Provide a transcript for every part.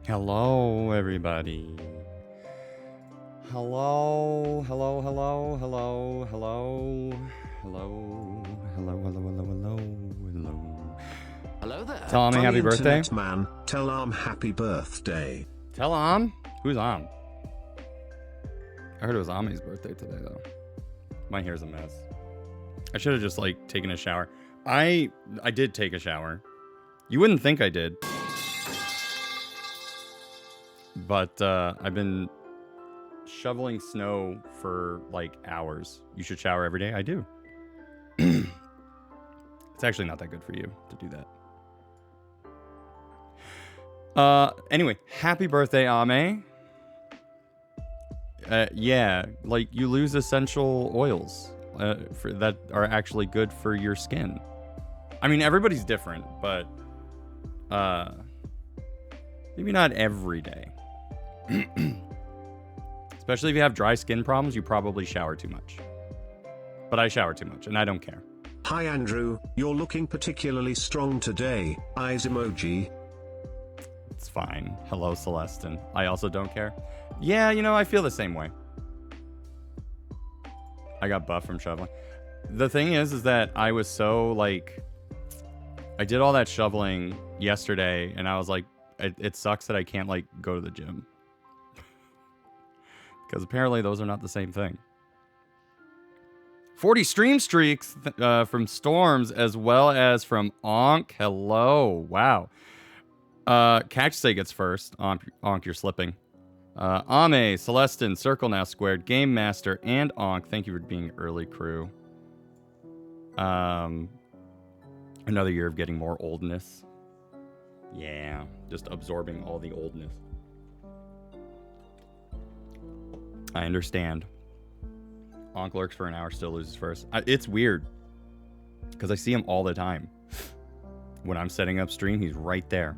Hello, everybody. Hello, hello, hello, hello, hello, hello, hello, hello, hello, hello, hello. Hello there. Tell Ami happy birthday. Internet man, tell Am happy birthday. Tell Am? Who's Am? I heard it was Ami's birthday today, though. My hair's a mess. I should have just, like, taken a shower. I did take a shower. You wouldn't think I did. But I've been shoveling snow for like hours. You should shower every day. I do. It's actually not that good for you to do that. Anyway, happy birthday, Ame. Yeah, like you lose essential oils that are actually good for your skin. I mean, everybody's different, but maybe not every day. Especially if you have dry skin problems, you probably shower too much. But I shower too much, and I don't care. Hi Andrew, you're looking particularly strong today. Eyes emoji. It's fine. Hello, Celestin. I also don't care. Yeah, you know, I feel the same way. I got buff from shoveling. The thing is that I was so, like... I did all that shoveling yesterday, and I was like, it sucks that I can't, like, go to the gym. Because apparently those are not the same thing. 40 stream streaks from Storms as well as from Onk. Hello. Wow. Cactus gets first. Onk, you're slipping. Ame, Celestin, Circle Now Squared, Game Master, and Onk. Thank you for being early, crew. Another year of getting more oldness. Yeah, just absorbing all the oldness. I understand. Onk lurks for an hour, still loses first. It's weird. Because I see him all the time. When I'm setting up stream, he's right there.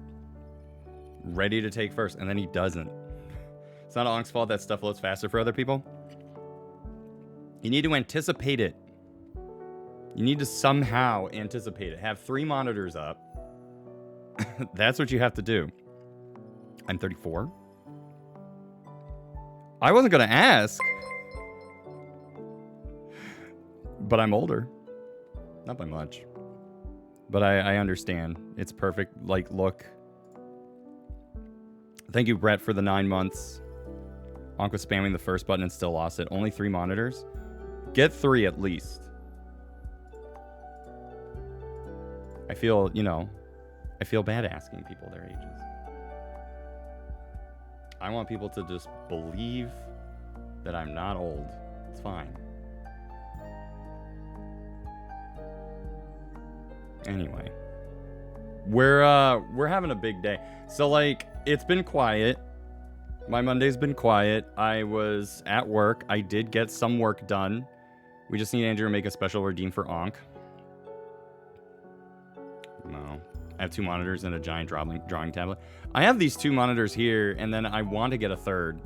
Ready to take first, and then he doesn't. It's not Onk's fault that stuff loads faster for other people. You need to anticipate it. You need to somehow anticipate it. Have 3 monitors up. That's what you have to do. I'm 34. I wasn't going to ask. But I'm older. Not by much. But I understand. It's perfect. Like, look. Thank you, Brett, for the 9 months. Onk was spamming the first button and still lost it. Only 3 monitors? Get 3 at least. I feel, you know, I feel bad asking people their ages. I want people to just believe that I'm not old. It's fine. Anyway, we're having a big day. So like, it's been quiet. My Monday's been quiet. I was at work. I did get some work done. We just need Andrew to make a special redeem for Onk. No. I have 2 monitors and a giant drawing tablet. I have these 2 monitors here, and then I want to get a third.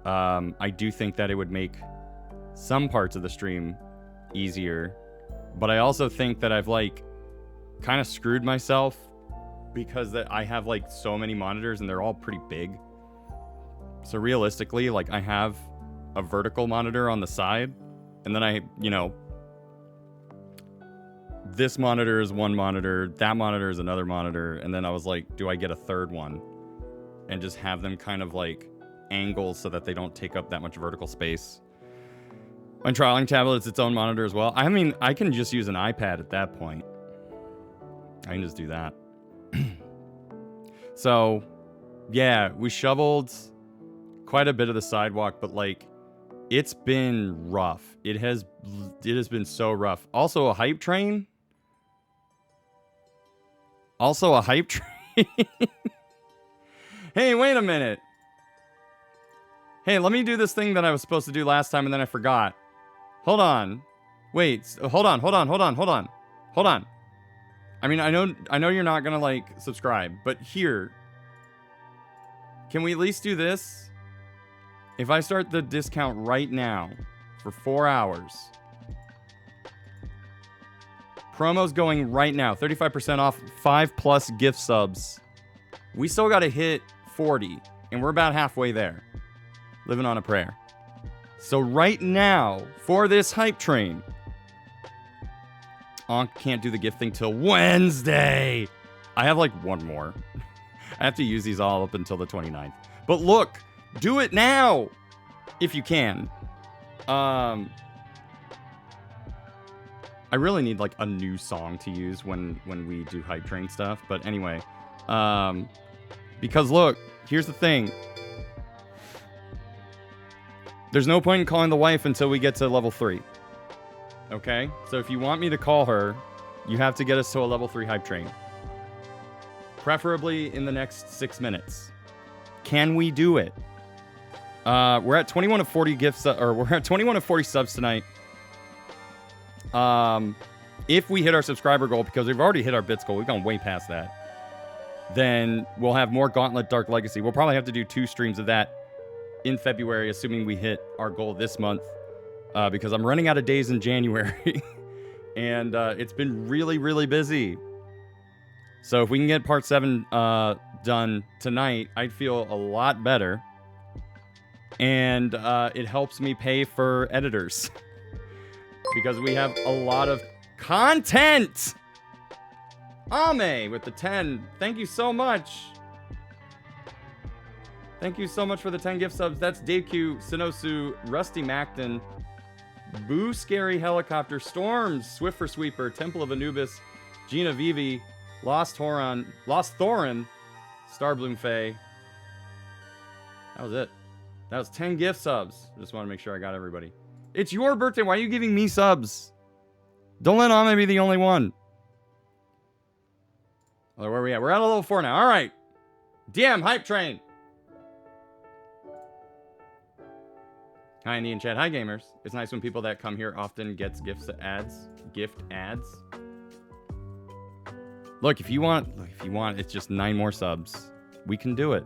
I do think that it would make some parts of the stream easier. But I also think that I've, like, kind of screwed myself because I have, like, so many monitors, and they're all pretty big. So realistically, like, I have a vertical monitor on the side, and then you know, this monitor is one monitor, that monitor is another monitor, and then I was like, do I get a third one? And just have them kind of, like, angled so that they don't take up that much vertical space. My trialing tablet is its own monitor as well. I mean, I can just use an iPad at that point. I can just do that. So, yeah, we shoveled quite a bit of the sidewalk, but, like, it's been rough. It has been so rough. Also, a hype train. Hey, wait a minute. Hey, let me do this thing that I was supposed to do last time and then I forgot. Hold on. Wait, hold on. I mean, I know you're not gonna, like, subscribe, but here. Can we at least do this? If I start the discount right now for 4 hours. Promo's going right now. 35% off 5+ gift subs. We still got to hit 40, and we're about halfway there. Living on a prayer. So right now, for this hype train, Ankh can't do the gift thing till Wednesday. I have like one more. I have to use these all up until the 29th. But look, do it now if you can. I really need like a new song to use when we do hype train stuff. But anyway, because look, here's the thing. There's no point in calling the wife until we get to level 3. Okay? So if you want me to call her, you have to get us to a level 3 hype train. Preferably in the next 6 minutes. Can we do it? We're at 21 of 40 gifts, or we're at 21 of 40 subs tonight. If we hit our subscriber goal, because we've already hit our bits goal, we've gone way past that, then we'll have more Gauntlet Dark Legacy. We'll probably have to do 2 streams of that in February, assuming we hit our goal this month, because I'm running out of days in January, and it's been really, really busy. So if we can get part 7 done tonight, I'd feel a lot better, and it helps me pay for editors, because we have a lot of content. Ame with the 10. Thank you so much. Thank you so much for the 10 gift subs. That's Dave Q, Sinosu, Rusty Macton, Boo Scary Helicopter, Storms, Swift for Sweeper, Temple of Anubis, Gina Vivi, Lost Thorin, Starbloom Faye. That was it. That was 10 gift subs. Just want to make sure I got everybody. It's your birthday. Why are you giving me subs? Don't let Ame be the only one. Oh, where are we at? We're at a level 4 now. All right. DM Hype Train. Hi, Andy and Chad. Hi, gamers. It's nice when people that come here often gets gift ads. Look, if you want, it's just 9 more subs. We can do it.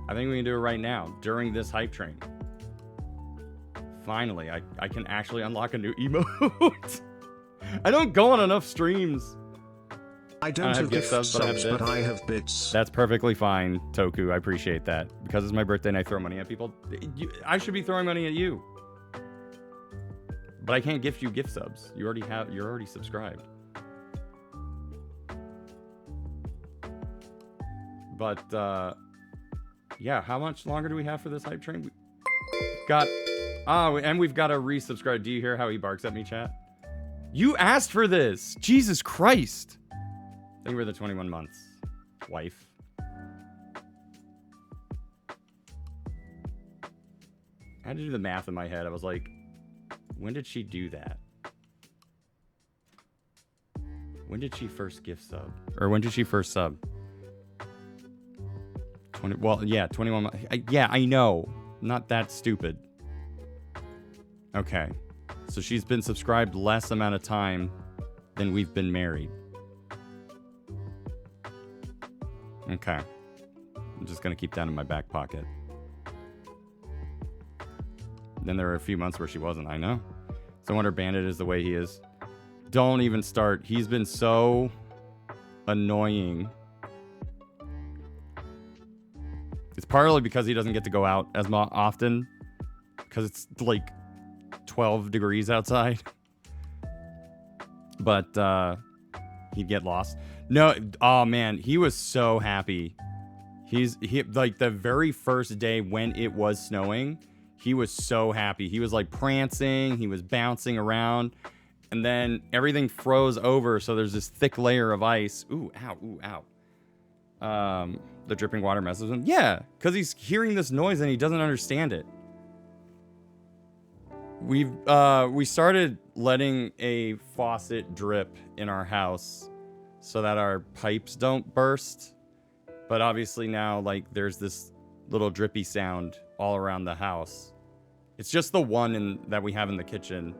I think we can do it right now during this hype train. Finally, I can actually unlock a new emote. I don't go on enough streams. I don't have gift subs, but I have bits. That's perfectly fine, Toku. I appreciate that. Because it's my birthday and I throw money at people, I should be throwing money at you. But I can't gift you gift subs. You're already subscribed. But yeah, how much longer do we have for this hype train? And we've got to resubscribe. Do you hear how he barks at me, chat? You asked for this. Jesus Christ. Thank you for the 21 months, wife. I had to do the math in my head. I was like, when did she do that? When did she first gift sub? Or when did she first sub? 21 months. Yeah, I know. Not that stupid. Okay. So she's been subscribed less amount of time than we've been married. Okay. I'm just going to keep that in my back pocket. Then there were a few months where she wasn't. I know. So I wonder Bandit is the way he is. Don't even start. He's been so annoying. It's partly because he doesn't get to go out as often. Because it's like 12 degrees outside. But he'd get lost. No, oh man, he was so happy. He like the very first day when it was snowing, he was so happy. He was like prancing, he was bouncing around, and then everything froze over, so there's this thick layer of ice. Ooh, ow. The dripping water messes with him. Yeah, because he's hearing this noise and he doesn't understand it. We started letting a faucet drip in our house so that our pipes don't burst. But obviously now, like, there's this little drippy sound all around the house. It's just the one that we have in the kitchen.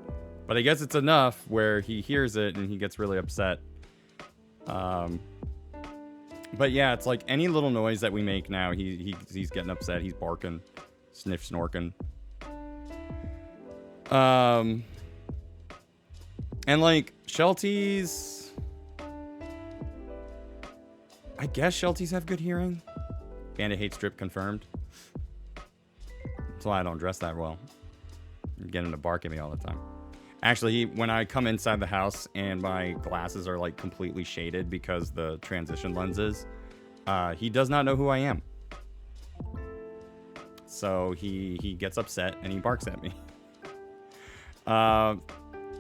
But I guess it's enough where he hears it and he gets really upset. But yeah, it's like any little noise that we make now, he's getting upset. He's barking, snorking. And like Shelties, I guess Shelties have good hearing. Bandit hates drip confirmed. That's why I don't dress that well. You get him to bark at me all the time. Actually, when I come inside the house and my glasses are like completely shaded because the transition lenses, he does not know who I am. So he gets upset and he barks at me.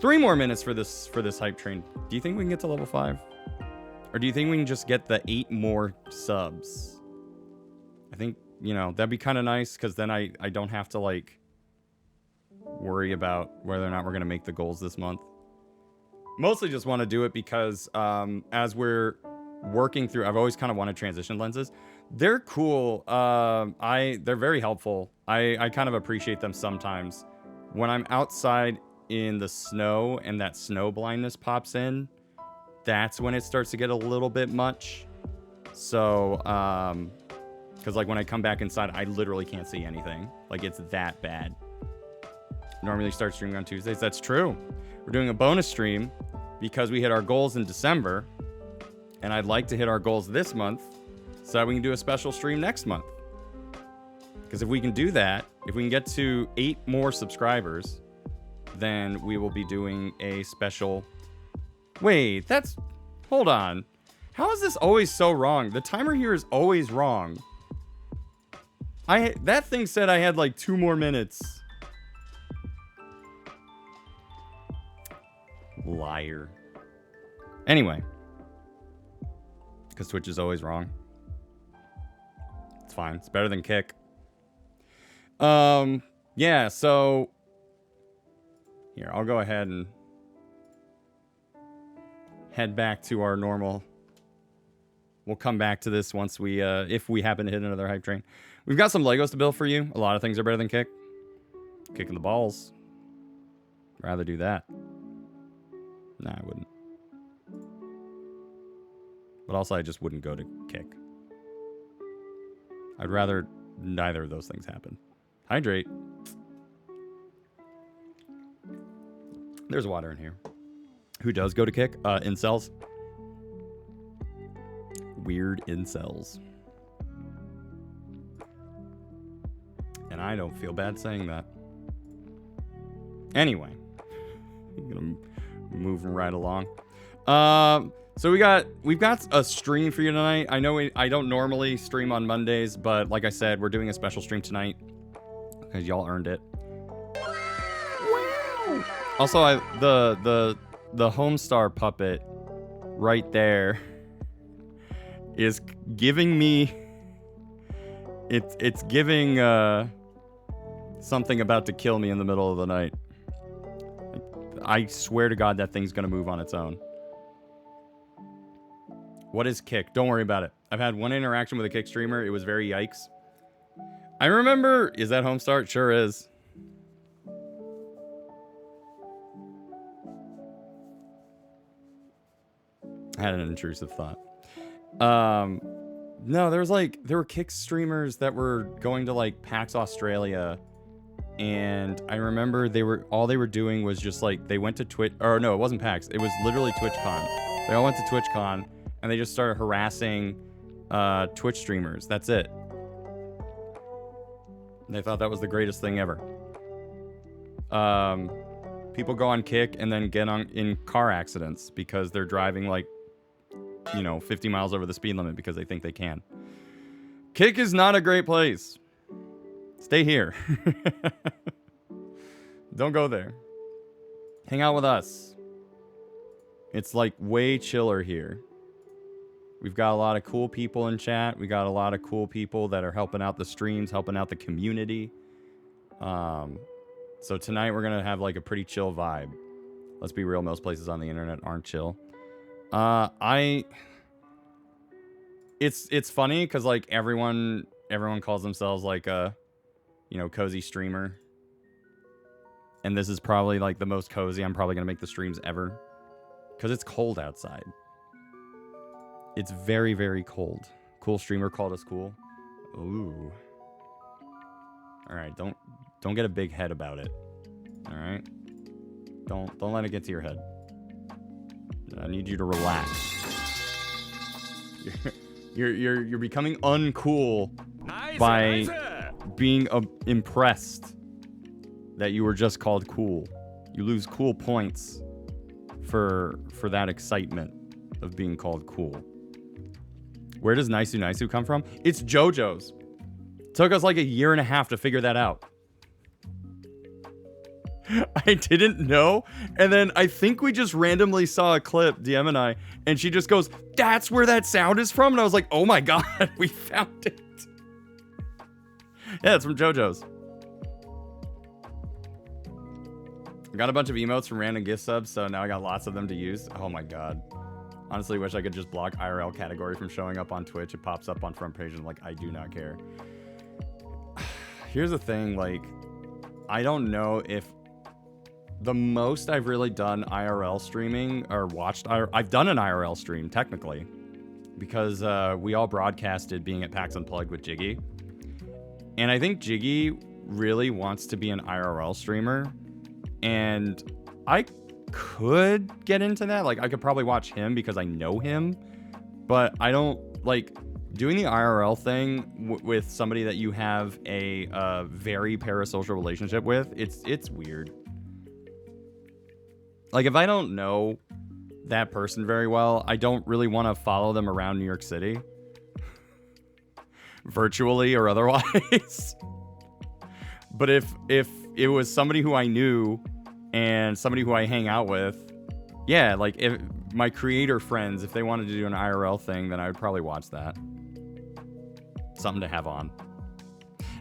3 more minutes for this hype train. Do you think we can get to level 5? Or do you think we can just get the 8 more subs? I think, you know, that'd be kind of nice because then I don't have to like worry about whether or not we're going to make the goals this month. Mostly just want to do it because as we're working through, I've always kind of wanted transition lenses. They're cool. They're very helpful. I kind of appreciate them sometimes. When I'm outside in the snow and that snow blindness pops in, that's when it starts to get a little bit much. So, because like when I come back inside, I literally can't see anything. Like it's that bad. Normally start streaming on Tuesdays. That's true. We're doing a bonus stream because we hit our goals in December. And I'd like to hit our goals this month so that we can do a special stream next month. Because if we can do that, if we can get to 8 more subscribers, then we will be doing a special... Wait, that's... Hold on. How is this always so wrong? The timer here is always wrong. That thing said I had like 2 more minutes. Liar. Anyway. Because Twitch is always wrong. It's fine. It's better than Kick. Yeah, so... Here, I'll go ahead and... head back to our normal... We'll come back to this once we, if we happen to hit another hype train. We've got some Legos to build for you. A lot of things are better than Kick. Kicking the balls. Rather do that. Nah, I wouldn't. But also, I just wouldn't go to Kick. I'd rather neither of those things happen. Hydrate. There's water in here. Who does go to Kick? Incels. Weird incels. And I don't feel bad saying that. Anyway. I'm gonna move right along. So we've got a stream for you tonight. I know I don't normally stream on Mondays, but like I said, we're doing a special stream tonight because y'all earned it. Wow. Also, the Homestar puppet right there is giving me it's giving something about to kill me in the middle of the night. I swear to God that thing's gonna move on its own. What is Kick? Don't worry about it. I've had one interaction with a Kick streamer. It was very yikes. I remember... Is that Homestar? It sure is. I had an intrusive thought. No, there were Kick streamers that were going to like PAX Australia, and I remember all they were doing was just like they went to Twitch, or no, it wasn't PAX. It was literally TwitchCon. They all went to TwitchCon, and they just started harassing Twitch streamers. That's it. And they thought that was the greatest thing ever. People go on Kick and then get in car accidents because they're driving like, 50 miles over the speed limit because they think they can. Kick is not a great place. Stay here. Don't go there. Hang out with us. It's like way chiller here. We've got a lot of cool people in chat. We got a lot of cool people that are helping out the streams, helping out the community. So tonight we're gonna have like a pretty chill vibe. Let's be real, most places on the internet aren't chill. It's funny because like everyone calls themselves like a cozy streamer. And this is probably like the most cozy I'm probably gonna make the streams ever. Because it's cold outside. It's very, very cold. Cool streamer called us cool. Ooh. Alright, don't get a big head about it. Alright? Don't let it get to your head. I need you to relax. You're becoming uncool by being impressed that you were just called cool. You lose cool points for that excitement of being called cool. Where does Nisu Nisu come from? It's JoJo's. Took us like a year and a half to figure that out. I didn't know. And then I think we just randomly saw a clip, DM and I, and she just goes, "That's where that sound is from?" And I was like, oh my god, we found it. Yeah, it's from JoJo's. I got a bunch of emotes from random gift subs, so now I got lots of them to use. Oh my god. Honestly, wish I could just block IRL category from showing up on Twitch. It pops up on front page and like, I do not care. Here's the thing, like, I don't know if the most I've really done IRL streaming or watched, I've done an IRL stream technically because we all broadcasted being at PAX Unplugged with Jiggy. And I think Jiggy really wants to be an IRL streamer. And I could get into that. Like, I could probably watch him because I know him. But I don't, like, doing the IRL thing with somebody that you have a very parasocial relationship with, it's weird. Like, if I don't know that person very well, I don't really want to follow them around New York City. Virtually or otherwise. But if it was somebody who I knew and somebody who I hang out with, yeah, like if my creator friends, if they wanted to do an IRL thing, then I would probably watch that. Something to have on.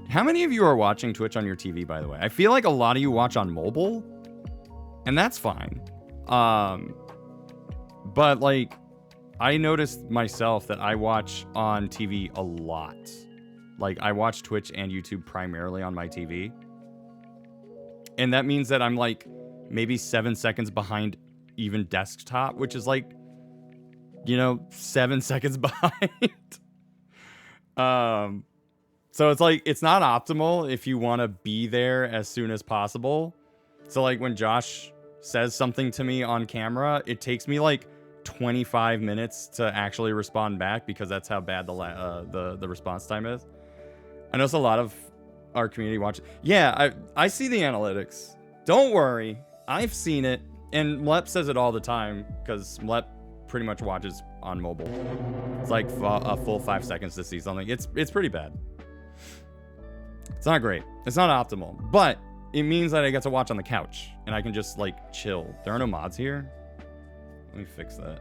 How many of you are watching Twitch on your TV, by the way? I feel like a lot of you watch on mobile. And that's fine. But like, I noticed myself that I watch on TV a lot. Like, I watch Twitch and YouTube primarily on my TV. And that means that I'm like maybe 7 seconds behind even desktop, which is like, 7 seconds behind. So it's like, it's not optimal if you want to be there as soon as possible. So like when Josh says something to me on camera, it takes me like 25 minutes to actually respond back because that's how bad the response time is. I know it's a lot of our community watch. Yeah, I see the analytics. Don't worry, I've seen it, and Mlep says it all the time because Mlep pretty much watches on mobile. It's like a full 5 seconds to see something. It's pretty bad. It's not great. It's not optimal, but it means that I get to watch on the couch and I can just like chill. There are no mods here. Let me fix that.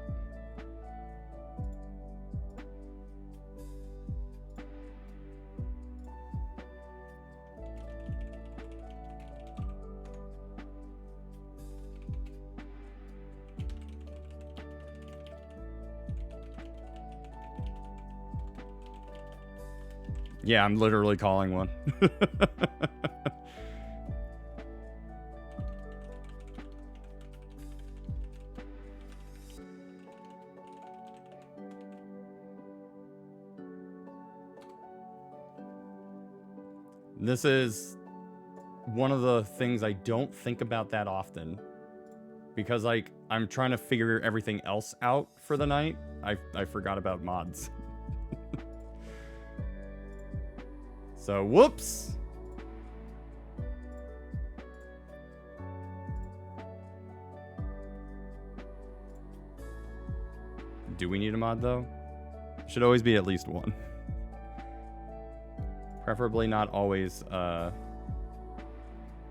Yeah, I'm literally calling one. This is one of the things I don't think about that often because like I'm trying to figure everything else out for the night. I forgot about mods. So, whoops. Do we need a mod though? Should always be at least one. Preferably not always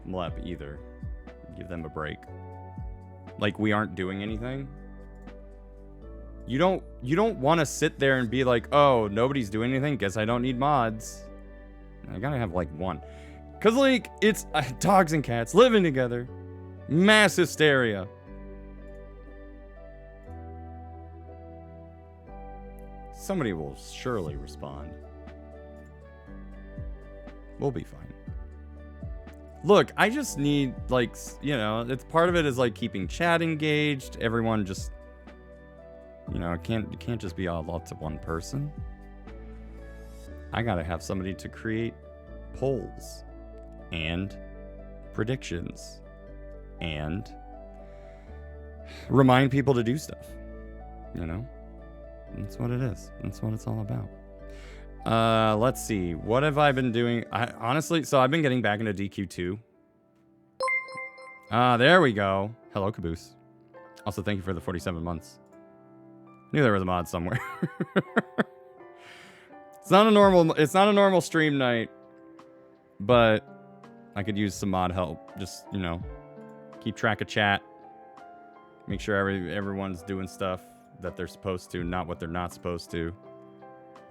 Mlep either. Give them a break. Like we aren't doing anything. You don't want to sit there and be like, oh, nobody's doing anything. Guess I don't need mods. I gotta have like one. Cause like it's dogs and cats living together. Mass hysteria. Somebody will surely respond. We'll be fine. Look, I just need like, it's part of it is like keeping chat engaged. Everyone just, it can't just be all up to one person. I gotta have somebody to create polls and predictions and remind people to do stuff, That's what it is. That's what it's all about. Let's see. What have I been doing? Honestly, so I've been getting back into DQ2. There we go. Hello, Caboose. Also, thank you for the 47 months. Knew there was a mod somewhere. It's not a normal stream night, but I could use some mod help. Just, you know, keep track of chat. Make sure everyone's doing stuff that they're supposed to, not what they're not supposed to.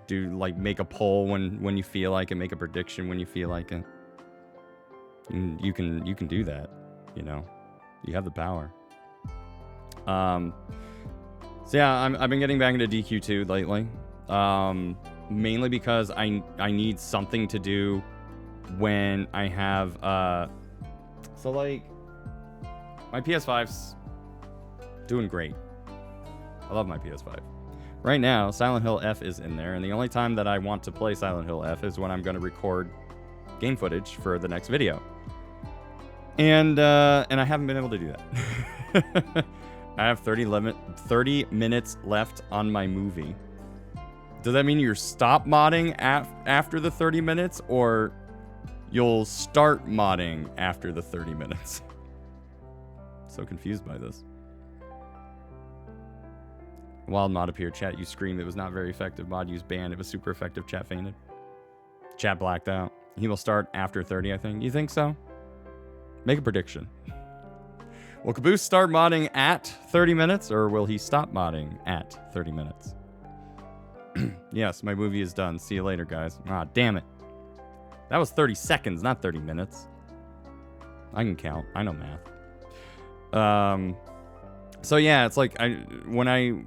Do, like, make a poll when you feel like it, make a prediction when you feel like it. And you can do that, you know. You have the power. So yeah, I've been getting back into DQ2 lately. Mainly because I need something to do when I have so like my PS5's doing great. I love my PS5. Right now, Silent Hill F is in there, and the only time that I want to play Silent Hill F is when I'm going to record game footage for the next video. And I haven't been able to do that. I have 30 minutes left on my movie. Does that mean you stop modding after the 30 minutes, or you'll start modding after the 30 minutes? So confused by this. Wild mod appeared. Chat, you screamed. It was not very effective. Mod used ban. It was super effective. Chat fainted. Chat blacked out. He will start after 30, I think. You think so? Make a prediction. Will Caboose start modding at 30 minutes, or will he stop modding at 30 minutes? Yes, my movie is done. See you later, guys. Ah, damn it. That was 30 seconds, not 30 minutes. I can count. I know math. So yeah, it's like when I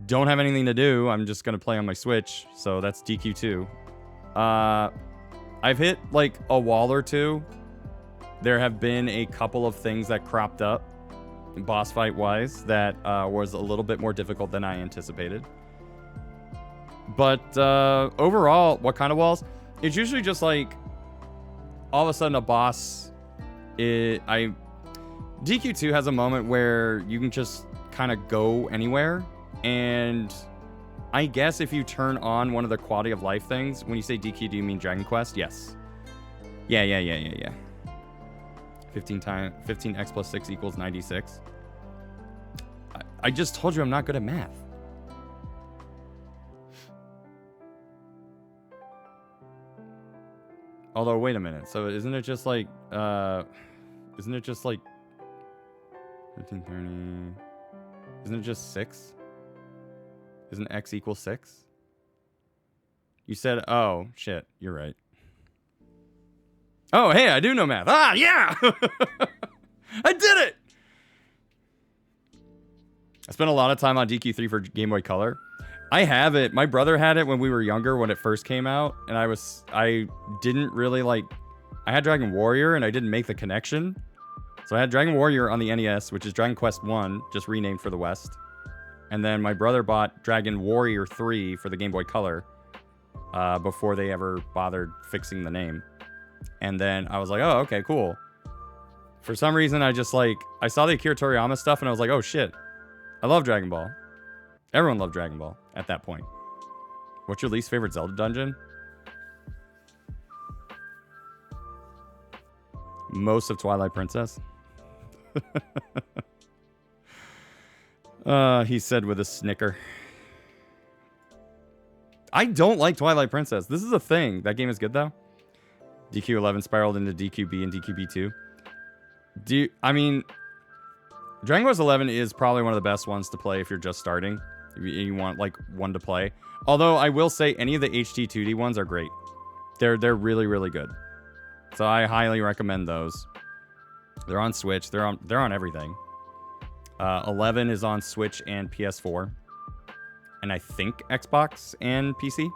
don't have anything to do, I'm just gonna play on my Switch. So that's DQ2. I've hit like a wall or two. There have been a couple of things that cropped up, boss fight wise, that was a little bit more difficult than I anticipated. But overall, what kind of walls? It's usually just like all of a sudden a boss. DQ2 has a moment where you can just kind of go anywhere, and I guess if you turn on one of the quality of life things, when you say DQ, do you mean Dragon Quest? Yes. Yeah. 15x plus 6 equals 96. I just told you I'm not good at math. Although, wait a minute. So isn't it just like 1530? Isn't it just 6? Isn't x equal 6? You said, oh, shit. You're right. Oh, hey, I do know math. Ah, yeah! I did it! I spent a lot of time on DQ3 for Game Boy Color. I have it. My brother had it when we were younger, when it first came out, and I didn't really like... I had Dragon Warrior, and I didn't make the connection. So I had Dragon Warrior on the NES, which is Dragon Quest 1, just renamed for the West. And then my brother bought Dragon Warrior 3 for the Game Boy Color before they ever bothered fixing the name. And then I was like, oh, okay, cool. For some reason, I just like... I saw the Akira Toriyama stuff, and I was like, oh, shit. I love Dragon Ball. Everyone loved Dragon Ball at that point. What's your least favorite Zelda dungeon? Most of Twilight Princess. He said with a snicker. I don't like Twilight Princess. This is a thing. That game is good, though. DQ11 spiraled into DQB and DQB2. I mean, Dragon Quest 11 is probably one of the best ones to play if you're just starting. If you want, like, one to play. Although, I will say, any of the HD 2D ones are great. They're really, really good. So I highly recommend those. They're on Switch. They're on everything. 11 is on Switch and PS4. And I think Xbox and PC.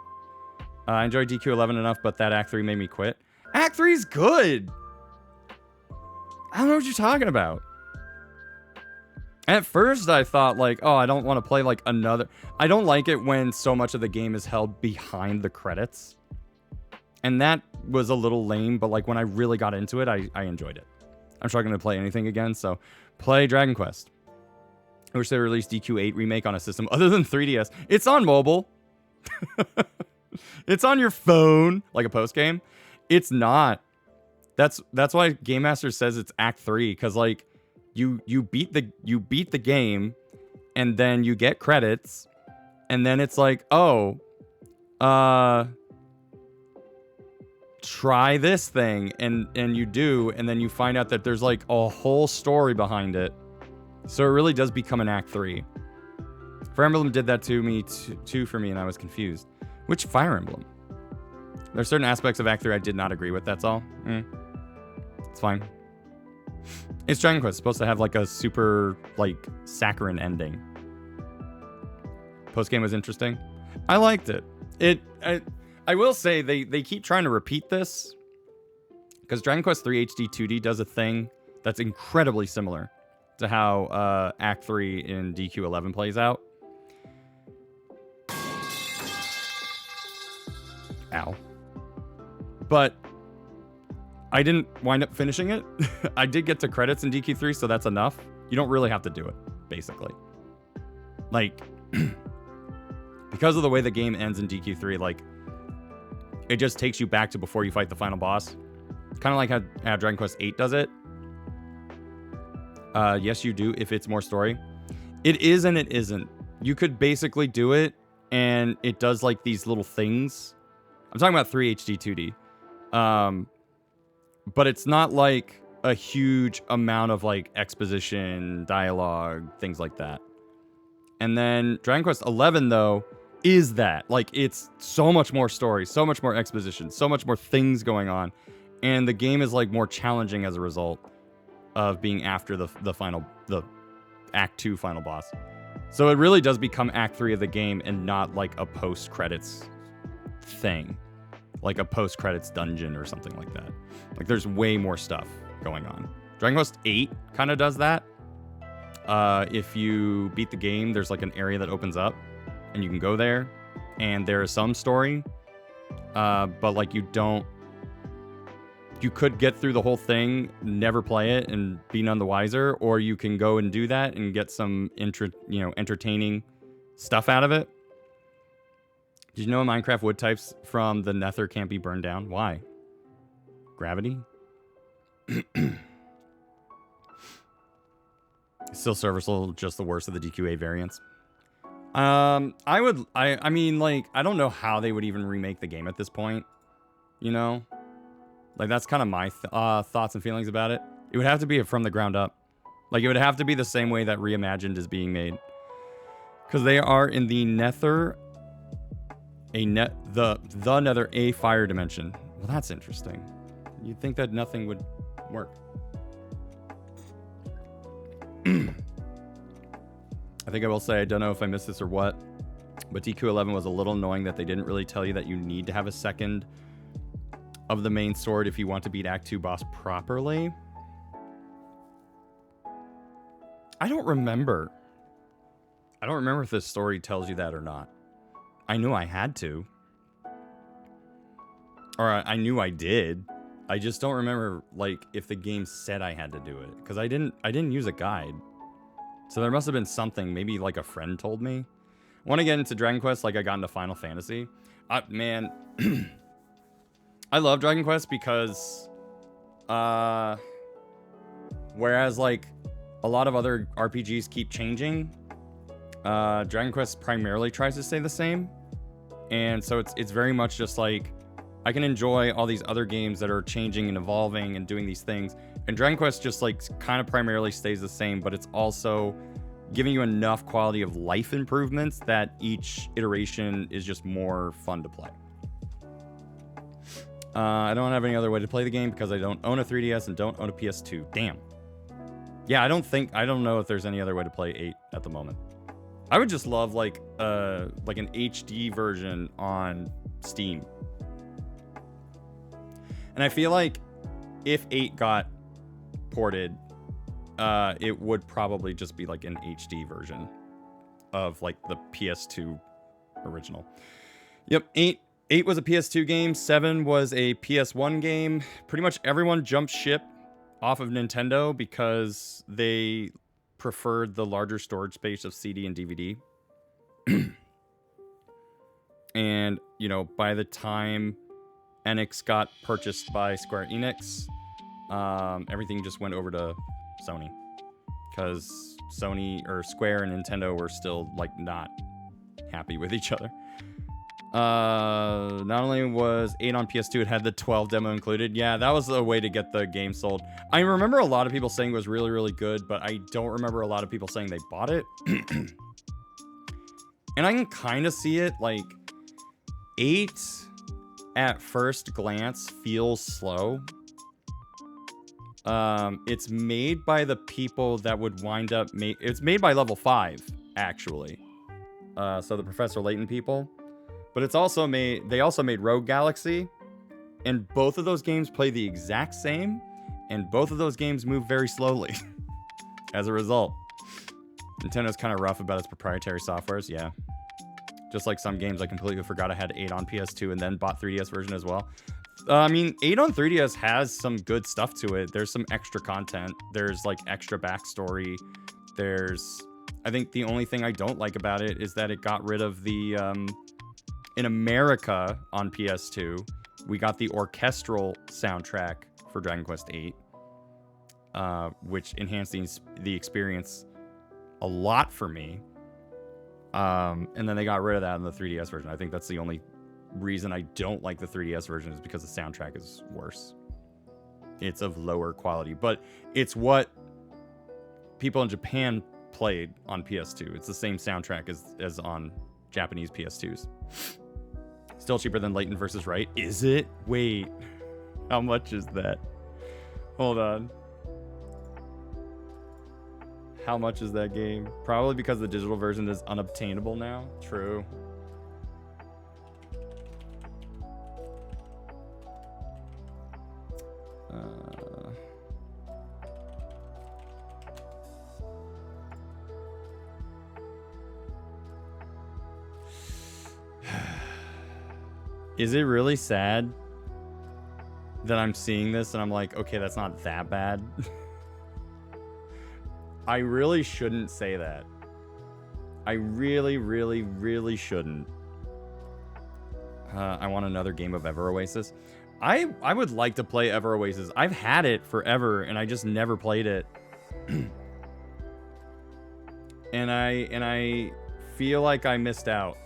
I enjoyed DQ11 enough, but that Act 3 made me quit. Act 3's good! I don't know what you're talking about. At first, I thought, like, oh, I don't want to play, like, another... I don't like it when so much of the game is held behind the credits. And that was a little lame, but, like, when I really got into it, I enjoyed it. I'm struggling to play anything again, so play Dragon Quest. I wish they released DQ8 remake on a system other than 3DS. It's on mobile. It's on your phone, like a post game. It's not. That's why Game Master says it's Act 3, because like you beat the game, and then you get credits, and then it's like, oh, try this thing, and you do, and then you find out that there's like a whole story behind it. So it really does become an Act 3. Fire Emblem did that to me too for me, and I was confused. Which Fire Emblem? There's certain aspects of Act 3 I did not agree with, that's all. It's fine. It's Dragon Quest. It's supposed to have like a super like saccharine ending. Post game was interesting. I liked it. I will say they keep trying to repeat this, because Dragon Quest 3 HD 2D does a thing that's incredibly similar to how Act 3 in DQ11 plays out. Ow. But I didn't wind up finishing it. I did get to credits in DQ3, so that's enough. You don't really have to do it, basically. Like, because of the way the game ends in DQ3, like, it just takes you back to before you fight the final boss. Kind of like how Dragon Quest 8 does it. Yes, you do, if it's more story. It is and it isn't. You could basically do it, and it does, like, these little things. I'm talking about 3 HD 2D. But it's not, like, a huge amount of, like, exposition, dialogue, things like that. And then Dragon Quest 11, though, is that. Like, it's so much more story, so much more exposition, so much more things going on. And the game is, like, more challenging as a result of being after the Act 2 final boss. So it really does become Act 3 of the game and not, like, a post-credits thing. Like a post-credits dungeon or something like that. Like, there's way more stuff going on. Dragon Quest 8 kind of does that. If you beat the game, there's, like, an area that opens up, and you can go there, and there is some story, but, like, you could get through the whole thing, never play it, and be none the wiser, or you can go and do that and get some entertaining stuff out of it. Did you know Minecraft wood types from the Nether can't be burned down? Why? Gravity? Still serviceable, just the worst of the DQA variants. I mean, like, I don't know how they would even remake the game at this point. You know? Like, that's kind of my thoughts and feelings about it. It would have to be from the ground up. Like, it would have to be the same way that Reimagined is being made. Because they are in the Nether... the Nether, a fire dimension. Well, that's interesting. You'd think that nothing would work. I think I will say, I don't know if I missed this or what, but DQ11 was a little annoying that they didn't really tell you that you need to have a second of the main sword if you want to beat Act 2 boss properly. I don't remember if this story tells you that or not. I knew I had to. Or I knew I did. I just don't remember, like, if the game said I had to do it. Because I didn't use a guide. So there must have been something. Maybe, like, a friend told me. I want to get into Dragon Quest like I got into Final Fantasy. Man, I love Dragon Quest because... whereas, like, a lot of other RPGs keep changing... Dragon Quest primarily tries to stay the same, and so it's very much just like I can enjoy all these other games that are changing and evolving and doing these things, and Dragon Quest just like kind of primarily stays the same, but it's also giving you enough quality of life improvements that each iteration is just more fun to play. I don't have any other way to play the game because I don't own a 3DS and don't own a PS2. Damn. Yeah, I don't know if there's any other way to play 8 at the moment. I would just love like an HD version on Steam. And I feel like if 8 got ported, it would probably just be like an HD version of like the PS2 original. Yep, 8 was a PS2 game, 7 was a PS1 game. Pretty much everyone jumped ship off of Nintendo because they preferred the larger storage space of CD and DVD. And, you know, by the time Enix got purchased by Square Enix, everything just went over to Sony. Because Sony, or Square and Nintendo were still, like, not happy with each other. Not only was 8 on PS2, it had the 12 demo included. Yeah, that was a way to get the game sold. I remember a lot of people saying it was really, really good, but I don't remember a lot of people saying they bought it. And I can kind of see it, like, 8 at first glance feels slow. It's made by the people that would wind up... It's made by Level 5, actually. So the Professor Layton people. But it's also made... They also made Rogue Galaxy. And both of those games play the exact same. And both of those games move very slowly. As a result. Nintendo's kind of rough about its proprietary softwares, yeah. Just like some games, I completely forgot I had 8 on PS2 and then bought 3DS version as well. I mean, 8 on 3DS has some good stuff to it. There's some extra content. There's, like, extra backstory. There's... I think the only thing I don't like about it is that it got rid of the... in America, on PS2, we got the orchestral soundtrack for Dragon Quest VIII. Which enhanced the experience a lot for me. And then they got rid of that in the 3DS version. I think that's the only reason I don't like the 3DS version is because the soundtrack is worse. It's of lower quality, but it's what people in Japan played on PS2. It's the same soundtrack as on Japanese PS2s. Still cheaper than Layton versus Wright. Is it? Wait. How much is that? Hold on. How much is that game? Probably because the digital version is unobtainable now. True. Is it really sad that I'm seeing this and I'm like, okay, that's not that bad? I really shouldn't say that. I really, really, really shouldn't. I want another game of Ever Oasis. I would like to play Ever Oasis. I've had it forever and I just never played it. and I feel like I missed out.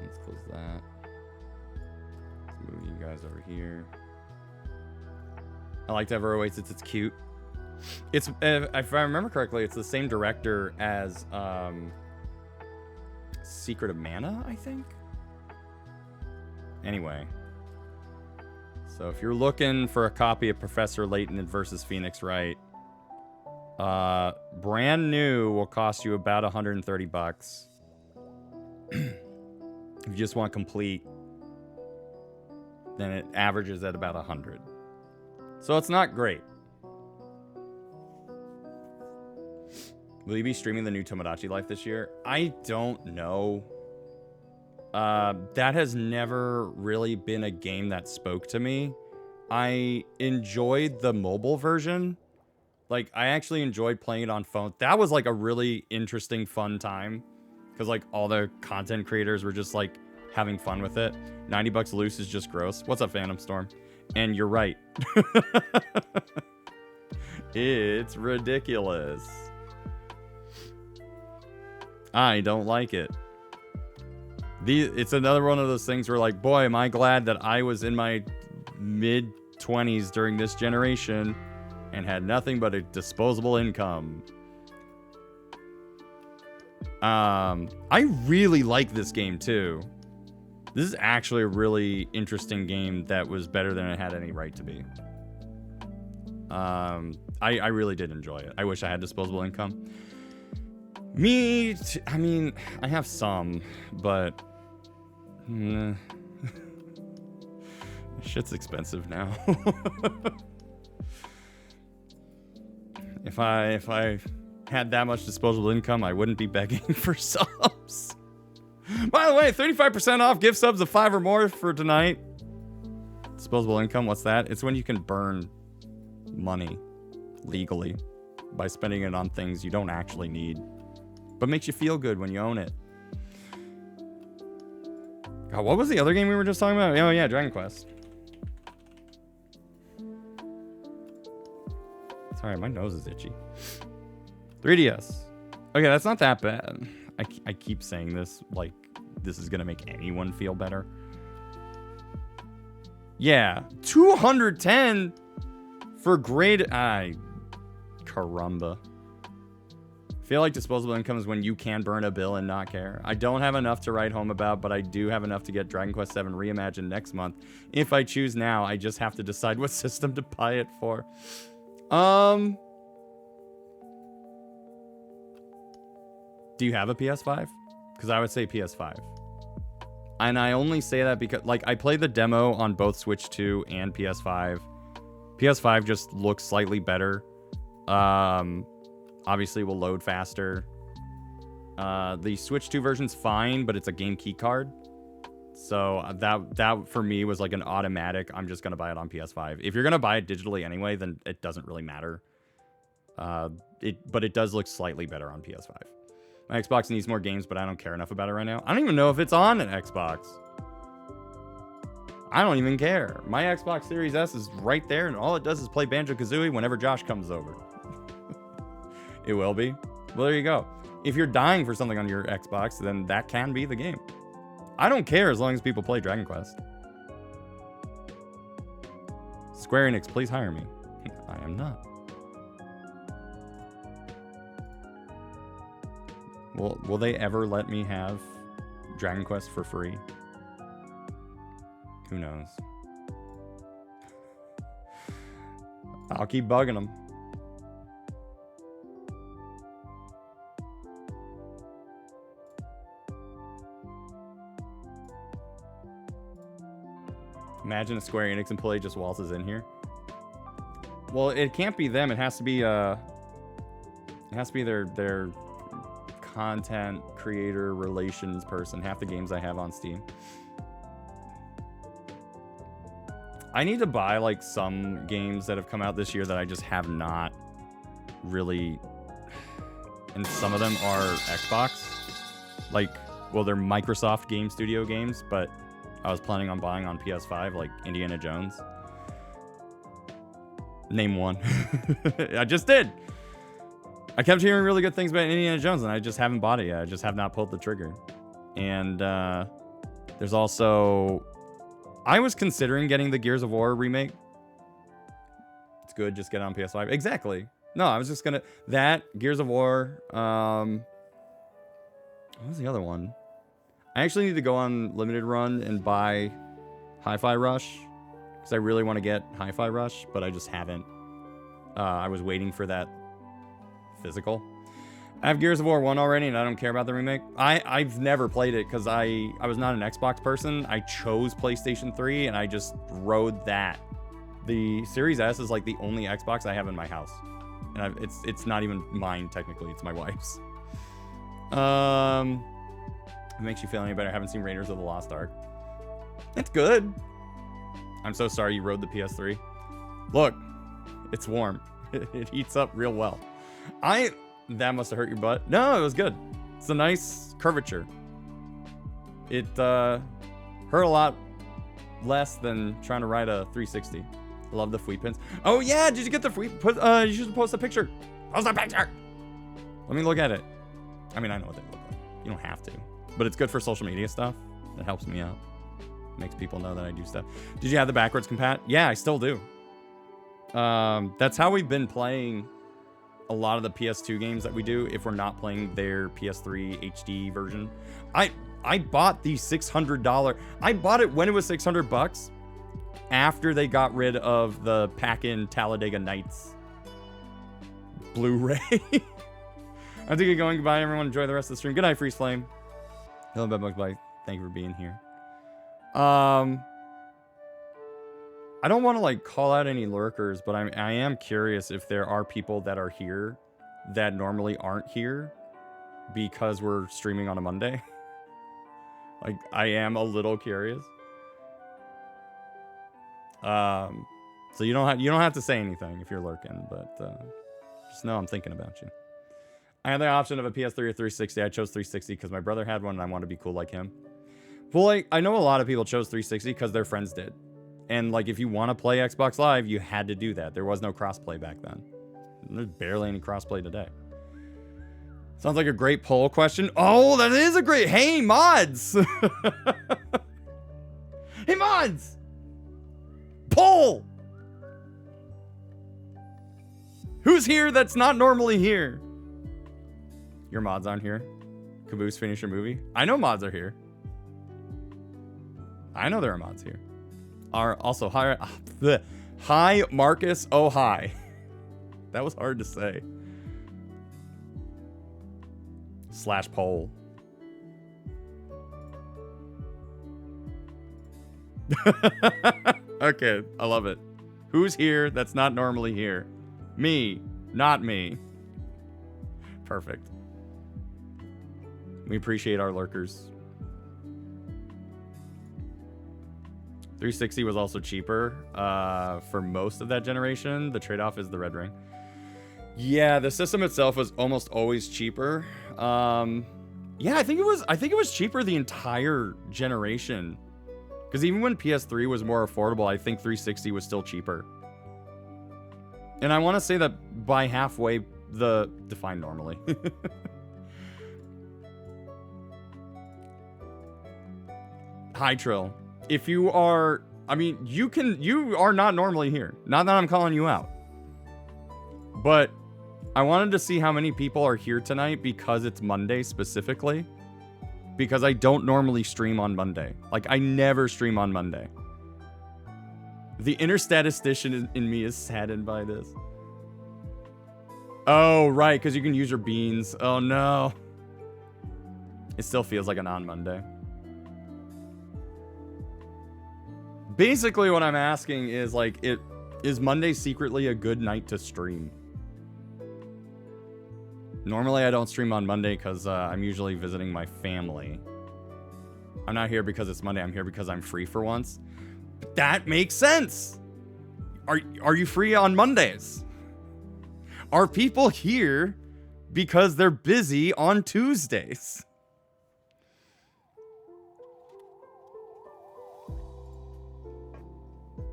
Let's close that. Let's move you guys over here. I liked Ever Oasis. It's cute. It's if I remember correctly, it's the same director as Secret of Mana, I think. Anyway, so if you're looking for a copy of Professor Layton versus Phoenix Wright, brand new will cost you about $130. If you just want complete, then it averages at about 100. So it's not great. Will you be streaming the new Tomodachi Life this year? I don't know. That has never really been a game that spoke to me. I enjoyed the mobile version. Like, I actually enjoyed playing it on phone. That was like a really interesting, fun time. Because, like, all the content creators were just, like, having fun with it. $90 loose is just gross. What's up, Phantom Storm? And you're right. It's ridiculous. I don't like it. It's another one of those things where, like, boy, am I glad that I was in my mid-20s during this generation and had nothing but a disposable income. I really like this game too. This is actually a really interesting game that was better than it had any right to be. I really did enjoy it. I wish I had disposable income. I mean, I have some, but shit's expensive now. had that much disposable income, I wouldn't be begging for subs. By the way, 35% off gift subs of 5 or more for tonight. Disposable income, what's that? It's when you can burn money legally by spending it on things you don't actually need, but makes you feel good when you own it. God, what was the other game we were just talking about? Oh yeah, Dragon Quest. Sorry, my nose is itchy. 3DS. Okay, that's not that bad. I keep saying this like this is gonna make anyone feel better. Yeah, 210 for grade. Caramba. I feel like disposable income is when you can burn a bill and not care. I don't have enough to write home about, but I do have enough to get Dragon Quest VII Reimagined next month. If I choose now, I just have to decide what system to buy it for. Do you have a PS5? Because I would say PS5. And I only say that because, like, I played the demo on both Switch 2 and PS5. PS5 just looks slightly better. Obviously will load faster. The Switch 2 version's fine, but it's a game key card. So that for me was like an automatic. I'm just gonna buy it on PS5. If you're gonna buy it digitally anyway, then it doesn't really matter. But it does look slightly better on PS5. My Xbox needs more games, but I don't care enough about it right now. I don't even know if it's on an Xbox. I don't even care. My Xbox Series S is right there, and all it does is play Banjo-Kazooie whenever Josh comes over. It will be. Well, there you go. If you're dying for something on your Xbox, then that can be the game. I don't care as long as people play Dragon Quest. Square Enix, please hire me. I am not. Will they ever let me have Dragon Quest for free? Who knows? I'll keep bugging them. Imagine a Square Enix employee just waltzes in here. Well, it can't be them. It has to be their content creator relations person. Half the games I have on Steam. I need to buy like some games that have come out this year that I just have not really, and some of them are Xbox. Like, well, they're Microsoft Game Studio games, but I was planning on buying on PS5, like Indiana Jones. Name one. I just did. I kept hearing really good things about Indiana Jones, and I just haven't bought it yet. I just have not pulled the trigger. And there's also... I was considering getting the Gears of War remake. It's good, just get it on PS5. Exactly. No, I was just gonna... That, Gears of War... what was the other one? I actually need to go on Limited Run and buy Hi-Fi Rush. Because I really want to get Hi-Fi Rush, but I just haven't. I was waiting for that physical. I have Gears of War 1 already, and I don't care about the remake. I've never played it because I was not an Xbox person. I chose PlayStation 3, and I just rode that. The Series S is like the only Xbox I have in my house. And it's not even mine, technically. It's my wife's. It makes you feel any better. I haven't seen Raiders of the Lost Ark. It's good. I'm so sorry you rode the PS3. Look, it's warm. It heats up real well. That must have hurt your butt. No, it was good. It's a nice curvature. It hurt a lot less than trying to ride a 360. Love the Fleet pins. Oh yeah, did you get the Fleet? You should post a picture. Post a picture. Let me look at it. I mean, I know what they look like. You don't have to, but it's good for social media stuff. It helps me out. Makes people know that I do stuff. Did you have the backwards compat? Yeah, I still do. That's how we've been playing a lot of the PS2 games that we do if we're not playing their PS3 HD version. I bought the $600. I bought it when it was $600 after they got rid of the pack-in Talladega Nights Blu-ray. I think you're going. Goodbye, everyone. Enjoy the rest of the stream. Good night, Freeze Flame. Hello, Bedbugs. Bye. Thank you for being here. I don't want to like call out any lurkers, but I am curious if there are people that are here that normally aren't here because we're streaming on a Monday. Like, I am a little curious. So you don't have to say anything if you're lurking, but just know I'm thinking about you. I had the option of a PS3 or 360. I chose 360 because my brother had one and I want to be cool like him. Well, like, I know a lot of people chose 360 because their friends did. And, like, if you want to play Xbox Live, you had to do that. There was no crossplay back then. There's barely any crossplay today. Sounds like a great poll question. Oh, that is a great... Hey, mods! Hey, mods! Poll! Who's here that's not normally here? Your mods aren't here. Caboose, finish your movie. I know mods are here. I know there are mods here. Are also hi, hi Marcus. Oh hi. That was hard to say. Slash poll. Okay, I love it. Who's here that's not normally here? Me, not me. Perfect. We appreciate our lurkers. 360 was also cheaper for most of that generation. The trade-off is the red ring. Yeah, the system itself was almost always cheaper. Yeah, I think it was cheaper the entire generation. Because even when PS3 was more affordable, I think 360 was still cheaper. And I want to say that by halfway, define normally. Hi, Trill. If you are, I mean, you are not normally here. Not that I'm calling you out. But I wanted to see how many people are here tonight because it's Monday specifically. Because I don't normally stream on Monday. Like, I never stream on Monday. The inner statistician in me is saddened by this. Oh, right, because you can use your beans. Oh, no. It still feels like a non-Monday. Basically, what I'm asking is, like, is Monday secretly a good night to stream? Normally, I don't stream on Monday because I'm usually visiting my family. I'm not here because it's Monday. I'm here because I'm free for once. But that makes sense. Are you free on Mondays? Are people here because they're busy on Tuesdays?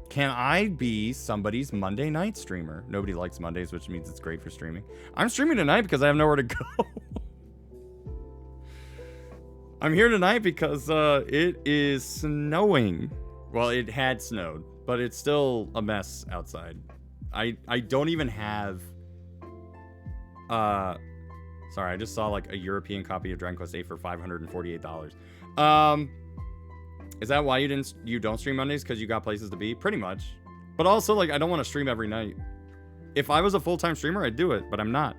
Can I be somebody's Monday night streamer? Nobody likes Mondays, which means it's great for streaming. I'm streaming tonight because I have nowhere to go. I'm here tonight because it is snowing. Well, it had snowed, but it's still a mess outside. I don't even have... Sorry, I just saw like a European copy of Dragon Quest VIII for $548. Is that why you don't stream Mondays? Because you got places to be? Pretty much. But also, like, I don't want to stream every night. If I was a full-time streamer, I'd do it, but I'm not.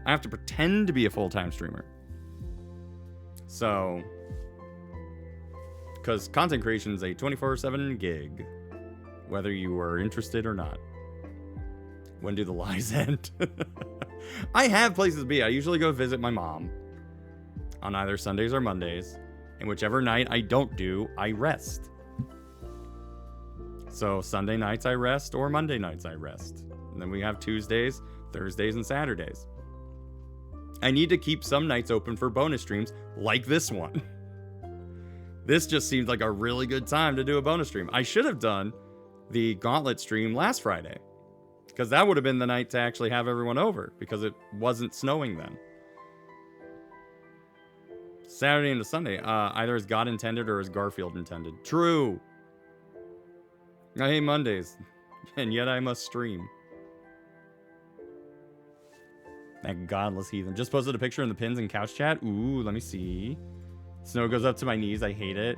I have to pretend to be a full-time streamer. So, because content creation is a 24/7 gig, whether you are interested or not. When do the lies end? I have places to be. I usually go visit my mom on either Sundays or Mondays. And whichever night I don't do, I rest. So Sunday nights I rest, or Monday nights I rest. And then we have Tuesdays, Thursdays, and Saturdays. I need to keep some nights open for bonus streams, like this one. This just seemed like a really good time to do a bonus stream. I should have done the Gauntlet stream last Friday, because that would have been the night to actually have everyone over, because it wasn't snowing then. Saturday into Sunday. Either as God intended or as Garfield intended. True. I hate Mondays. And yet I must stream. That godless heathen. Just posted a picture in the pins and couch chat. Ooh, let me see. Snow goes up to my knees. I hate it.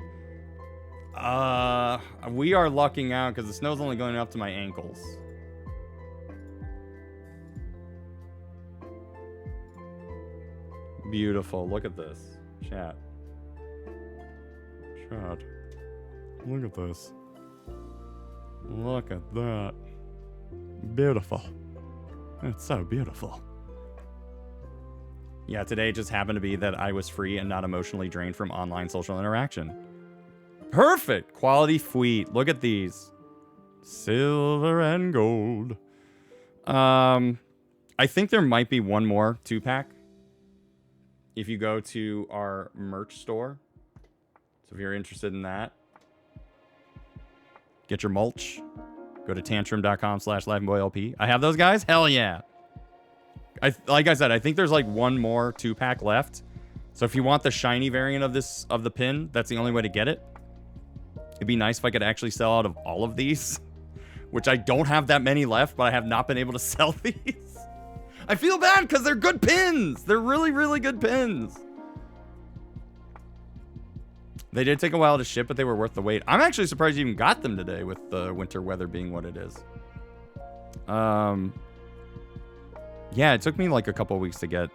We are lucking out because the snow's only going up to my ankles. Beautiful. Look at this. Chat. Look at this. Look at that. Beautiful. It's so beautiful. Yeah, today just happened to be that I was free and not emotionally drained from online social interaction. Perfect! Quality wheat. Look at these. Silver and gold. I think there might be one more 2-pack. If you go to our merch store. So if you're interested in that, get your mulch. Go to tantrum.com/laughingboylp. I have those guys? Hell yeah. Like I said, I think there's like one more 2-pack left. So if you want the shiny variant of the pin, that's the only way to get it. It'd be nice if I could actually sell out of all of these, which I don't have that many left, but I have not been able to sell these. I feel bad because they're good pins. They're really, really good pins. They did take a while to ship, but they were worth the wait. I'm actually surprised you even got them today with the winter weather being what it is. Yeah, it took me like a couple weeks to get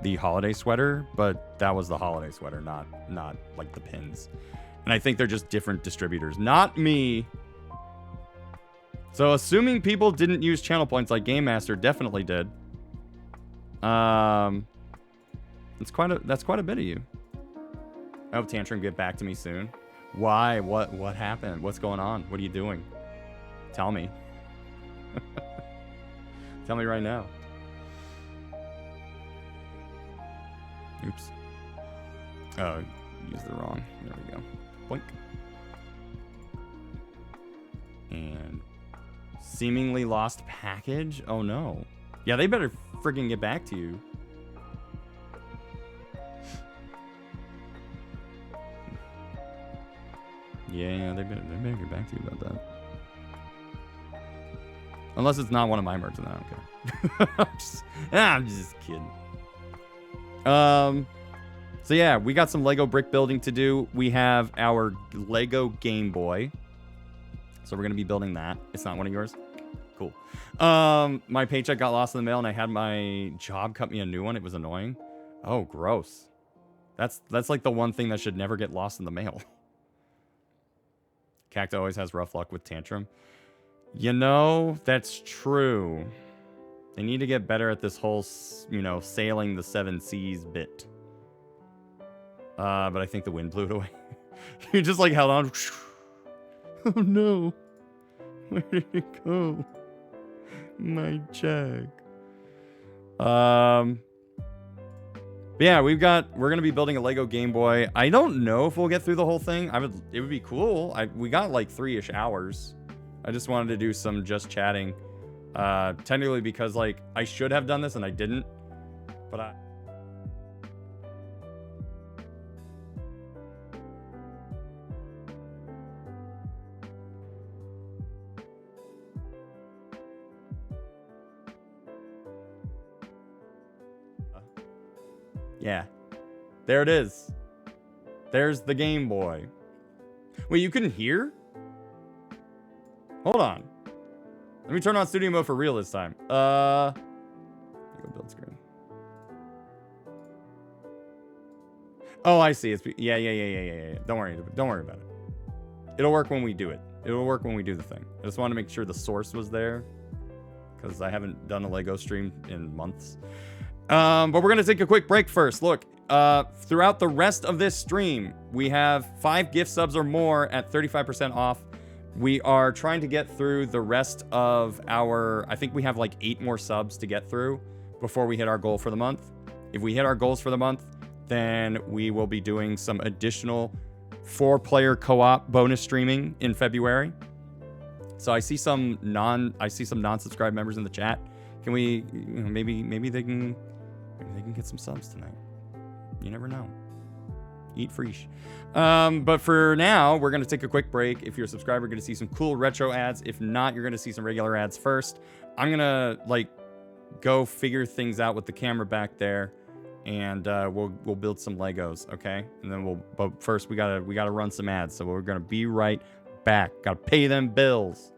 the holiday sweater, but that was the holiday sweater, not like the pins. And I think they're just different distributors, not me. So assuming people didn't use channel points like Game Master definitely did. That's quite a bit of you. I hope Tantrum get back to me soon. Why? What happened? What's going on? What are you doing? Tell me. Tell me right now. Oops. Oh, used the wrong. There we go. Boink. And seemingly lost package? Oh no. Yeah, they better freaking get back to you. Yeah, they better get back to you about that. Unless it's not one of my merch, then I don't care. I'm just kidding. So yeah, we got some Lego brick building to do. We have our Lego Game Boy. So we're going to be building that. It's not one of yours? Cool. My paycheck got lost in the mail and I had my job cut me a new one. It was annoying. Oh, gross. That's like the one thing that should never get lost in the mail. Cacto always has rough luck with Tantrum. You know, that's true. They need to get better at this whole, you know, sailing the 7 seas bit. But I think the wind blew it away. You just like held on. Oh no. Where did it go? My check. Yeah, we're gonna be building a Lego Game Boy. I don't know if we'll get through the whole thing. It would be cool. We got like 3-ish hours. I just wanted to do some just chatting. Technically because like I should have done this and I didn't. But yeah. There it is. There's the Game Boy. Wait, you couldn't hear? Hold on. Let me turn on studio mode for real this time. Go build screen. Oh, I see. It's yeah. Don't worry about it. It'll work when we do it. It'll work when we do the thing. I just want to make sure the source was there because I haven't done a Lego stream in months. But we're gonna take a quick break first. Look, throughout the rest of this stream, we have 5 gift subs or more at 35% off. We are trying to get through the rest of our, I think we have like 8 more subs to get through before we hit our goal for the month. If we hit our goals for the month, then we will be doing some additional 4-player co-op bonus streaming in February. So I see some non-subscribed members in the chat. Can we, you know, maybe they can get some subs tonight. You never know. Eat freesh. But for now, we're going to take a quick break. If you're a subscriber, you're going to see some cool retro ads. If not, you're going to see some regular ads first. I'm going to like go figure things out with the camera back there, and we'll build some Legos, okay? And then but first we gotta run some ads. So we're going to be right back. Got to pay them bills.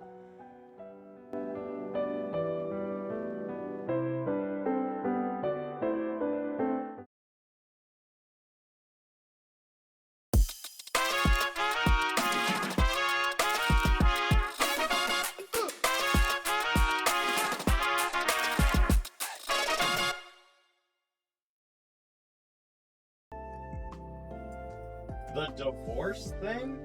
The divorce thing?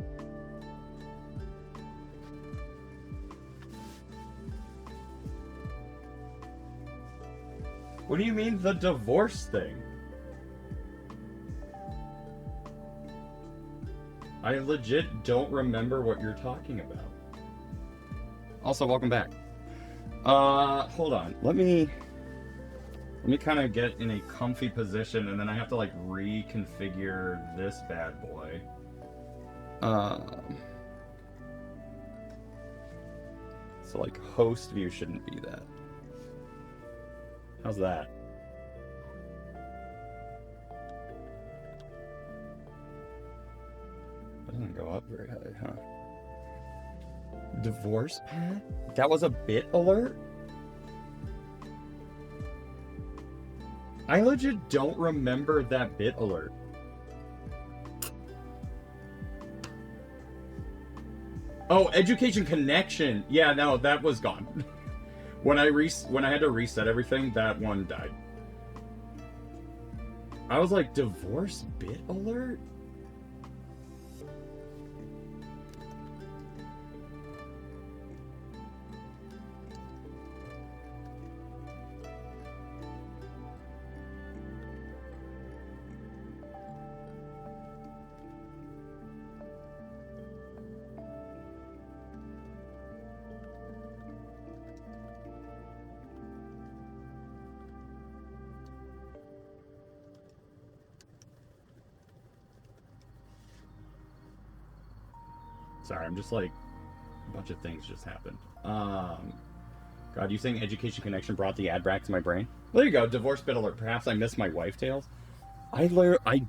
What do you mean the divorce thing? I legit don't remember what you're talking about. Also, welcome back. Hold on. Let me kind of get in a comfy position, and then I have to like reconfigure this bad boy. So like host view shouldn't be that. How's that? That doesn't go up very high, huh? Divorce pad? That was a bit alert? I legit don't remember that bit alert. Oh, education connection. Yeah, no, that was gone. When I had to reset everything, that one died. I was like, divorce bit alert? Sorry, I'm just like, a bunch of things just happened. God, you saying education connection brought the ad back to my brain? There you go, divorce bit alert. Perhaps I missed my wife tales. I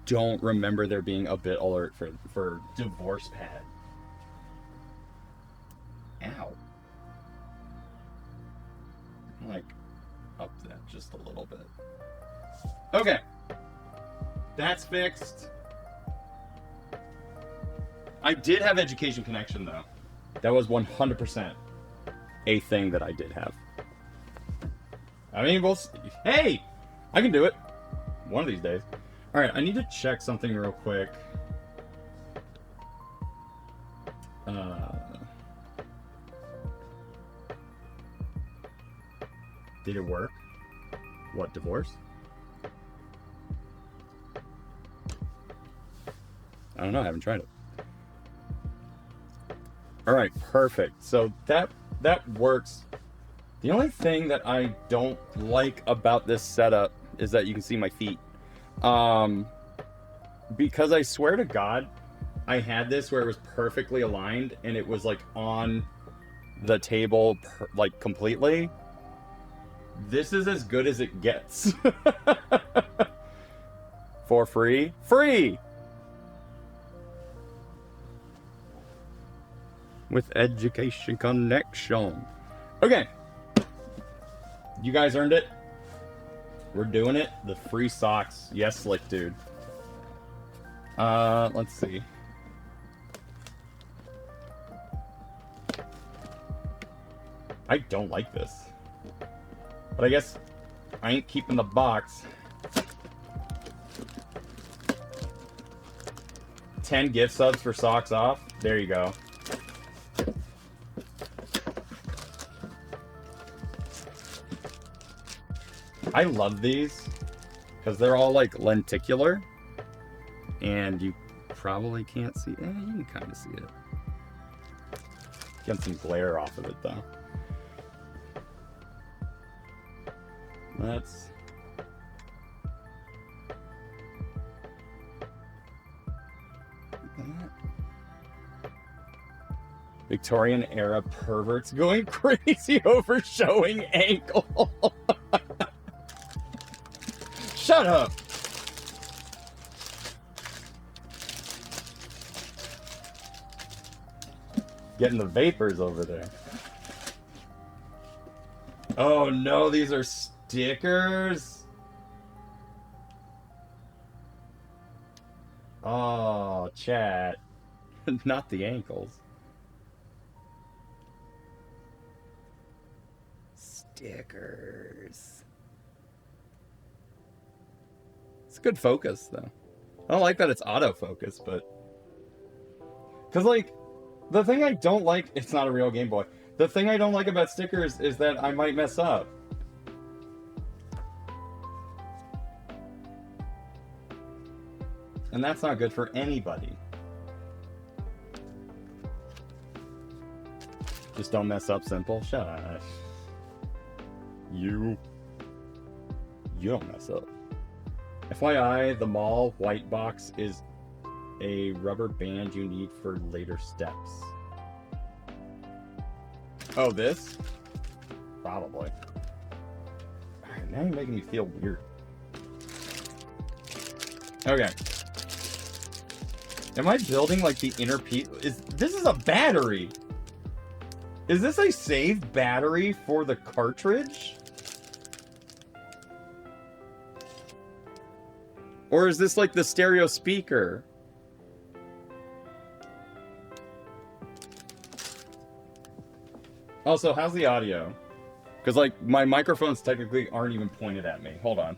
don't remember there being a bit alert for divorce pad. Ow. Like, up that just a little bit. Okay. That's fixed. I did have education connection though. That was 100% a thing that I did have. I mean, we'll see. Hey! I can do it. One of these days. Alright, I need to check something real quick. Did it work? What, divorce? I don't know, I haven't tried it. Alright, perfect. So that works. The only thing that I don't like about this setup is that you can see my feet. Because I swear to God, I had this where it was perfectly aligned and it was like on the table like completely. This is as good as it gets. For free? Free! With education connection. Okay. You guys earned it. We're doing it. The free socks. Yes, Slick Dude. Let's see. I don't like this. But I guess I ain't keeping the box. 10 gift subs for socks off. There you go. I love these because they're all like lenticular and you probably can't see. You can kind of see it. Get some glare off of it though. Let's Victorian era perverts going crazy over showing ankle. Shut up! Getting the vapors over there. Oh no, these are stickers? Oh, chat. Not the ankles. Stickers. It's good focus, though. I don't like that it's autofocus, but Because, like, the thing I don't like... It's not a real Game Boy. The thing I don't like about stickers is that I might mess up. And that's not good for anybody. Just don't mess up, simple. Shut up. You don't mess up. FYI, the mall white box is a rubber band you need for later steps. Oh, this? Probably. Alright, now you're making me feel weird. Okay. Am I building like the inner piece? This is a battery! Is this a saved battery for the cartridge? Or is this like the stereo speaker? Also, how's the audio? Because, like, my microphones technically aren't even pointed at me. Hold on.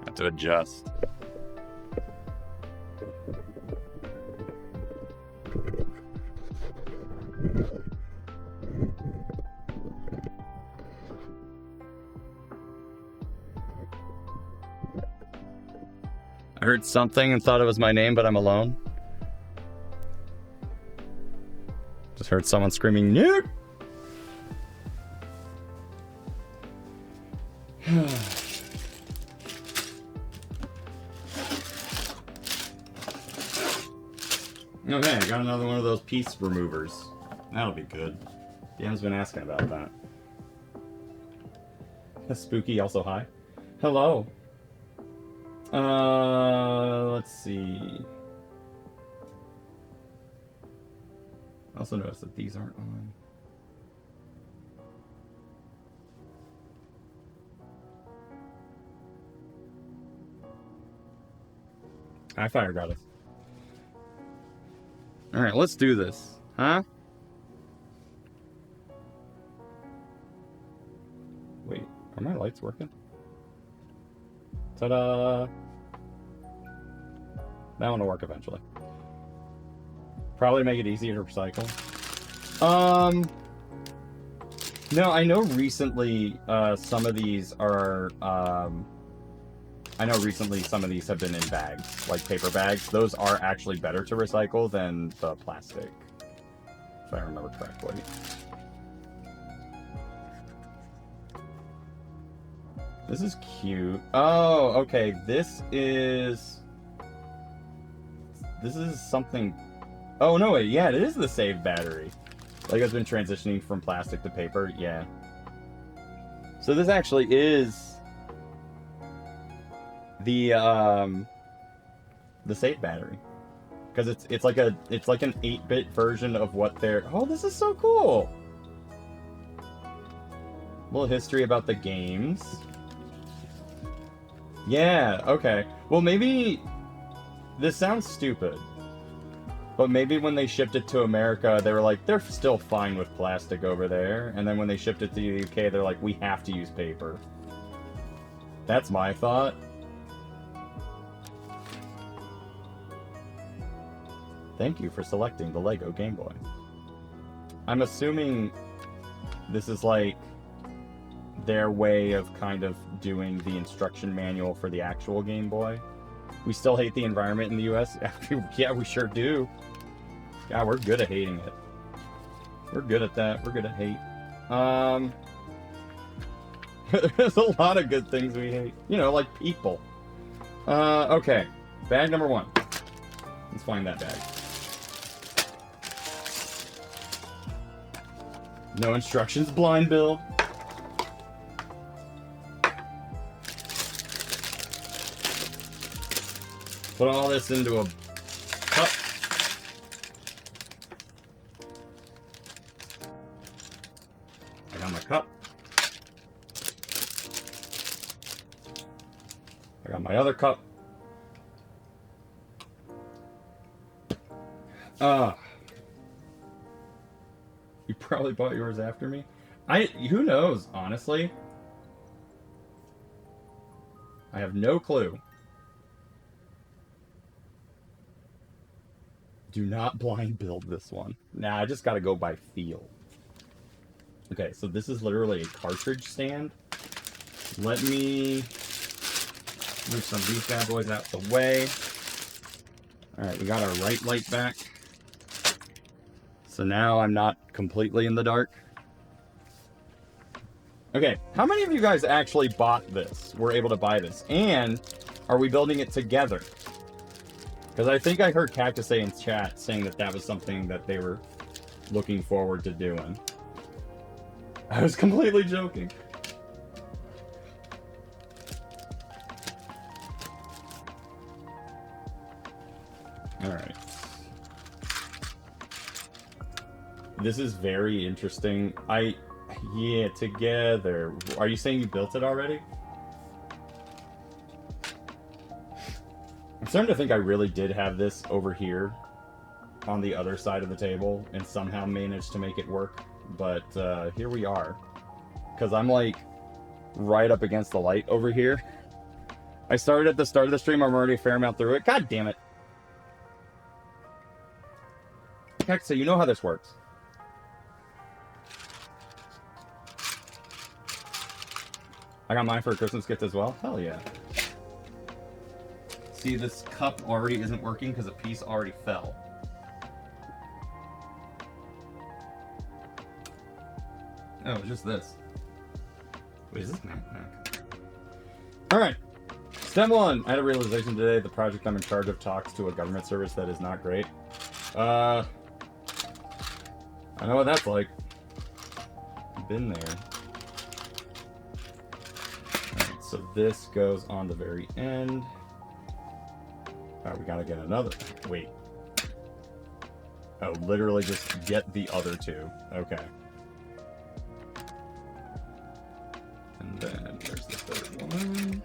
Have to adjust. I heard something and thought it was my name, but I'm alone. Just heard someone screaming, "Nuke!" Okay, I got another one of those piece removers. That'll be good. DM's been asking about that. Spooky, also hi. Hello. Let's see. I also noticed that these aren't on. Hi, Fire Goddess. Alright, let's do this. Huh? Wait, are my lights working? Ta-da! That one will work eventually. Probably make it easier to recycle. No, I know recently some of these are I know recently some of these have been in bags, like paper bags. Those are actually better to recycle than the plastic, if I remember correctly. This is cute. Oh, okay. This is something. Oh, no, wait. Yeah, it is the saved battery. Like, it's been transitioning from plastic to paper. Yeah. So this actually is the saved battery. Because it's like an 8-bit version of what they're... Oh, this is so cool! A little history about the games. Yeah, okay. Well, maybe... This sounds stupid. But maybe when they shipped it to America, they were like, they're still fine with plastic over there. And then when they shipped it to the UK, they're like, we have to use paper. That's my thought. Thank you for selecting the Lego Game Boy. I'm assuming this is like their way of kind of doing the instruction manual for the actual Game Boy. We still hate the environment in the US? Yeah, we sure do. God, we're good at hating it. We're good at that. We're good at hate. There's a lot of good things we hate. You know, like people. Okay. Bag number 1. Let's find that bag. No instructions, blind build. Put all this into a cup. I got my cup. I got my other cup. probably bought yours after me. Who knows, honestly? I have no clue. Do not blind build this one. Nah, I just gotta go by feel. Okay, so this is literally a cartridge stand. Let me move some of these bad boys out the way. Alright, we got our right light back. So now I'm not completely in the dark. Okay, how many of you guys actually bought this? Were able to buy this? And are we building it together? Because I think I heard Cactus say in chat saying that that was something that they were looking forward to doing. I was completely joking. Alright. This is very interesting. Yeah, together. Are you saying you built it already? I'm starting to think I really did have this over here on the other side of the table and somehow managed to make it work. But here we are. Because I'm like right up against the light over here. I started at the start of the stream. I'm already a fair amount through it. God damn it. Heck, so you know how this works. I got mine for a Christmas gift as well. Hell yeah. See, this cup already isn't working because a piece already fell. Oh, it's just this. Wait, is this Mac? Alright. Step 1. I had a realization today. The project I'm in charge of talks to a government service that is not great. I know what that's like. Been there. Alright, so this goes on the very end. Alright, we gotta get another. Wait. Oh, literally just get the other two. Okay. And then there's the third one.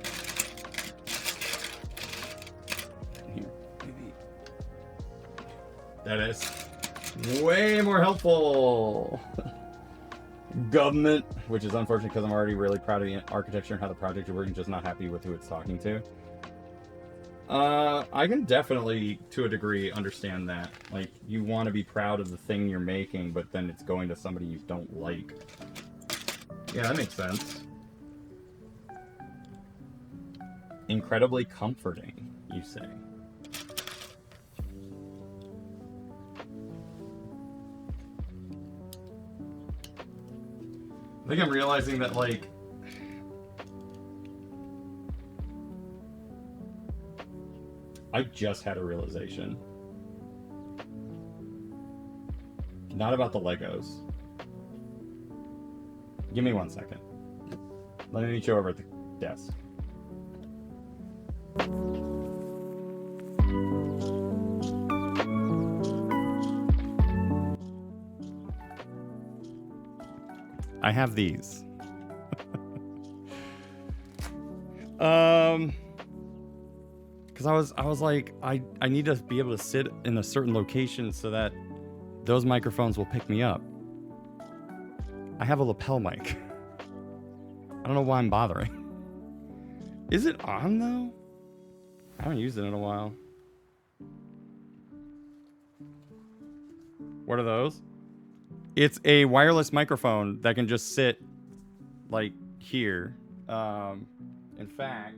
Here, maybe. That is way more helpful. Government, which is unfortunate because I'm already really proud of the architecture and how the project is working, just not happy with who it's talking to. I can definitely, to a degree, understand that. Like, you want to be proud of the thing you're making, but then it's going to somebody you don't like. Yeah, that makes sense. Incredibly comforting, you say. I think I'm realizing that, like, I just had a realization. Not about the Legos. Give me 1 second. Let me meet you over at the desk. I have these. Because I was like, I need to be able to sit in a certain location so that those microphones will pick me up. I have a lapel mic. I don't know why I'm bothering. Is it on though? I haven't used it in a while. What are those? It's a wireless microphone that can just sit like here. In fact,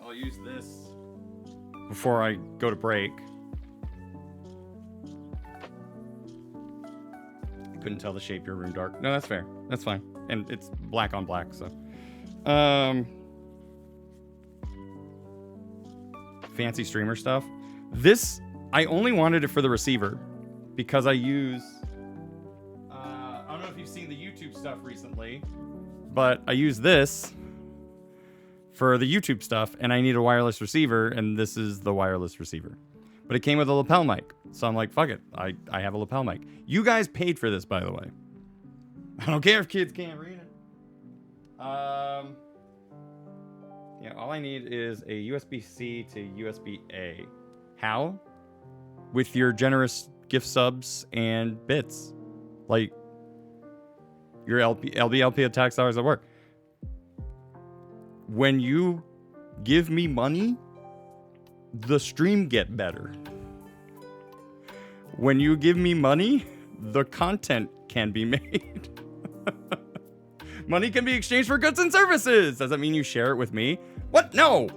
I'll use this before I go to break. I couldn't tell the shape of your room dark. No, that's fair. That's fine. And it's black on black, so. Fancy streamer stuff. This, I only wanted it for the receiver because I use, I don't know if you've seen the YouTube stuff recently, but I use this for the YouTube stuff and I need a wireless receiver and this is the wireless receiver. But it came with a lapel mic. So I'm like, fuck it. I have a lapel mic. You guys paid for this, by the way. I don't care if kids can't read it. Yeah, all I need is a USB-C to USB-A. How? With your generous gift subs and bits. Like, your LBLP tax dollars at work. When you give me money, the stream get better. When you give me money, the content can be made. Money can be exchanged for goods and services. Does that mean you share it with me? What? No.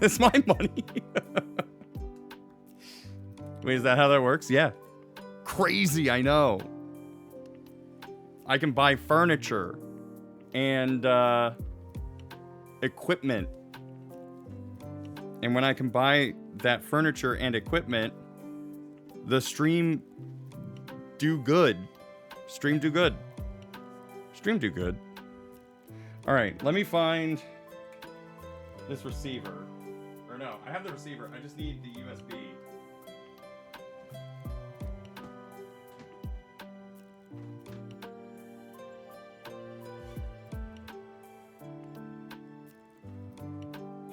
It's my money. Wait, is that how that works? Yeah. Crazy, I know. I can buy furniture and equipment. And when I can buy that furniture and equipment, the stream do good. Stream do good. Stream do good. All right, let me find this receiver. Or no, I have the receiver. I just need the USB.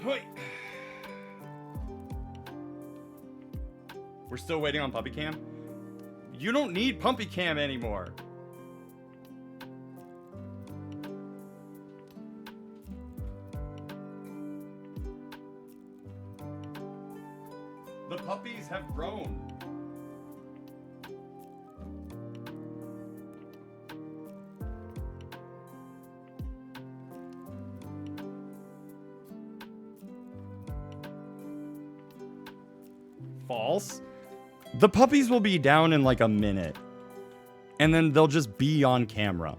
Wait. We're still waiting on Puppy Cam? You don't need Puppy Cam anymore. The puppies have grown. False. The puppies will be down in like a minute. And then they'll just be on camera.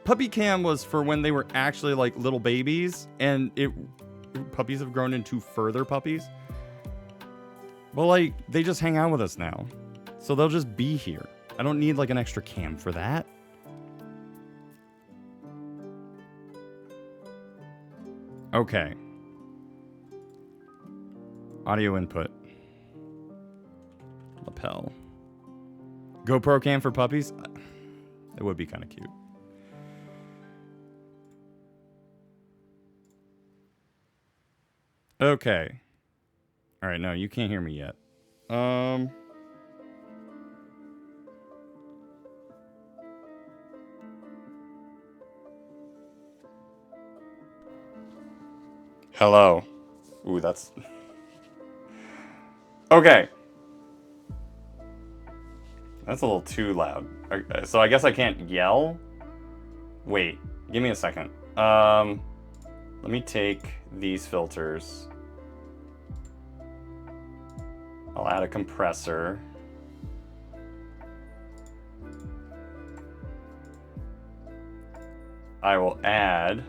Puppy Cam was for when they were actually like little babies. And puppies have grown into further puppies. But like, they just hang out with us now. So they'll just be here. I don't need like an extra cam for that. Okay. Audio input. Lapel. GoPro cam for puppies? It would be kind of cute. Okay. All right, no, you can't hear me yet. Hello. Ooh, that's... Okay. That's a little too loud. So I guess I can't yell? Wait, give me a second. Let me take these filters. I'll add a compressor. I will add...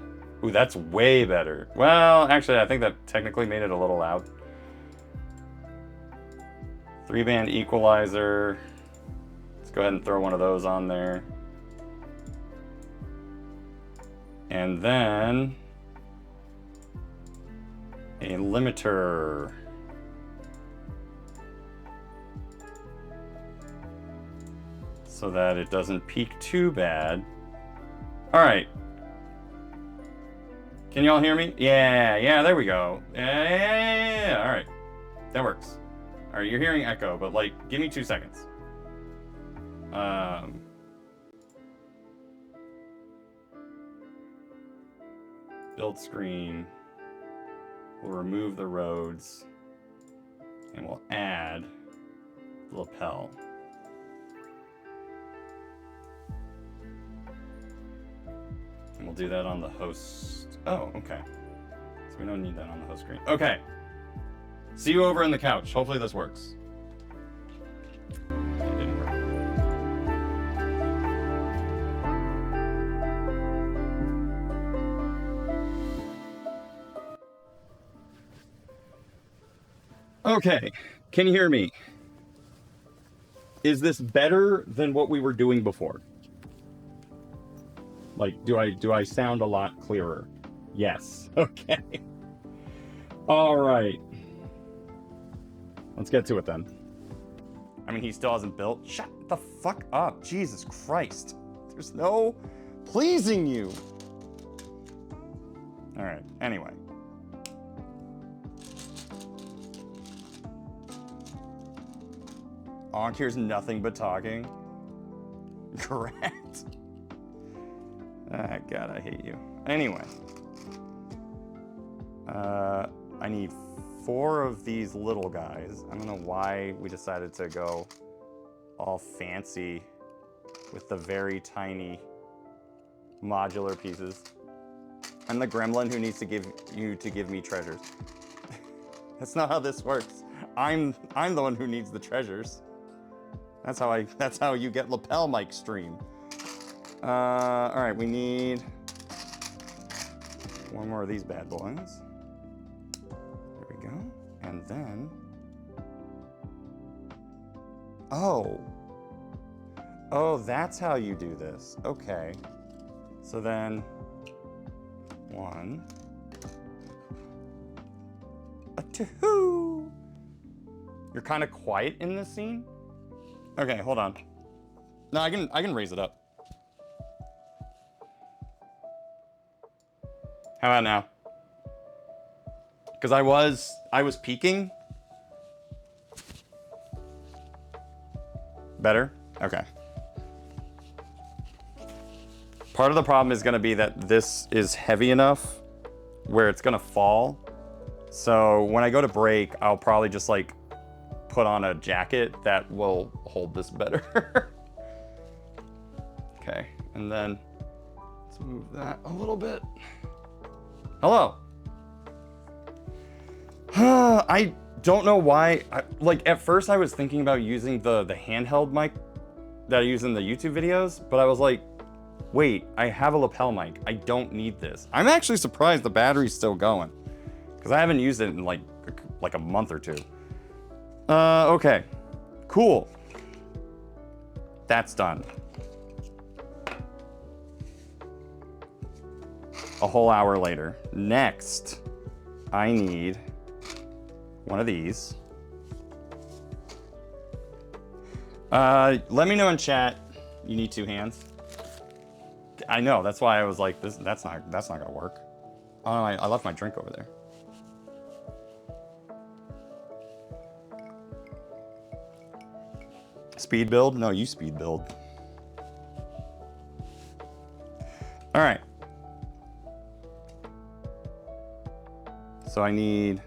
Ooh, that's way better. Well, actually, I think that technically made it a little loud. 3-band equalizer. Let's go ahead and throw one of those on there. And then... a limiter. So that it doesn't peak too bad. Alright. Can y'all hear me? Yeah, there we go. Yeah. Alright. That works. Alright, you're hearing echo, but like, give me 2 seconds. Build screen. We'll remove the roads. And we'll add the lapel. And we'll do that on the host. Oh, okay. So we don't need that on the host screen. Okay. See you over in the couch. Hopefully this works. It didn't work. Okay. Can you hear me? Is this better than what we were doing before? Like, do I sound a lot clearer? Yes. Okay. All right. Let's get to it then. I mean, he still hasn't built. Shut What the fuck up? Jesus Christ. There's no pleasing you. All right, anyway. Onk hears nothing but talking. Correct. Ah, God, I hate you. Anyway. I need 4 of these little guys. I don't know why we decided to go all fancy with the very tiny modular pieces. I'm the gremlin who needs to give me treasures. That's not how this works. I'm the one who needs the treasures. That's how you get lapel mic stream. All right, we need 1 more of these bad boys. There we go. And then, oh, that's how you do this. Okay. So then 1, 2. You're kind of quiet in this scene. Okay, hold on. No, I can raise it up. How about now? Because I was peeking. Better? Okay. Part of the problem is going to be that this is heavy enough where it's going to fall. So when I go to break, I'll probably just like put on a jacket that will hold this better. Okay, and then let's move that a little bit. Hello. I don't know why. Like at first I was thinking about using the handheld mic that I use in the YouTube videos, but I was like, wait, I have a lapel mic. I don't need this. I'm actually surprised the battery's still going because I haven't used it in like a month or 2. Okay, cool. That's done. A whole hour later. Next, I need 1 of these. Let me know in chat. You need 2 hands. I know. That's why I was like, that's not gonna work. Oh, I left my drink over there. Speed build? No, you speed build. All right. So I need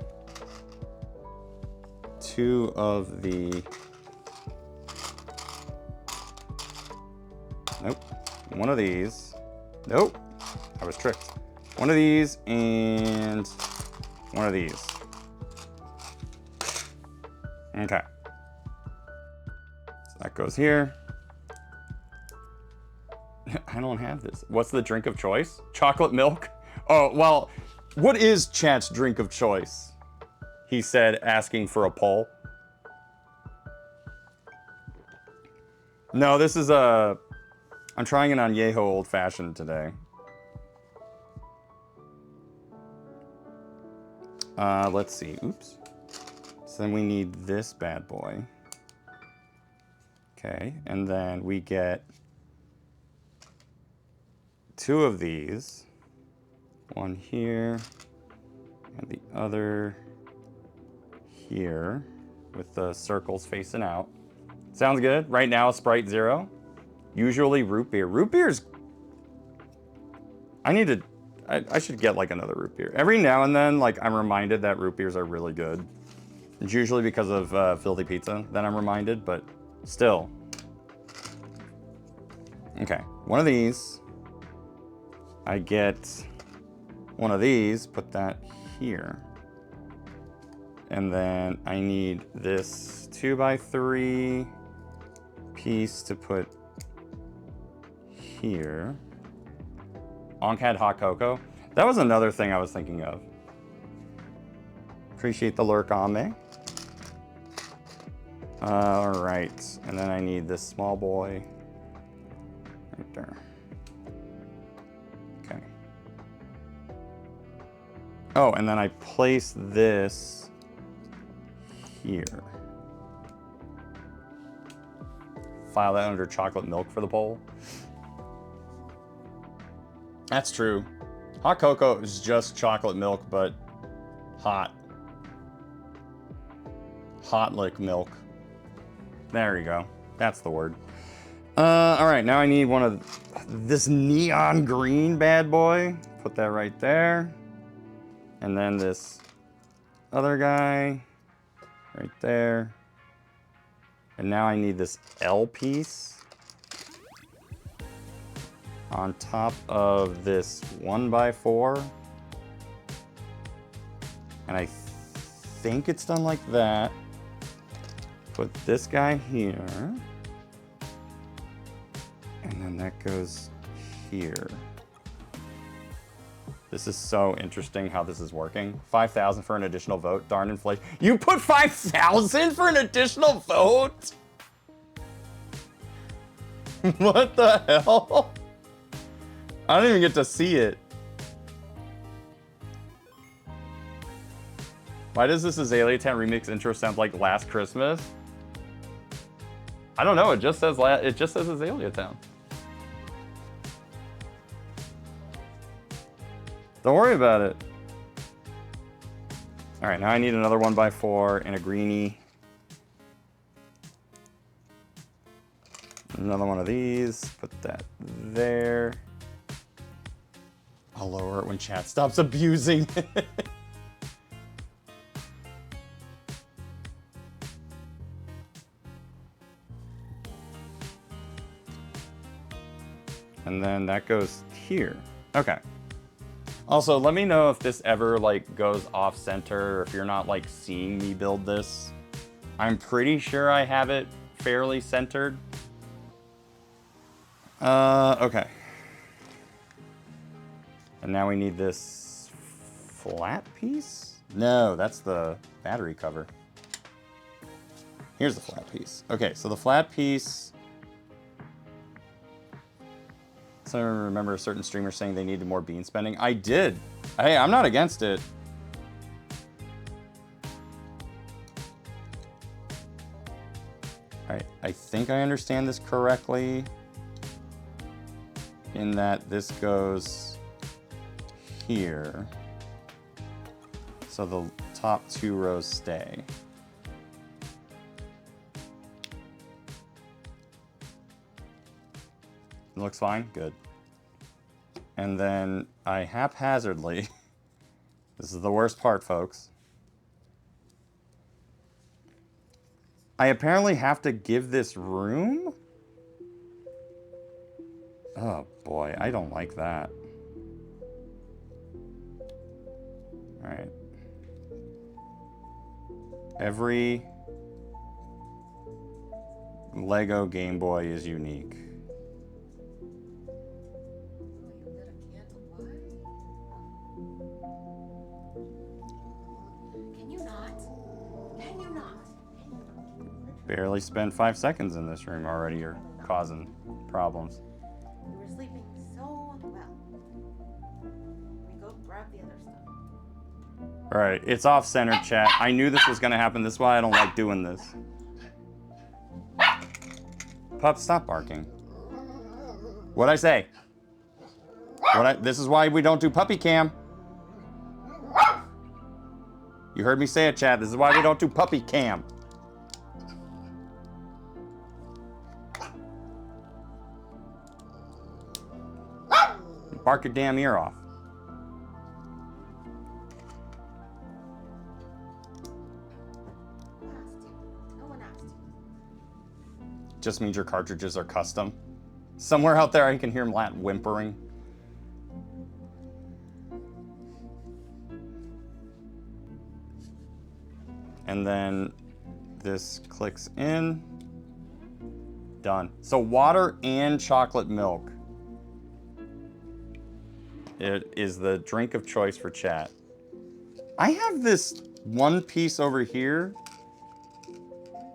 2 of the, nope, 1 of these. Nope, I was tricked. 1 of these and 1 of these. Okay. So that goes here. I don't have this. What's the drink of choice? Chocolate milk? Oh, well, what is chat's drink of choice? He said, asking for a poll. No, this is I'm trying an añejo old fashioned today. Let's see, oops. So then we need this bad boy. Okay, and then we get 2 of these. 1 here, and the other here, with the circles facing out. Sounds good. Right now, Sprite 0. Usually root beer. Root beer's... I should get like another root beer. Every now and then, like I'm reminded that root beers are really good. It's usually because of Filthy Pizza that I'm reminded, but still. Okay, 1 of these. I get 1 of these, put that here. And then I need this 2x3 piece to put here. Onk had hot cocoa. That was another thing I was thinking of. Appreciate the lurk on me. All right, and then I need this small boy right there. Okay. Oh, and then I place this here. file that under chocolate milk for the poll. That's true. Hot cocoa is just chocolate milk, but hot. Hot lick milk. There you go. That's the word. All right, now I need one of this neon green bad boy. Put that right there. And then this other guy right there. And now I need this L piece on top of this 1x4. And I think it's done like that. Put this guy here. And then that goes here. This is so interesting how this is working. 5,000 for an additional vote. Darn inflation. You put 5,000 for an additional vote? What the hell? I don't even get to see it. Why does this Azalea Town remix intro sound like Last Christmas? I don't know. It just says Azalea Town. Don't worry about it. All right, now I need another 1x4 and a greenie. Another one of these. Put that there. I'll lower it when chat stops abusing. And then that goes here. Okay. Also, let me know if this ever like goes off center or if you're not like seeing me build this. I'm pretty sure I have it fairly centered. Okay. And now we need this flat piece? No, that's the battery cover. Here's the flat piece. Okay, so the flat piece. So I remember a certain streamer saying they needed more bean spending. I did. Hey, I'm not against it. All right, I think I understand this correctly. In that this goes here. So the top 2 rows stay. It looks fine? Good. And then I haphazardly, this is the worst part, folks. I apparently have to give this room? Oh boy, I don't like that. All right. Every Lego Game Boy is unique. Barely spent 5 seconds in this room already. You're causing problems. You were sleeping so well. Let me go grab the other stuff. All right, it's off center, chat. I knew this was gonna happen. This is why I don't like doing this. Pup, stop barking. What'd I say? This is why we don't do puppy cam. You heard me say it, chat. This is why we don't do puppy cam. Bark your damn ear off. Who asked you? No one asked you. Just means your cartridges are custom. Somewhere out there I can hear Matt whimpering. And then this clicks in. Done. So water and chocolate milk. It is the drink of choice for chat. I have this one piece over here.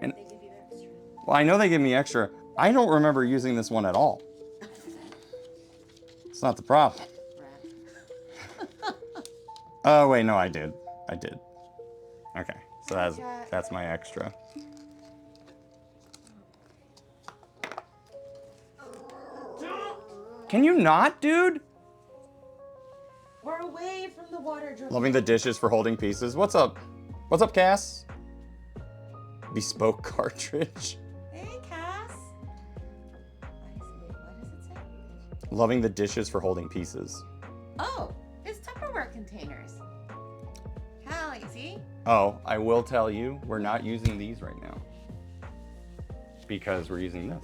And They give you extra. well, I know they give me extra. I don't remember using this one at all. It's not the problem. Rat. Oh, wait, no, I did. I did. Okay, so Jack. that's my extra. Can you not, dude? We're away from the water dripping. Loving the dishes for holding pieces. What's up? What's up, Cass? Bespoke cartridge. Hey, Cass. What does it say? Loving the dishes for holding pieces. Oh, it's Tupperware containers. How easy. Oh, I will tell you, we're not using these right now. Because we're using this.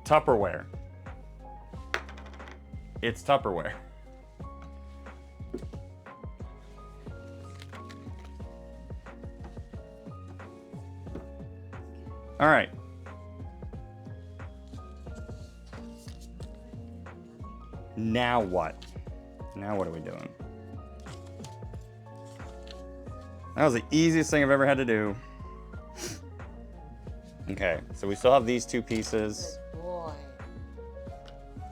Tupperware. It's Tupperware. All right. Now what? Now what are we doing? That was the easiest thing I've ever had to do. Okay, so we still have these two pieces. Good boy.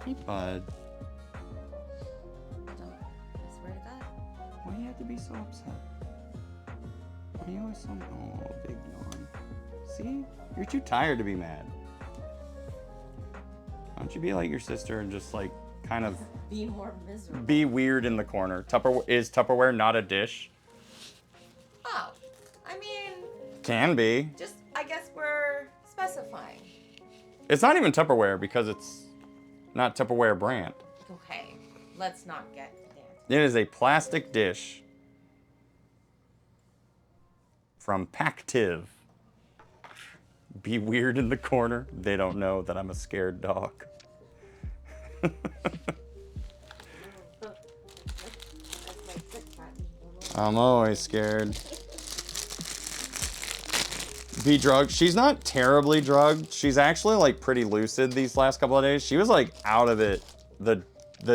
Hey, bud. I swear to God. Why do you have to be so upset? Why are you always so... Oh, big yawn. See? You're too tired to be mad. Why don't you be like your sister and just like kind of Be more miserable. be weird in the corner? Is Tupperware not a dish? Oh, I mean, Can be. just, I guess we're specifying. It's not even Tupperware because it's not Tupperware brand. Okay, let's not get there. It is a plastic dish from Pactiv. Be weird in the corner. They don't know that I'm a scared dog. I'm always scared. Be drugged. She's not terribly drugged. She's actually like pretty lucid these last couple of days. She was like out of it the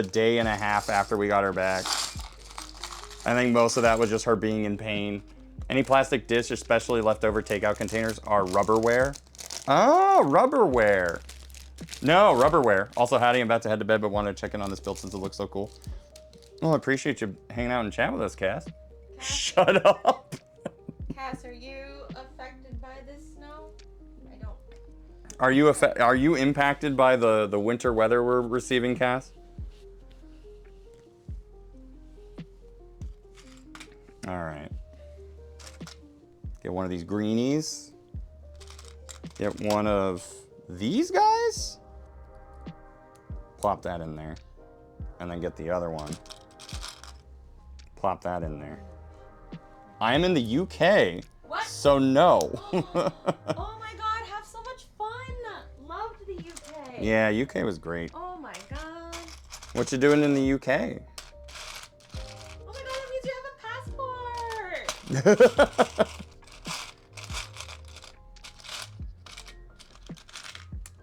day and a half after we got her back. I think most of that was just her being in pain. Any plastic dish, especially leftover takeout containers, are rubberware. Oh, rubberware. No, rubberware. Also, Hattie, I'm about to head to bed, but wanted to check in on this build since it looks so cool. Well, I appreciate you hanging out and chat with us, Cass. Shut up. Cass, are you affected by this snow? I don't. Are you impacted by the winter weather we're receiving, Cass? All right. Get one of these greenies. Get one of these guys. Plop that in there. And then get the other one. Plop that in there. I am in the UK. What? So no. Oh my God, have so much fun. Loved the UK. Yeah, UK was great. Oh my God. What you doing in the UK? Oh my God, that means you have a passport.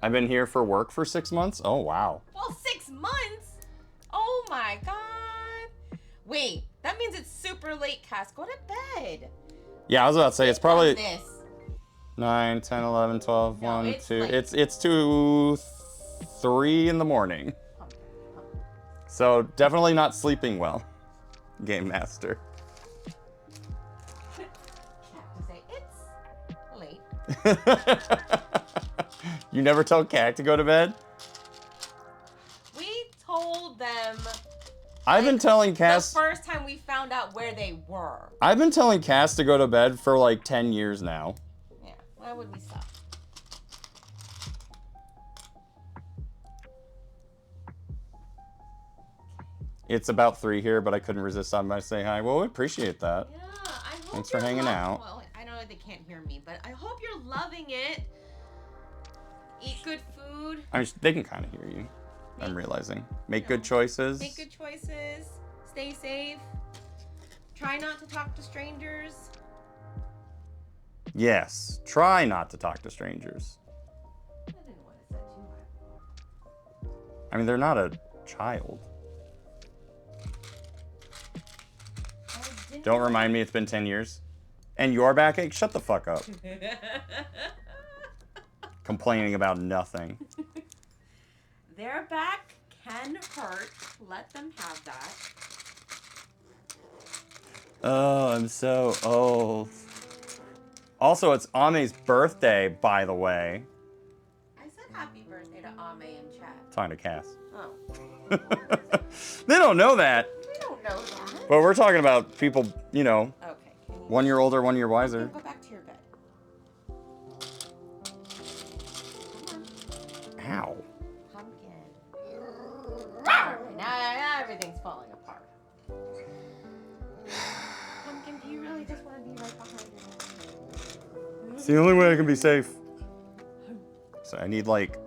I've been here for work for 6 months. Oh, wow. Well, 6 months? Oh my God. Wait, that means it's super late, Cass. Go to bed. Yeah, I was about to say, it's probably This. 9, 10, 11, 12, No, 1, it's 2. late. It's 2, 3 in the morning. So definitely not sleeping well, Game Master. Have to say it's late. You never tell Cat to go to bed? We told them I've been telling the Cass. first time we found out where they were. I've been telling Cass to go to bed for like 10 years now. Yeah, why would we stop? It's about 3 here, but I couldn't resist stopping by to say hi. Well, we appreciate that. Yeah, I hope Thanks for you're hanging lo- out. Well, I know they can't hear me, but I hope you're loving it. Eat good food. I mean, they can kind of hear you. I'm realizing. Make good choices. Make good choices. Stay safe. Try not to talk to strangers. Yes. Try not to talk to strangers. I didn't want to set too much. I mean, they're not a child. Don't remind me it's been 10 years. And your backache? Shut the fuck up. Complaining about nothing. Their back can hurt. Let them have that. Oh, I'm so old. Also, it's Ame's birthday, by the way. I said happy birthday. Ame in chat? Talking to Cass. Oh. They don't know that. We don't know that. But we're talking about people, you know, Okay. 1 year older, 1 year wiser. Go back to your bed. Ow. Pumpkin. Alright, now everything's falling apart. Pumpkin, do you really just want to be right behind you? It's the only way I can be safe. So I need like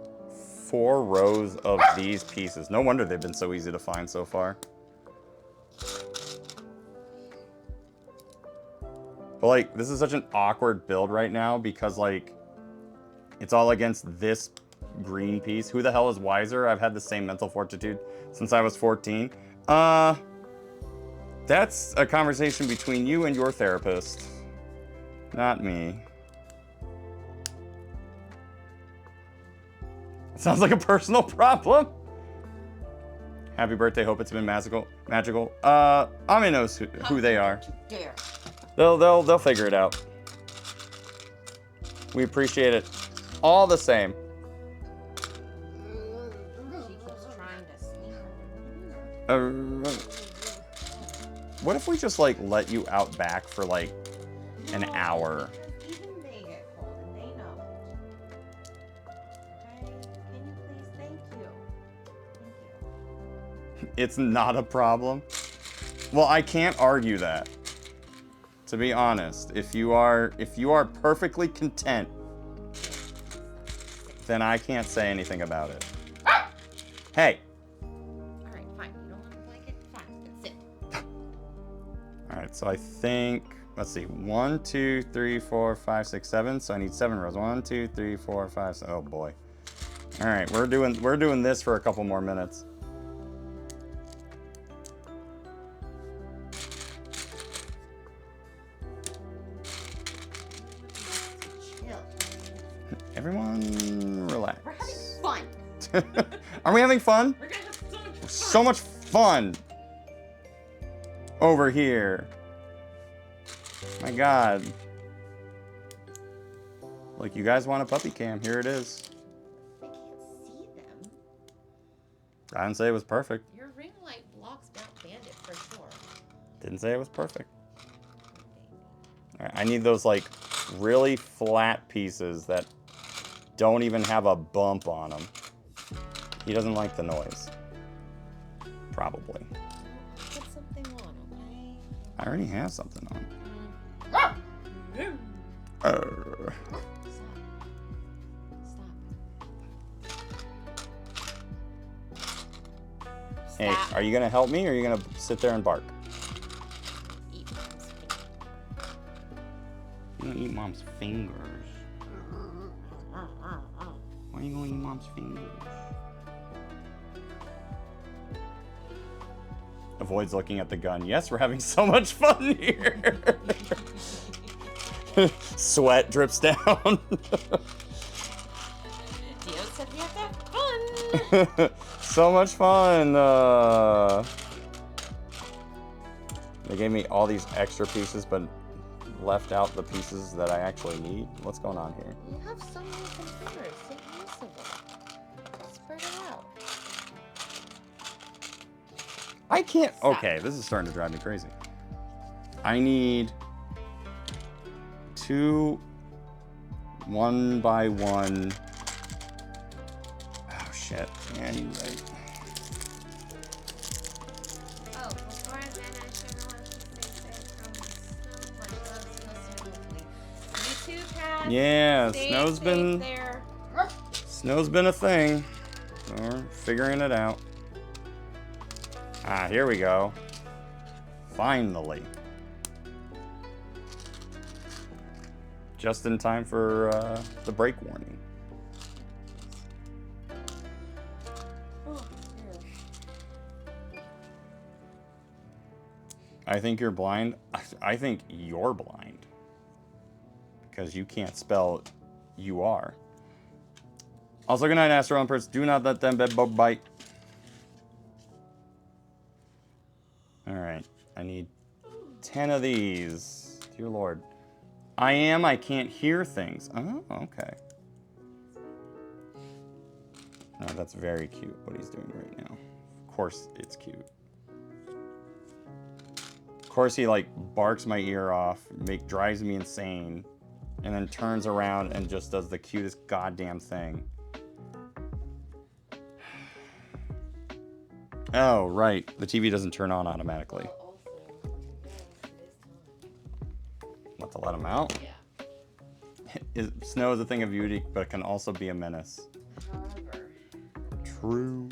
4 rows of these pieces. No wonder they've been so easy to find so far. But like, this is such an awkward build right now because like, it's all against this green piece. Who the hell is wiser? I've had the same mental fortitude since I was 14. That's a conversation between you and your therapist, not me. It sounds like a personal problem. Happy birthday, hope it's been magical. Ami knows who they are. Dare. They'll figure it out. We appreciate it all the same. She keeps trying to sneak. What if we just like let you out back for like an hour? Even they get cold and they know it. Okay? Can you please? Thank you. Thank you. It's not a problem. Well, I can't argue that. To be honest, if you are perfectly content, then I can't say anything about it. Hey. All right, fine. You don't like it? Fine. That's it. All right, so I think, let's see, 1, 2, 3, 4, 5, 6, 7. So I need 7 rows. 1, 2, 3, 4, 5. Oh boy. All right, we're doing this for a couple more minutes. Chill. Everyone, relax. We're having fun. Are we having fun? We're gonna have so much fun. So much fun over here. My God. Look, you guys want a puppy cam? Here it is. I can't see them. I didn't say it was perfect. Your ring light blocks Mount Bandit for sure. Didn't say it was perfect. All right, I need those like really flat pieces that don't even have a bump on them. He doesn't like the noise. Probably. Put something on, okay? I already have something on. Stop. Hey, Stop. are you gonna help me or are you gonna sit there and bark? Eat mom's finger. You gonna eat mom's fingers. Why are you gonna eat mom's fingers? Avoids looking at the gun. Yes, we're having so much fun here. Sweat drips down. Dio said we have to have fun. So much fun. They gave me all these extra pieces, but left out the pieces that I actually need. What's going on here? You have so many containers. Make use of them. Spread it out. I can't. Stop. Okay, this is starting to drive me crazy. I need 2 1 by 1. Oh shit. Yeah, you're right. Oh, before then, I should want to say you too, Kat. Yeah, Stay snow's safe been there. snow's been a thing. We're figuring it out. Ah, here we go. Finally. Just in time for the break warning. Oh, I think you're blind. I think you're blind. Because you can't spell you are. Also, good night, Astro Empress. Do not let them bed bug bite. Alright. I need 10 of these. Dear Lord. I can't hear things. Oh, okay. No, that's very cute what he's doing right now. Of course it's cute. Of course he like barks my ear off, drives me insane, and then turns around and just does the cutest goddamn thing. Oh, right. The TV doesn't turn on automatically. Well, also, yeah, it is time. What, to let him out? Yeah. Snow is a thing of beauty, but it can also be a menace. However. True.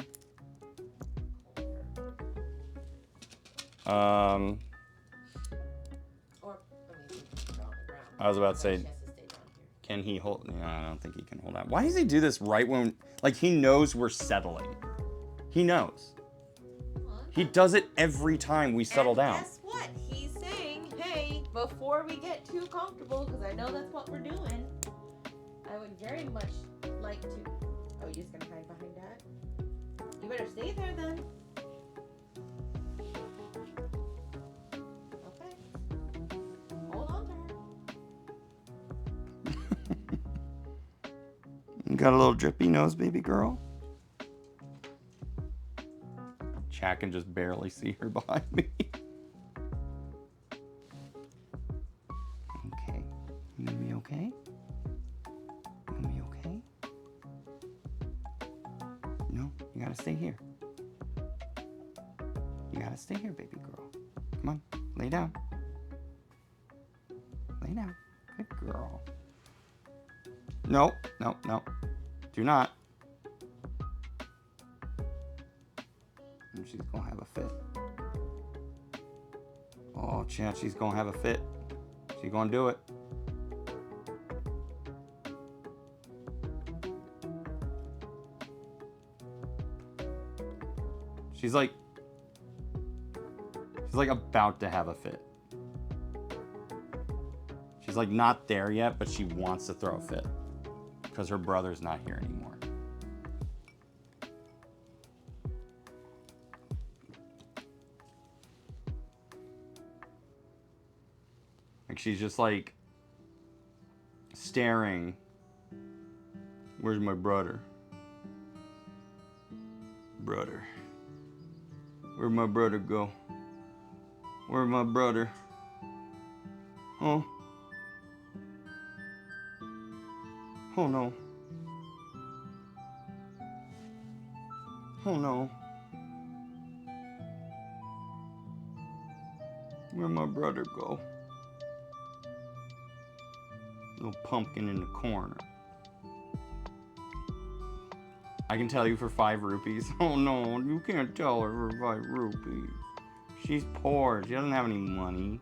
Or, I mean, I was about to say, She has to stay down here. can he hold? No, I don't think he can hold out. Why does he do this right when, like, he knows we're settling? He knows. He does it every time we settle down. Guess what? He's saying, hey, before we get too comfortable, because I know that's what we're doing, I would very much like to. Oh, you're just gonna hide behind Dad? You better stay there then. Okay. Hold on to her. You got a little drippy nose, baby girl? Chat can just barely see her behind me. Okay. You gonna be okay? You gonna be okay? No, you gotta stay here. You gotta stay here, baby girl. Come on, lay down. Lay down. Good girl. No, no, no. Do not. She's gonna have a fit. Oh, chat, she's gonna have a fit. She's gonna do it. She's like about to have a fit. She's like not there yet, but she wants to throw a fit because her brother's not here anymore. Like she's just like staring. Where's my brother? Brother. Where'd my brother go? Where'd my brother? Oh. Oh no. Oh no. Where'd my brother go? Little pumpkin in the corner. I can tell you for 5 rupees. Oh no, you can't tell her for 5 rupees. She's poor. She doesn't have any money.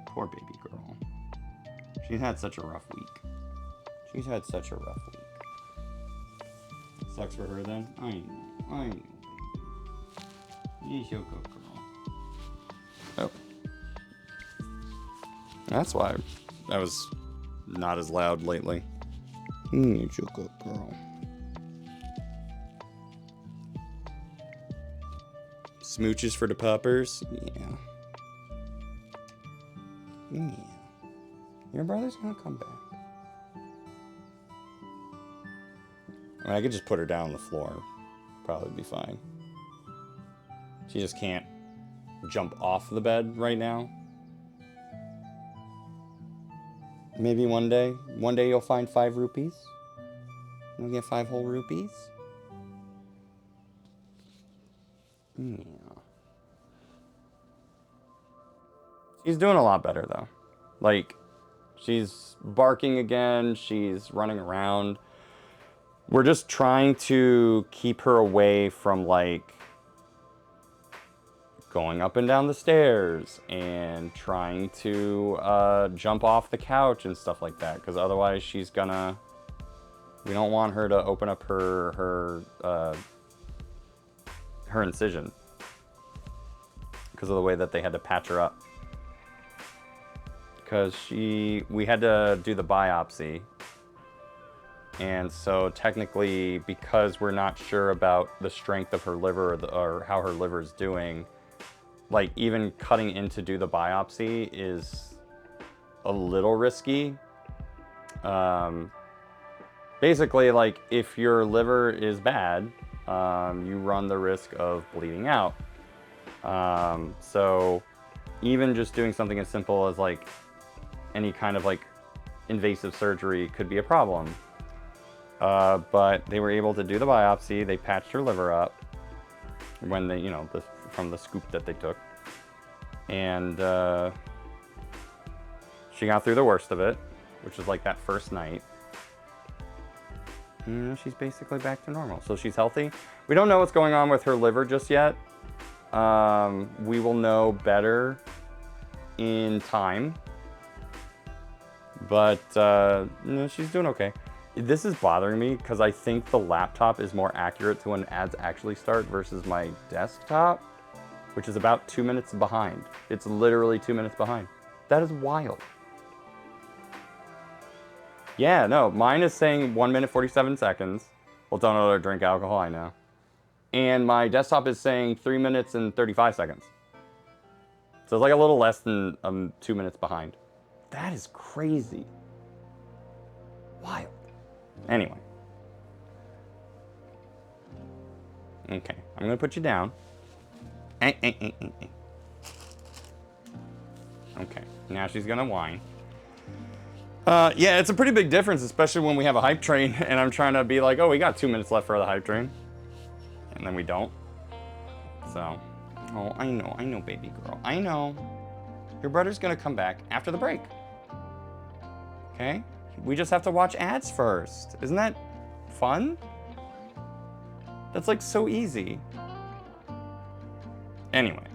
Poor baby girl. She's had such a rough week. She's had such a rough week. Sucks for her then. I know, baby. You're so good, girl. Oh. That's why I was not as loud lately. You're so good, girl. Smooches for the puppers? Yeah. Yeah. Your brother's gonna come back. I mean, I could just put her down on the floor. Probably be fine. She just can't jump off the bed right now. Maybe one day you'll find 5 rupees. You'll get 5 whole rupees. Yeah. She's doing a lot better though. Like, she's barking again, she's running around. We're just trying to keep her away from like going up and down the stairs and trying to jump off the couch and stuff like that, because otherwise she's gonna, we don't want her to open up her incision because of the way that they had to patch her up, because we had to do the biopsy, and so technically, because we're not sure about the strength of her liver or how her liver is doing, like even cutting in to do the biopsy is a little risky. Basically, like, if your liver is bad, you run the risk of bleeding out. So even just doing something as simple as like any kind of like invasive surgery could be a problem. But they were able to do the biopsy. They patched her liver up when they, from the scoop that they took. And she got through the worst of it, which was like that first night. She's basically back to normal. So she's healthy. We don't know what's going on with her liver just yet. We will know better in time. But she's doing okay. This is bothering me because I think the laptop is more accurate to when ads actually start versus my desktop, which is about 2 minutes behind. It's literally 2 minutes behind. That is wild. Yeah, no, mine is saying 1 minute 47 seconds. Well, don't know how to drink alcohol, I know. And my desktop is saying 3 minutes and 35 seconds. So it's like a little less than 2 minutes behind. That is crazy. Wild. Anyway. Okay, I'm gonna put you down. Okay, now she's gonna whine. Yeah, it's a pretty big difference, especially when we have a hype train and I'm trying to be like, oh, we got 2 minutes left for the hype train. And then we don't. So, oh, I know, baby girl. I know. Your brother's gonna come back after the break. Okay? We just have to watch ads first. Isn't that fun? That's like so easy. Anyway,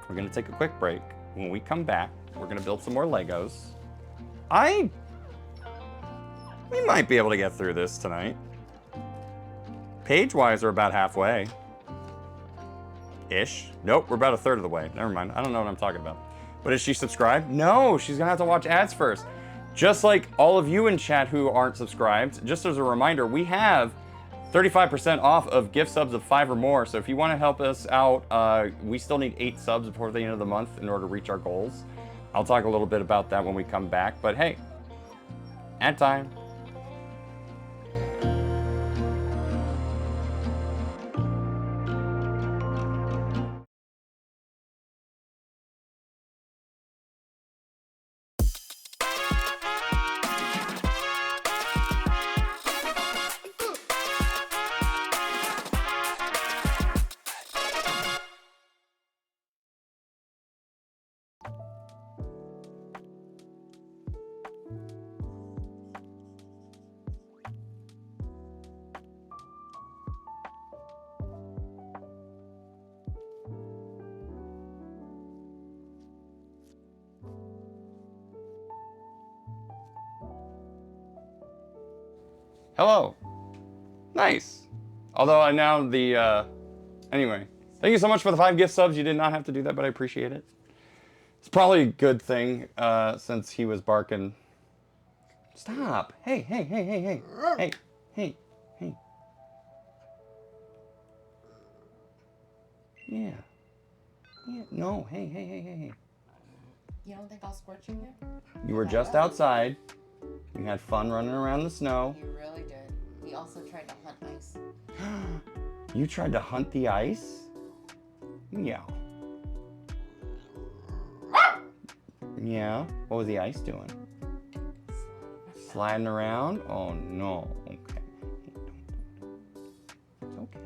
we're gonna take a quick break. When we come back, we're gonna build some more Legos. We might be able to get through this tonight. Page-wise, we're about halfway. Ish. Nope, we're about a third of the way. Never mind, I don't know what I'm talking about. But is she subscribed? No, she's gonna have to watch ads first. Just like all of you in chat who aren't subscribed, just as a reminder, we have 35% off of gift subs of 5 or more. So if you want to help us out, we still need 8 subs before the end of the month in order to reach our goals. I'll talk a little bit about that when we come back. But hey, ad time. Hello. Nice. Although I now anyway, thank you so much for the 5 gift subs. You did not have to do that, but I appreciate it. It's probably a good thing since he was barking. Stop. Hey. Yeah. No. Hey. You don't think I'll scorch you here? You were just outside. You had fun running around the snow. You really did. We also tried to hunt ice. You tried to hunt the ice? Yeah. Yeah. What was the ice doing? Sliding around? Oh no. Okay. It's okay.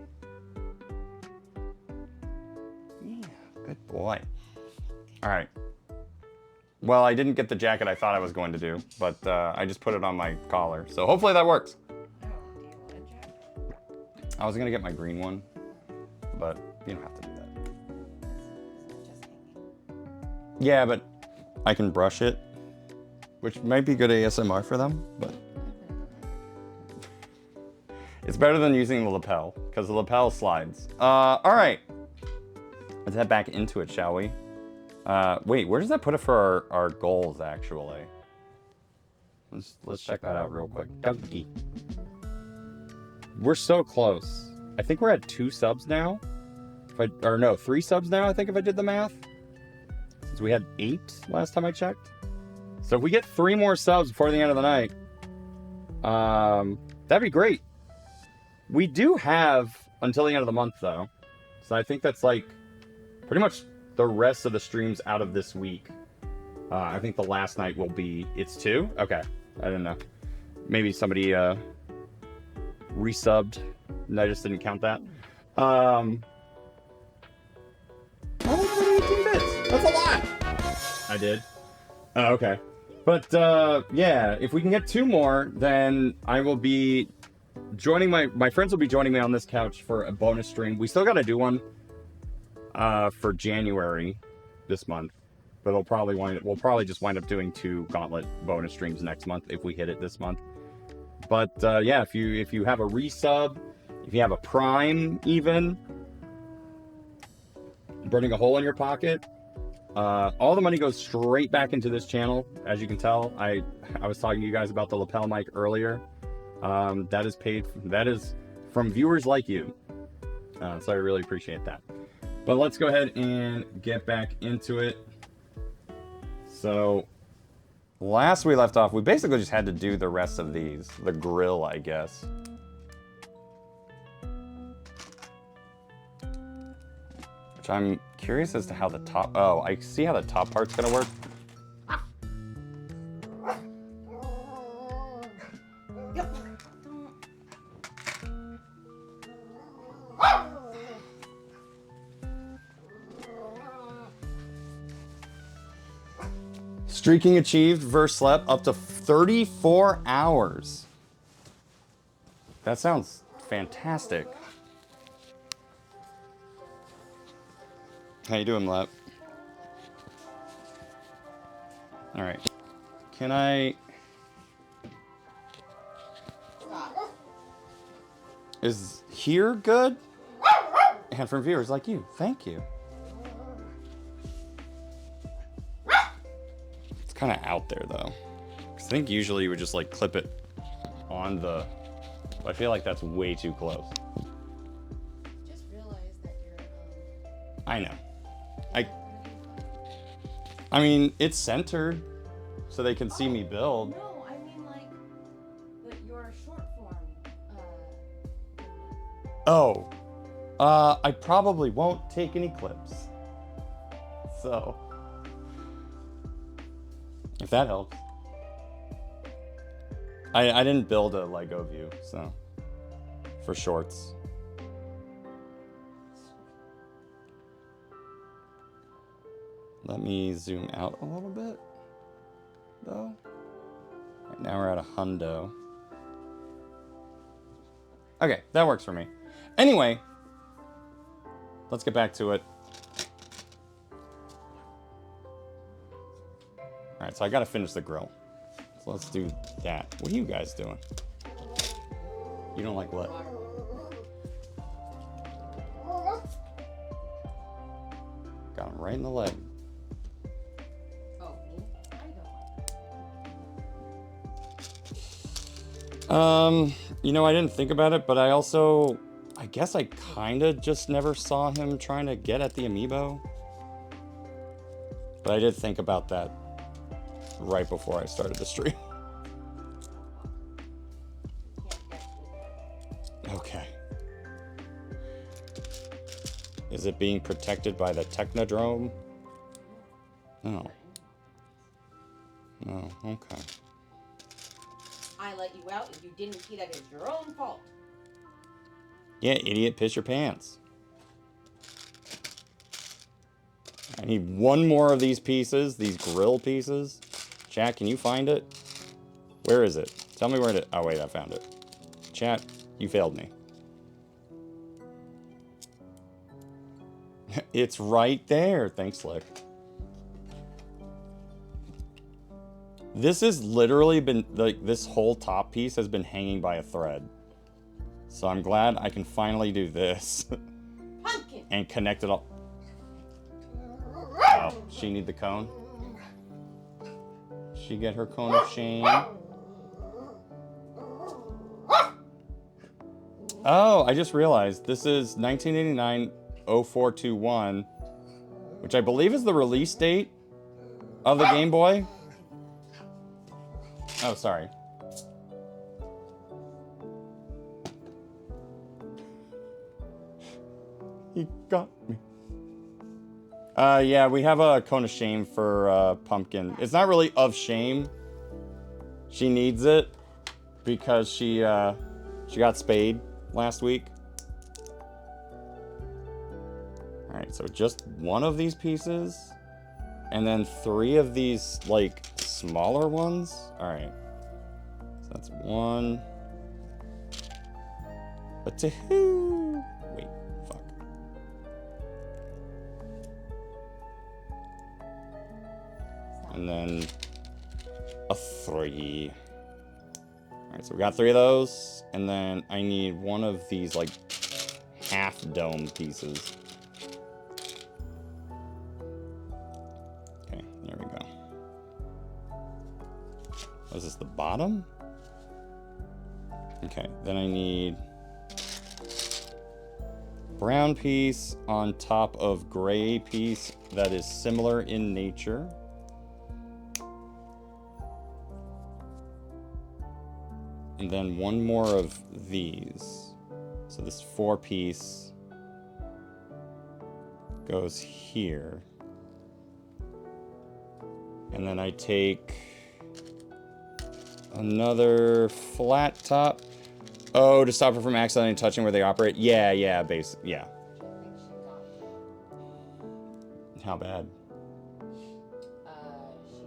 Yeah. Good boy. All right. Well, I didn't get the jacket I thought I was going to do, but I just put it on my collar. So hopefully that works. Oh, do you want a jacket? I was going to get my green one, but you don't have to do that. Just hanging. Yeah, but I can brush it, which might be good ASMR for them, but it's better than using the lapel, because the lapel slides. All right. Let's head back into it, shall we? Wait, where does that put it for our goals, actually? Let's check that out real quick. Donkey. We're so close. I think we're at 2 subs now. Or no, 3 subs now, I think, if I did the math. Since we had 8 last time I checked. So if we get 3 more subs before the end of the night, that'd be great. We do have until the end of the month, though. So I think that's like pretty much the rest of the streams out of this week. I think the last night will be... It's 2? Okay. I didn't know. Maybe somebody resubbed and I just didn't count that. Oh, 18 bits! That's a lot! I did. Oh, okay. But, yeah, if we can get 2 more, then I will be joining my friends will be joining me on this couch for a bonus stream. We still got to do one for January this month, but we'll probably just wind up doing 2 Gauntlet bonus streams next month if we hit it this month. But yeah, if you have a resub, if you have a Prime, even burning a hole in your pocket, all the money goes straight back into this channel. As you can tell, I was talking to you guys about the lapel mic earlier. That is from viewers like you. So I really appreciate that. But let's go ahead and get back into it. So last we left off, we basically just had to do the rest of these. The grill, I guess. Which I'm curious as to how the top... Oh, I see how the top part's gonna work. Streaking achieved versus slept up to 34 hours. That sounds fantastic. How you doing, Lep? All right. Can I... Is here good? And from viewers like you, thank you. It's kind of out there though. I think usually you would just like clip it on the... I feel like that's way too close. Just realized that you're. I know. I mean, it's centered, so they can see me build. No, I mean like, but your short form. Oh, I probably won't take any clips. So, if that helps. I didn't build a Lego view, so, for shorts. Let me zoom out a little bit, though. Right now we're at a hundo. Okay, that works for me. Anyway, let's get back to it. All right, so I gotta finish the grill. So let's do that. What are you guys doing? You don't like what? Got him right in the leg. Oh, me? I don't. You know, I didn't think about it, but I guess I kind of just never saw him trying to get at the amiibo. But I did think about that right before I started the stream. Okay. Is it being protected by the Technodrome? No. No, okay. I let you out. If you didn't see that, it's your own fault. Yeah, idiot, piss your pants. I need 1 more of these pieces, these grill pieces. Chat, can you find it? Where is it? Tell me where it is. Oh, wait, I found it. Chat, you failed me. It's right there. Thanks, Slick. This has literally been, like, this whole top piece has been hanging by a thread. So I'm glad I can finally do this. Pumpkin. And connect it all. Oh, she need the cone? She get her cone of shame? Oh, I just realized this is 1989-0421, which I believe is the release date of the Game Boy. Oh, sorry. You got me. Yeah, we have a cone of shame for Pumpkin. It's not really of shame. She needs it because she got spayed last week. All right, so just one of these pieces, and then 3 of these like smaller ones. All right, so that's 1, a 2. Wait, fuck. And then a 3. All right, so we got 3 of those, and then I need 1 of these like half dome pieces. Okay, there we go. Is this the bottom? Okay, then I need brown piece on top of gray piece that is similar in nature. And then 1 more of these. So this 4 piece goes here. And then I take another flat top. Oh, to stop her from accidentally touching where they operate? Yeah, yeah, yeah. How bad? She just licked off all the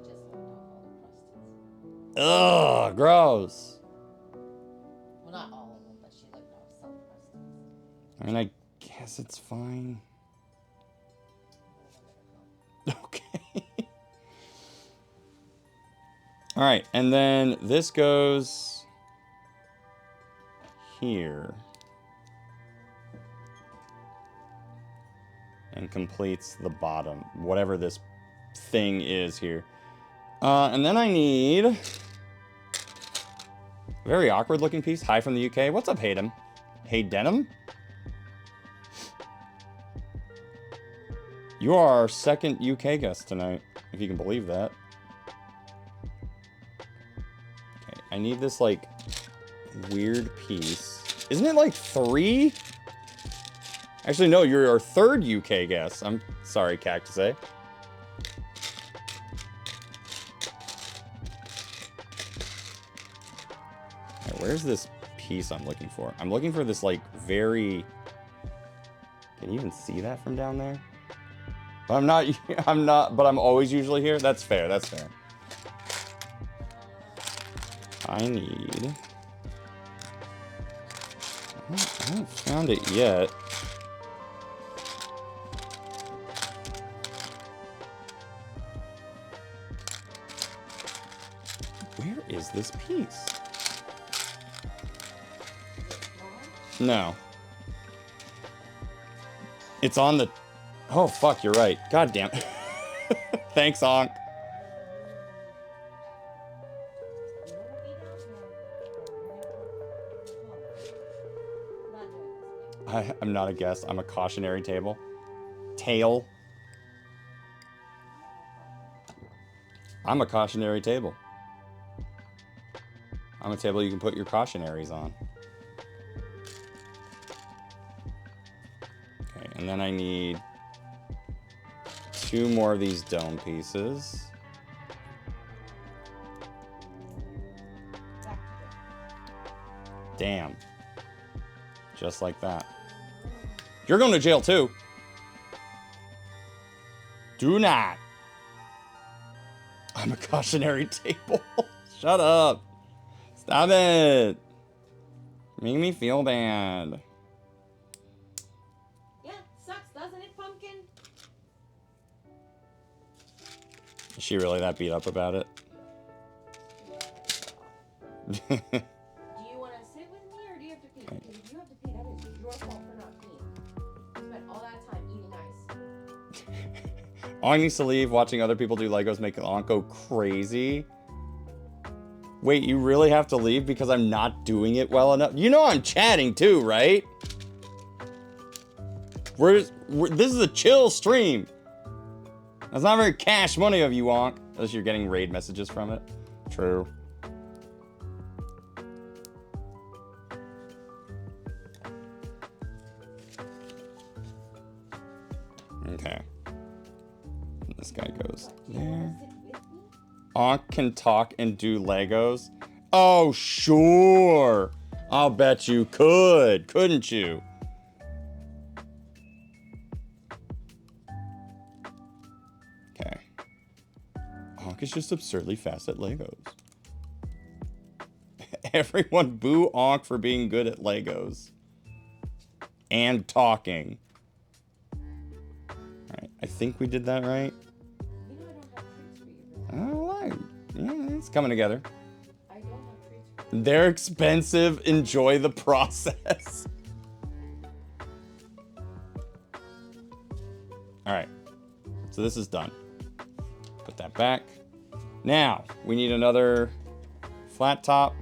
crustings. Ugh, gross. Well, not all of them, but she licked off some crustings. I mean, I guess it's fine. Okay. All right, and then this goes here and completes the bottom, whatever this thing is here. And then I need a very awkward looking piece. Hi from the UK. What's up, Hayden? Hey, Denim? You are our second UK guest tonight, if you can believe that. Okay, I need this, like, weird piece. Isn't it, like, 3? Actually, no, you're our 3rd UK guest. I'm sorry, Cactus. Right, where's this piece I'm looking for? I'm looking for this, like, very... Can you even see that from down there? But but I'm always usually here. That's fair, that's fair. I need... I haven't found it yet. Where is this piece? No. It's on the... Oh, fuck, you're right. God damn it. Thanks, Onk. I'm not a guest. I'm a cautionary table. Tail. I'm a cautionary table. I'm a table you can put your cautionaries on. Okay, and then I need 2 more of these dome pieces. Damn. Just like that. You're going to jail too. Do not. I'm a cautionary table. Shut up. Stop it. Make me feel bad. Yeah, sucks, doesn't it, Pumpkin? Is she really that beat up about it? Do you want to sit with me, or do you have to pee? Because if you have to pee, that is your fault for not peeing. You spent all that time eating ice. Onk needs to leave. Watching other people do Legos make Onk go crazy. Wait, you really have to leave because I'm not doing it well enough? You know I'm chatting too, right? This is a chill stream. That's not very cash money of you, Onk. Unless you're getting raid messages from it. True. Okay. This guy goes You wanna there. sit with me? Ankh can talk and do Legos. Oh, sure. I'll bet you could, couldn't you? Okay. Ankh is just absurdly fast at Legos. Everyone boo Ankh for being good at Legos. And talking. Alright, I think we did that right. You know I don't have treats for you. Though. Oh, right. Yeah, it's coming together. I don't have treats for you. They're expensive. Enjoy the process. Alright. So this is done. Put that back. Now, we need another flat top.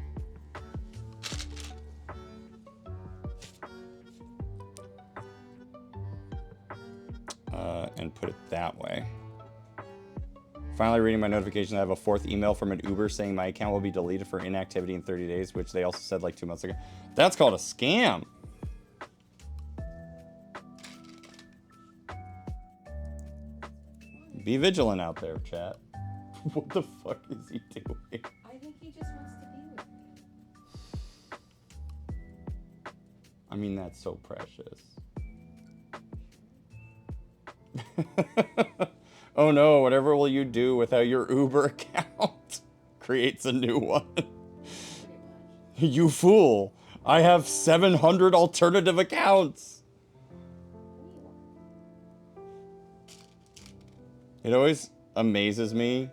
And put it that way. Finally reading my notification, I have a 4th email from an Uber saying my account will be deleted for inactivity in 30 days, which they also said like 2 months ago. That's called a scam. Be vigilant out there, chat. What the fuck is he doing? I think he just wants to be with me. I mean, that's so precious. Oh no, whatever will you do without your Uber account? Creates a new one. Pretty much. You fool. I have 700 alternative accounts. It always amazes me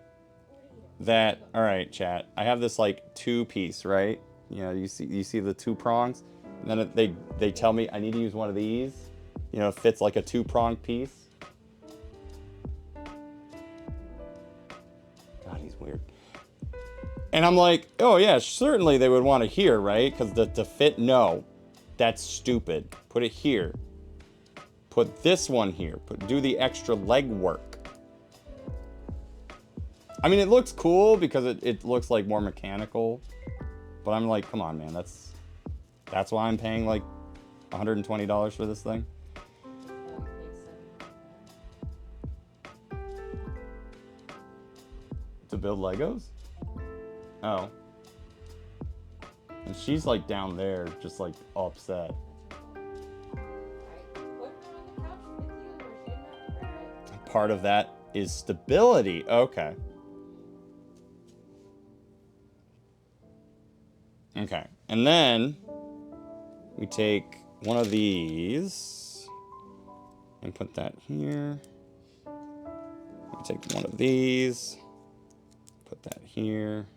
that, all right, chat, I have this like 2-piece, right? You know, you see the 2 prongs, and then they tell me I need to use one of these. You know, it fits like a 2-prong piece. God, he's weird. And I'm like, oh yeah, certainly they would want it here, right? Because the fit, no, that's stupid. Put it here. Put this one here. Do the extra leg work. I mean, it looks cool because it looks like more mechanical, but I'm like, come on, man, that's why I'm paying like $120 for this thing. To build Legos? Oh. And she's like down there, just like upset. Part of that is stability. Okay. Okay. And then we take one of these and put that here. We take one of these, put that here.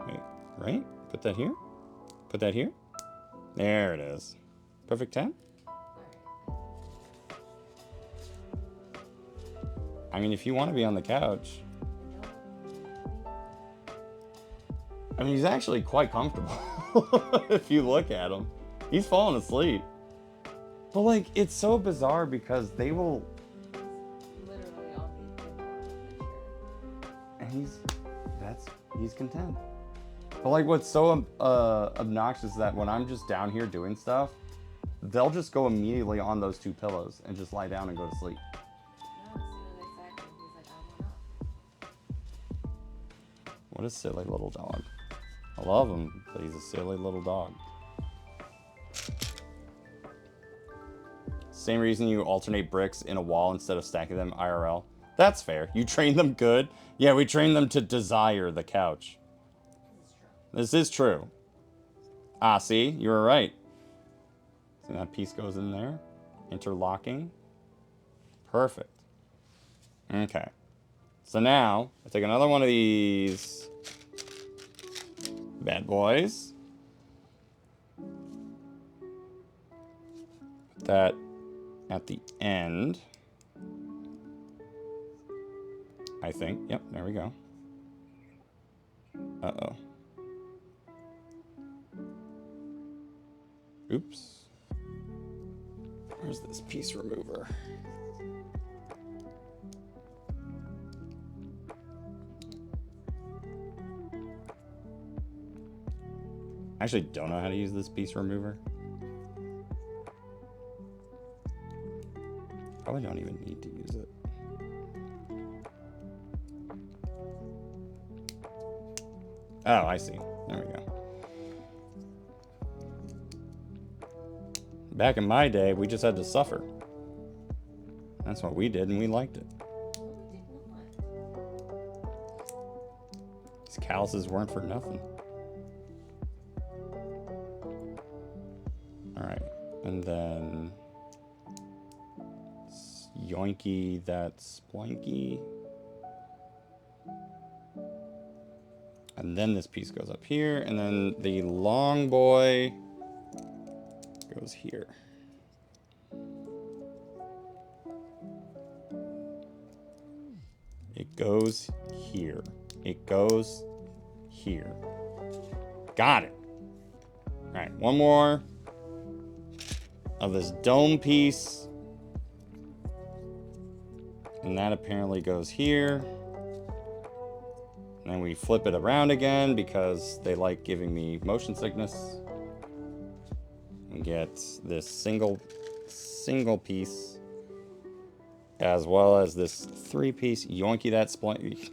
Wait, right? Put that here. Put that here. There it is. Perfect 10. I mean, if you want to be on the couch. I mean, he's actually quite comfortable. If you look at him. He's falling asleep. But, like, it's so bizarre because they will... Literally all these people. And he's content. But, like, what's so obnoxious is that when I'm just down here doing stuff, they'll just go immediately on those 2 pillows and just lie down and go to sleep. What a silly little dog. I love him, but he's a silly little dog. Same reason you alternate bricks in a wall instead of stacking them IRL. That's fair. You train them good. Yeah, we train them to desire the couch. This is true. Ah, see? You were right. So that piece goes in there. Interlocking. Perfect. Okay. So now, I take another one of these bad boys. Put that at the end. I think. Yep, there we go. Uh-oh. Oops. Where's this piece remover? I actually don't know how to use this piece remover. Probably don't even need to use it. Oh, I see. There we go. Back in my day, we just had to suffer. That's what we did, and we liked it. These calluses weren't for nothing. Alright, and then... Yoinky, that's Splinky. And then this piece goes up here, and then the long boy goes here. It goes here. It goes here. Got it. All right, one more of this dome piece. And that apparently goes here. And then we flip it around again because they like giving me motion sickness. And get this single piece, as well as this 3-piece yoinky that splint.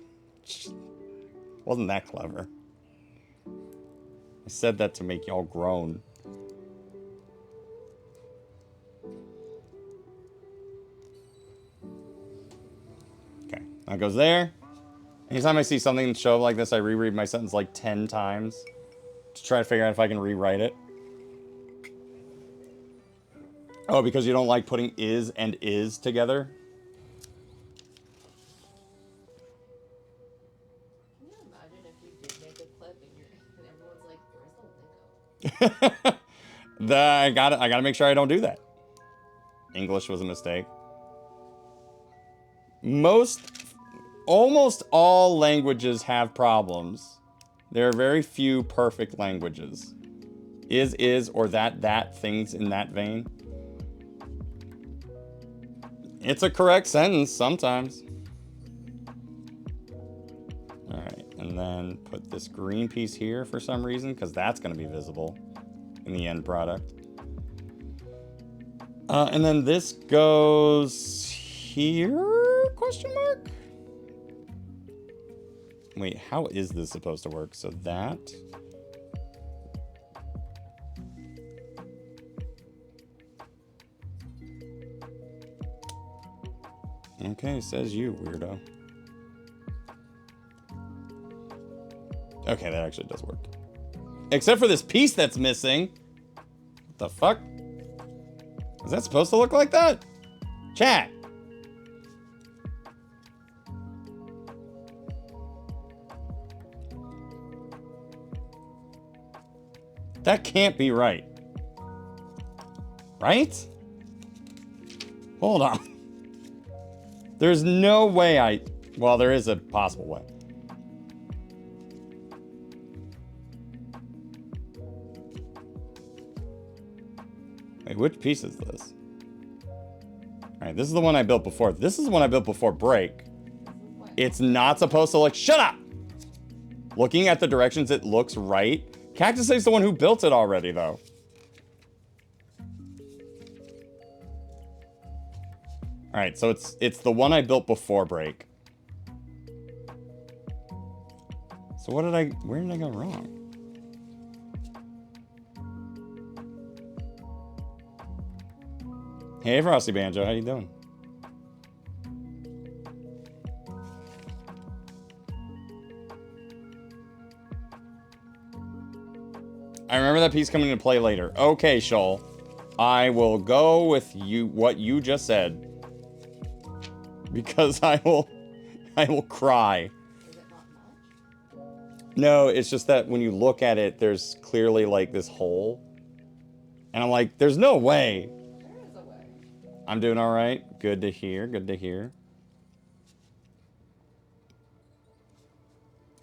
Wasn't that clever? I said that to make y'all groan. Okay, that goes there. Anytime I see something show up like this, I reread my sentence like 10 times to try to figure out if I can rewrite it. Oh, because you don't like putting is and is together? Can you imagine if you did make a clip and everyone's like, where's the lingo? I gotta make sure I don't do that. English was a mistake. Almost all languages have problems. There are very few perfect languages. Is, or that, things in that vein. It's a correct sentence sometimes. Alright, and then put this green piece here for some reason, because that's going to be visible in the end product. And then this goes here? Question mark? Wait, how is this supposed to work? So that... Okay, says you, weirdo. Okay, that actually does work. Except for this piece that's missing. What the fuck? Is that supposed to look like that? Chat! That can't be right. Right? Hold on. There's no way well, there is a possible way. Wait, which piece is this? Alright, this is the one I built before. This is the one I built before break. It's not supposed to look... Shut up! Looking at the directions, it looks right. Cactus is the one who built it already, though. Alright, so it's the one I built before break. So where did I go wrong? Hey, Frosty Banjo, how you doing? I remember that piece coming into play later. Okay, Shoal. I will go with what you just said. Because I will cry. Is it not much? No, it's just that when you look at it, there's clearly like this hole. And I'm like, there's no way. There is a way. I'm doing all right. Good to hear. Good to hear.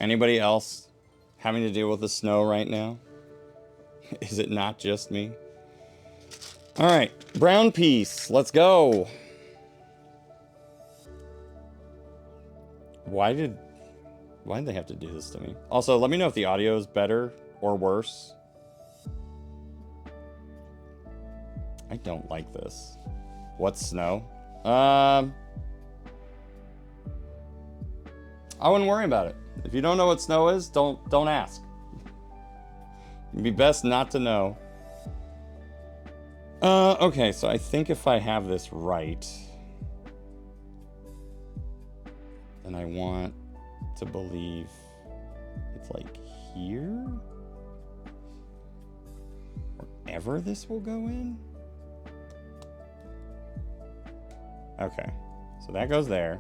Anybody else having to deal with the snow right now? Is it not just me? All right, brown piece. Let's go. Why did they have to do this to me? Also, let me know if the audio is better or worse. I don't like this. What's snow? I wouldn't worry about it. If you don't know what snow is, don't ask. It'd be best not to know. Okay, so I think if I have this right, then I want to believe it's like here? Wherever this will go in? Okay, so that goes there.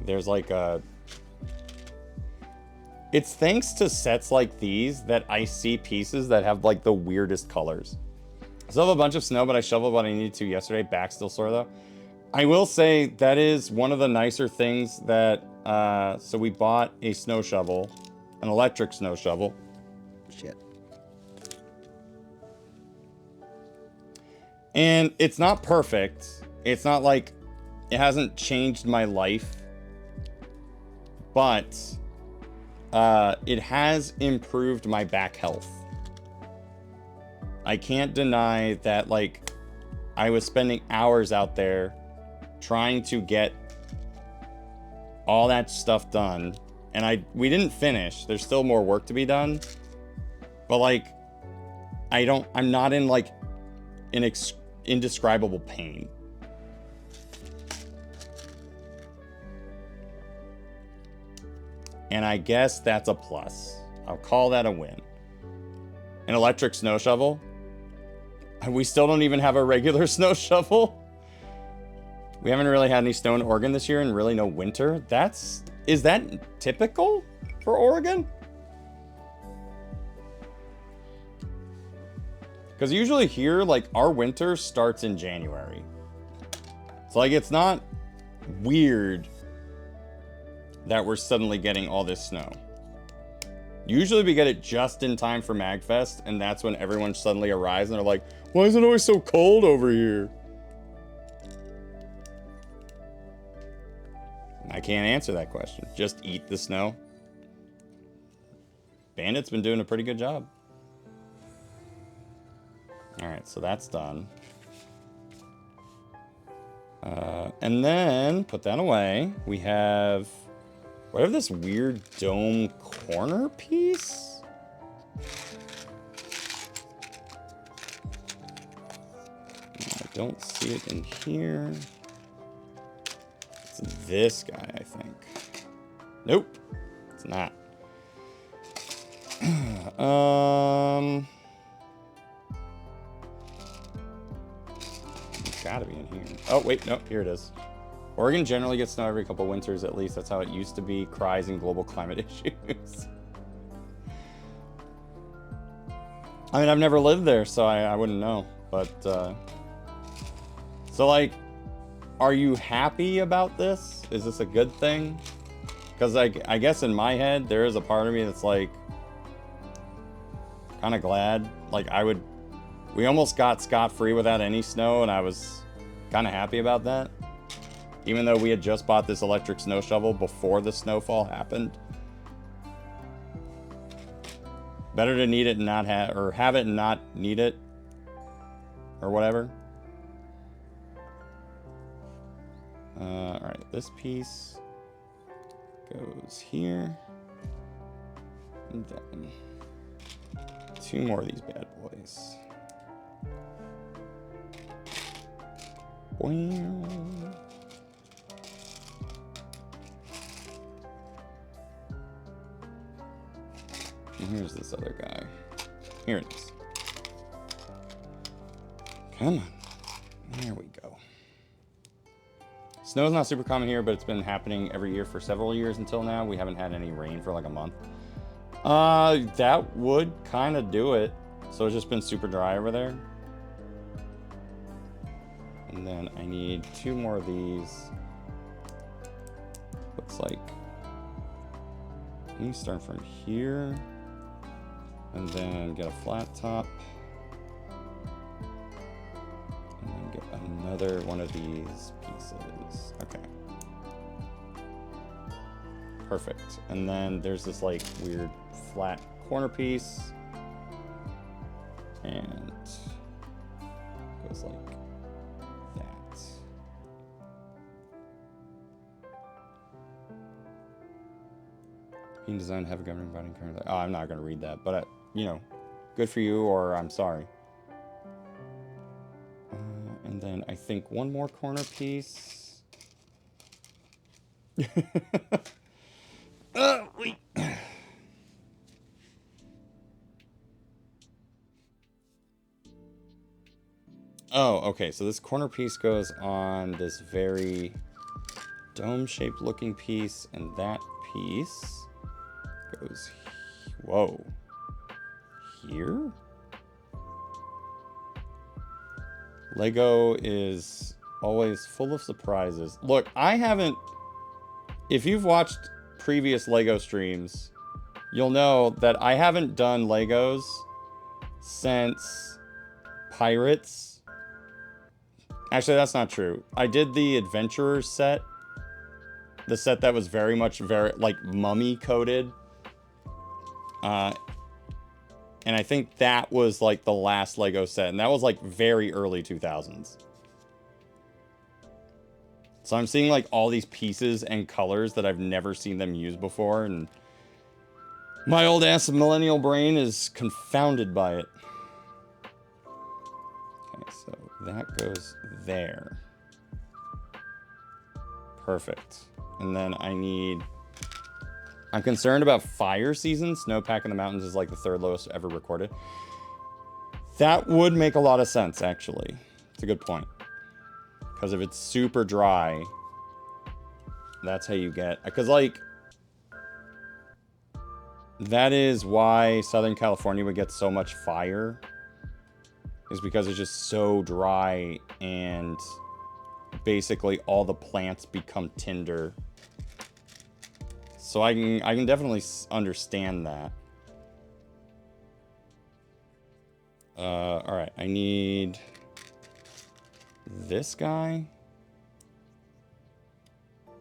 There's like a... It's thanks to sets like these that I see pieces that have like the weirdest colors. I still have a bunch of snow, but I shoveled what I needed to yesterday. Back still sore though. I will say that is one of the nicer things that, so we bought a snow shovel, an electric snow shovel. Shit. And it's not perfect. It's not like, it hasn't changed my life, but it has improved my back health. I can't deny that, like, I was spending hours out there trying to get all that stuff done, and we didn't finish. There's still more work to be done, but like, I'm not in like an indescribable pain. And I guess that's a plus. I'll call that a win. An electric snow shovel. We still don't even have a regular snow shovel. We haven't really had any snow in Oregon this year and really no winter. Is that typical for Oregon? Because usually here, like, our winter starts in January. So, like, it's not weird that we're suddenly getting all this snow. Usually we get it just in time for MagFest, and that's when everyone suddenly arrives and they're like, why is it always so cold over here? I can't answer that question. Just eat the snow. Bandit's been doing a pretty good job. Alright, so that's done. And then, put that away. We have this weird dome corner piece? I don't see it in here. It's this guy, I think. Nope, it's not. It's gotta be in here. Oh, wait, no, here it is. Oregon generally gets snow every couple winters at least. That's how it used to be. Cries in global climate issues. I mean, I've never lived there, so I wouldn't know. But, so, like, are you happy about this? Is this a good thing? Because, like, I guess in my head, there is a part of me that's, like, kind of glad. Like, we almost got scot-free without any snow, and I was kind of happy about that. Even though we had just bought this electric snow shovel before the snowfall happened. Better to need it and not have, or have it and not need it. Or whatever. Alright, this piece goes here. And then 2 more of these bad boys. Boing. And here's this other guy. Here it is. Come on. There we go. Snow's not super common here, but it's been happening every year for several years until now. We haven't had any rain for like a month. That would kind of do it. So it's just been super dry over there. And then I need 2 more of these. Looks like... Let me start from here. And then get a flat top. And then get another one of these pieces. Okay. Perfect. And then there's this like weird flat corner piece. And it goes like that. Being designed to have a governing body currently. Oh, I'm not going to read that, but, you know, good for you, or I'm sorry. And then I think one more corner piece. Wait. Oh, okay, so this corner piece goes on this very dome-shaped looking piece, and that piece goes, whoa, here? Lego is always full of surprises. Look, I haven't, if you've watched previous Lego streams, you'll know that I haven't done Legos since Pirates. Actually, that's not true. I did the Adventurers set. The set that was very much, like, mummy coated. And I think that was, like, the last Lego set. And that was, like, very early 2000s. So I'm seeing, like, all these pieces and colors that I've never seen them use before. And my old-ass millennial brain is confounded by it. Okay, so that goes there. Perfect. And then I need... I'm concerned about fire season. Snowpack in the mountains is like the 3rd lowest ever recorded. That would make a lot of sense, actually. It's a good point. Because if it's super dry, that's how you get... Because, like... That is why Southern California would get so much fire. Is because it's just so dry and basically all the plants become tinder. So I can definitely understand that. All right, I need this guy.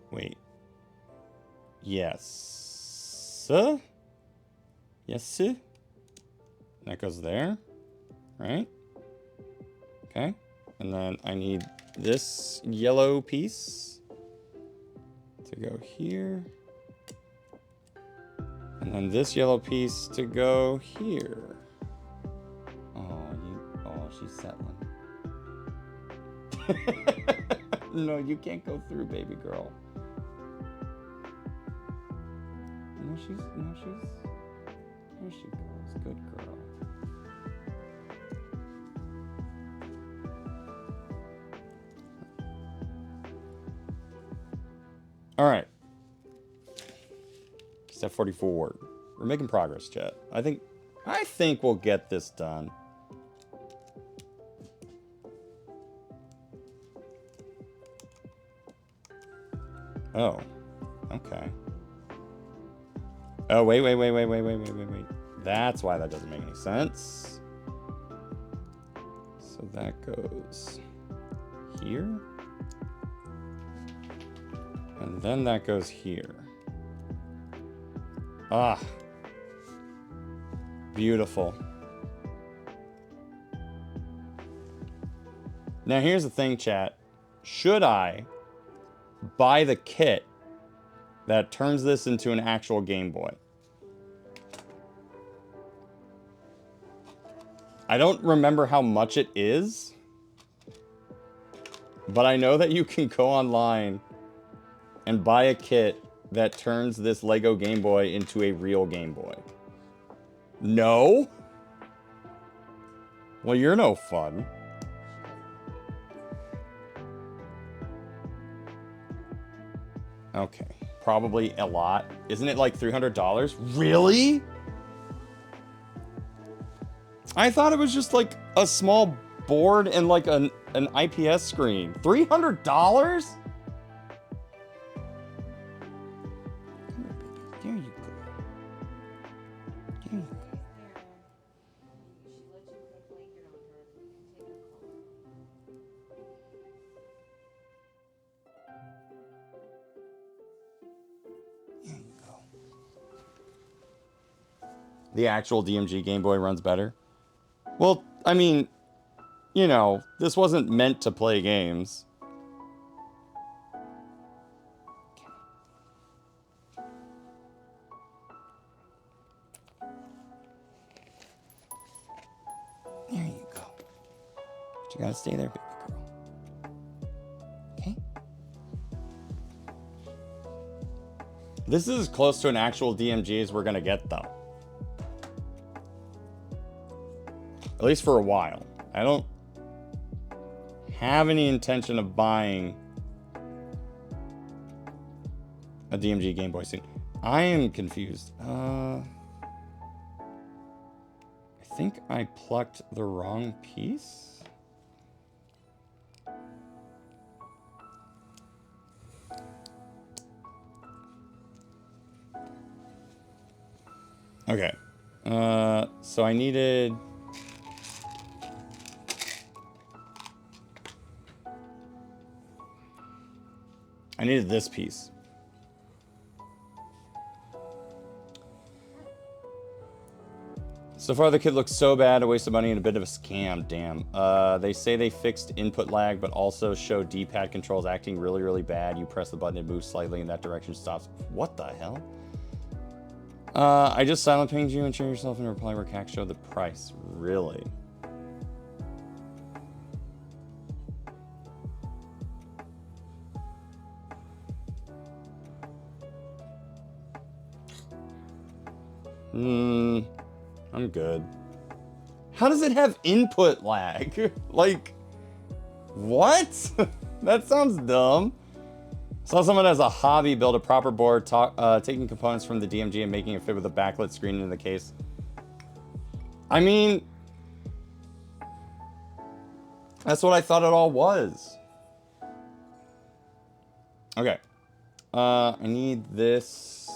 Wait. Yes. Yes, sir. That goes there, right? Okay. And then I need this yellow piece to go here. And then this yellow piece to go here. Oh, she's settling. No, you can't go through, baby girl. There she goes, good girl. All right. Step 44. We're making progress, chat. I think we'll get this done. Oh. Okay. Oh, wait. That's why that doesn't make any sense. So that goes here. And then that goes here. Ah. Beautiful. Now here's the thing, chat. Should I buy the kit that turns this into an actual Game Boy? I don't remember how much it is, but I know that you can go online and buy a kit that turns this Lego Game Boy into a real Game Boy. No? Well, you're no fun. Okay, probably a lot. Isn't it like $300? Really? I thought it was just like a small board and like an IPS screen. $300? There you go. There you go. There you go. The actual DMG Game Boy runs better. Well, I mean, you know, this wasn't meant to play games. You gotta stay there, baby girl. Okay? This is as close to an actual DMG as we're gonna get, though. At least for a while. I don't have any intention of buying a DMG Game Boy soon. I am confused. I think I plucked the wrong piece. Okay. So I needed... this piece. So far the kit looks so bad, a waste of money and a bit of a scam, damn. They say they fixed input lag, but also show D-pad controls acting really, really bad. You press the button, it moves slightly in that direction, stops. What the hell? I just silent pinged you and share yourself in reply where CAC showed the price. Really? I'm good. How does it have input lag? Like, what? That sounds dumb. Saw someone as a hobby build a proper board, taking components from the DMG and making it fit with a backlit screen into the case. I mean, that's what I thought it all was. Okay. I need this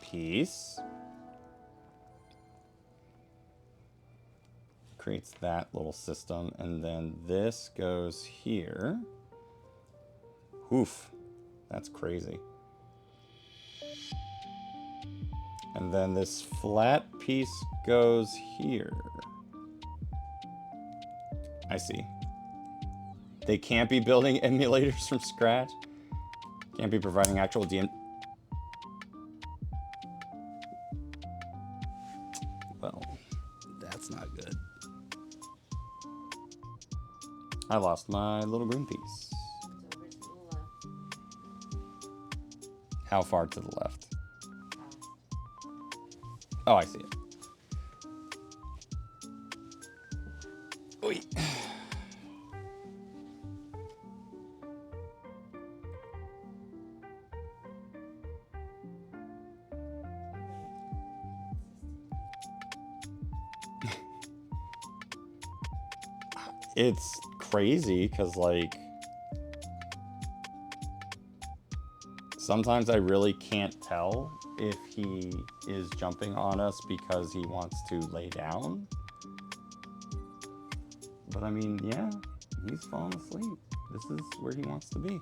piece. Creates that little system, and then this goes here. Oof, that's crazy. And then this flat piece goes here. I see. They can't be building emulators from scratch. Can't be providing actual DM. Well, that's not good. I lost my little green piece. Over to the left. How far to the left? Oh, I see it. Oy. It's crazy because, like, sometimes I really can't tell if he is jumping on us because he wants to lay down. But I mean, yeah, he's falling asleep. This is where he wants to be.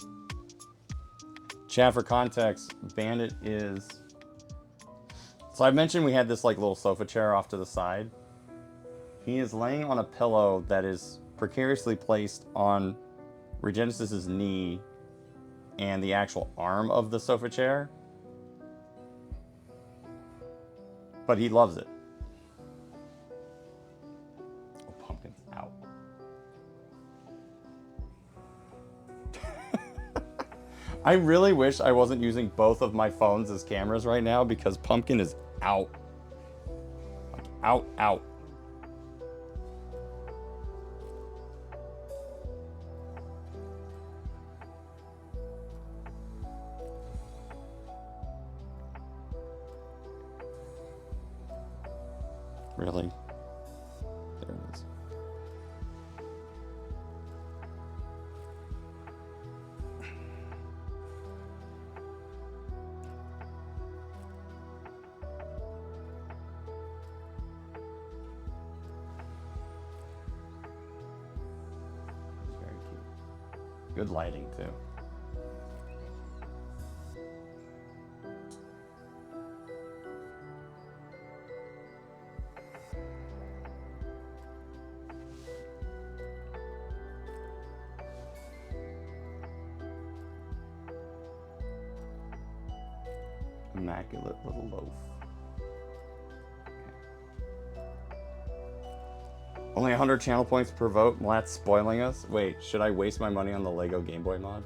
Chat, for context, Bandit is... So I mentioned we had this like little sofa chair off to the side. He is laying on a pillow that is precariously placed on Regenesis's knee and the actual arm of the sofa chair. But he loves it. Oh, Pumpkin's out. I really wish I wasn't using both of my phones as cameras right now because Pumpkin is out. Like, out, out. Really? There it is. Very cute. Good lighting, too. Immaculate little loaf. Okay. Only 100 channel points per vote. Matt's spoiling us. Wait, should I waste my money on the Lego Game Boy mod?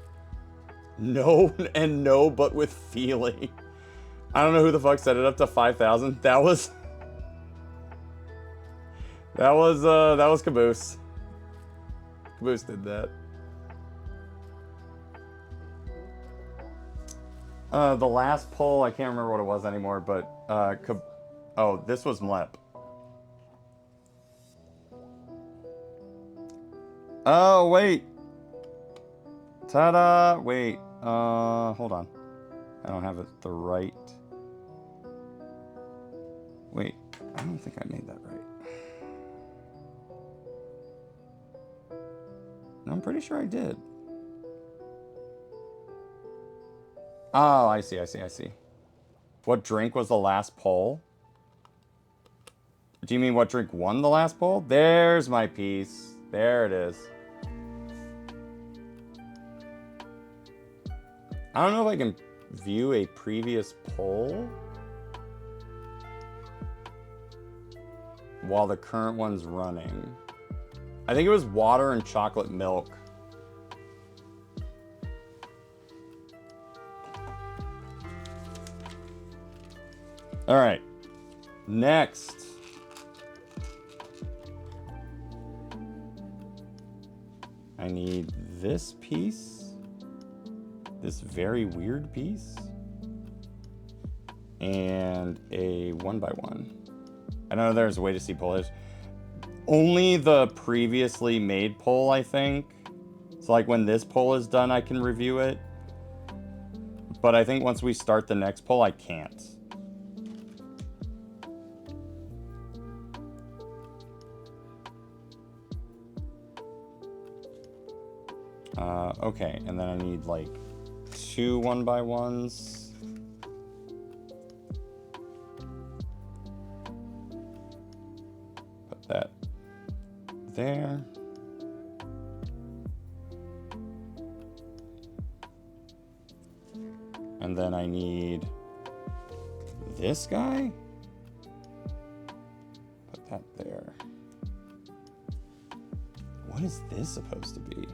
No, and no, but with feeling. I don't know who the fuck set it up to 5,000. That was Caboose. Caboose did that. The last poll, I can't remember what it was anymore, but oh, this was Mlep. Oh, wait. Ta-da! Wait. Hold on. I don't have it the right. Wait. I don't think I made that right. No, I'm pretty sure I did. Oh, I see. What drink was the last poll? Do you mean what drink won the last poll? There's my piece. There it is. I don't know if I can view a previous poll while the current one's running. I think it was water and chocolate milk. All right, next. I need this piece, this very weird piece, and a 1x1. I know there's a way to see poll. Only the previously made poll, I think. So like when this poll is done, I can review it. But I think once we start the next poll, I can't. Okay, and then I need like 2 1x1s. Put that there. And then I need this guy. Put that there. What is this supposed to be?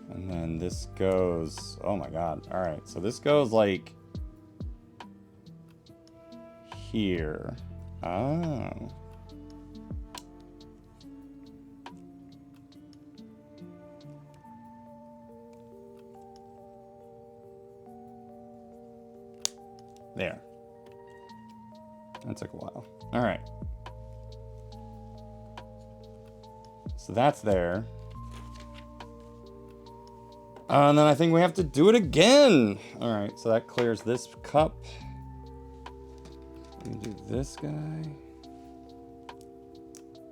And then this goes, oh my God. All right, so this goes like here. Oh. There. That took a while. All right. So that's there. And then I think we have to do it again. All right, so that clears this cup. Let me do this guy.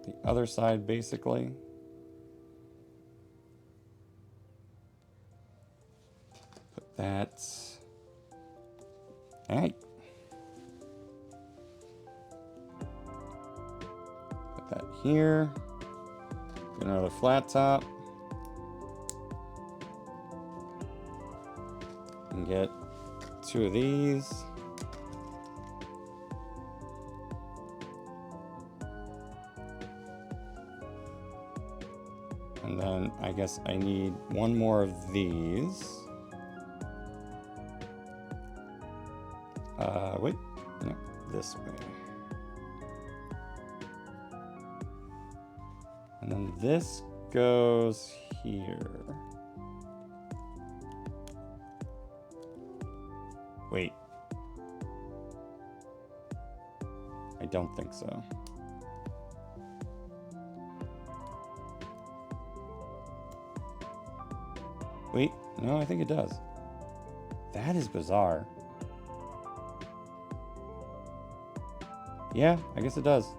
The other side, basically. Put that. All right. Put that here. Get another flat top. And get 2 of these. And then I guess I need 1 more of these. Wait, no, this way. And then this goes here. Wait. I don't think so. Wait, no, I think it does. That is bizarre. Yeah, I guess it does.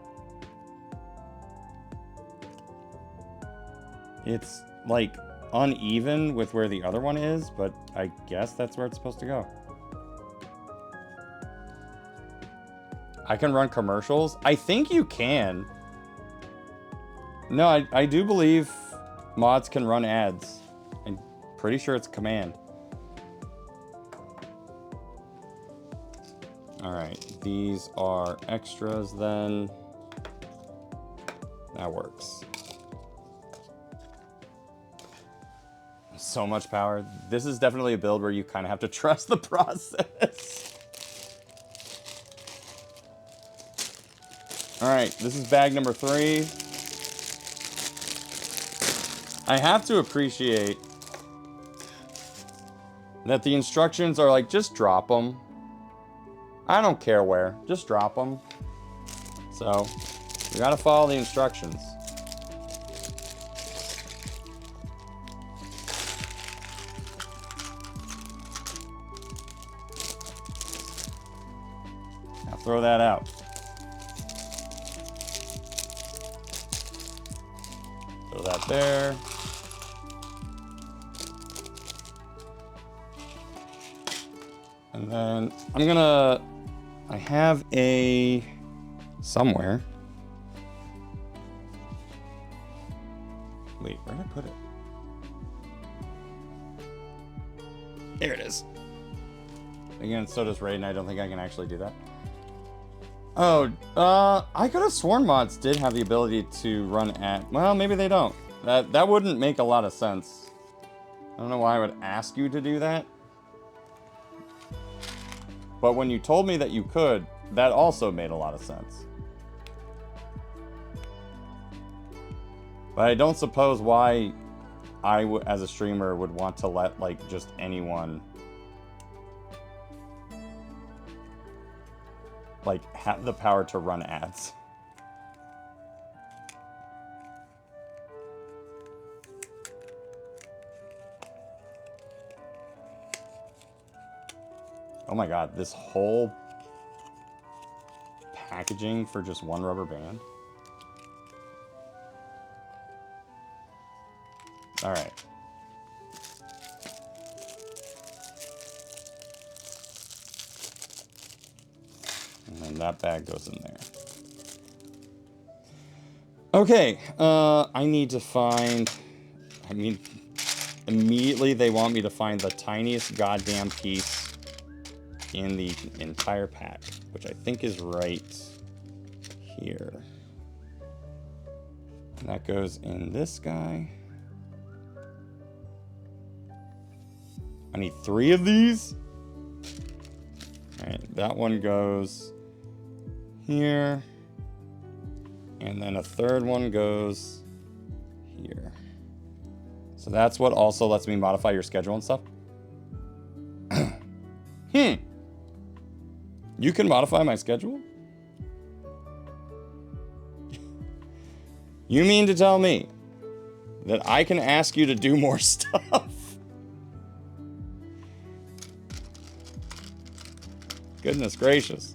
It's like uneven with where the other one is, but I guess that's where it's supposed to go. I can run commercials? I think you can. No, I do believe mods can run ads. I'm pretty sure it's command. All right. Alright, these are extras then. That works. So much power. This is definitely a build where you kind of have to trust the process. Alright, this is bag number 3. I have to appreciate that the instructions are like, just drop them. I don't care where, just drop them. So, you gotta follow the instructions. Now throw that out. Throw that there. And then I'm gonna, I have a, somewhere. Wait, where did I put it? There it is. Again, so does Raiden. I don't think I can actually do that. Oh, I could have sworn mods did have the ability to run at, well, maybe they don't. That wouldn't make a lot of sense. I don't know why I would ask you to do that. But when you told me that you could, that also made a lot of sense. But I don't suppose why I, as a streamer, would want to let, like, just anyone, like, have the power to run ads. Oh my god, this whole packaging for just one rubber band? Alright. And then that bag goes in there. Okay, I need to find... I mean, immediately they want me to find the tiniest goddamn piece in the entire pack, which I think is right here. And that goes in this guy. I need 3 of these. All right, that one goes here. And then a third one goes here. So that's what also lets me modify your schedule and stuff. You can modify my schedule? You mean to tell me that I can ask you to do more stuff? Goodness gracious.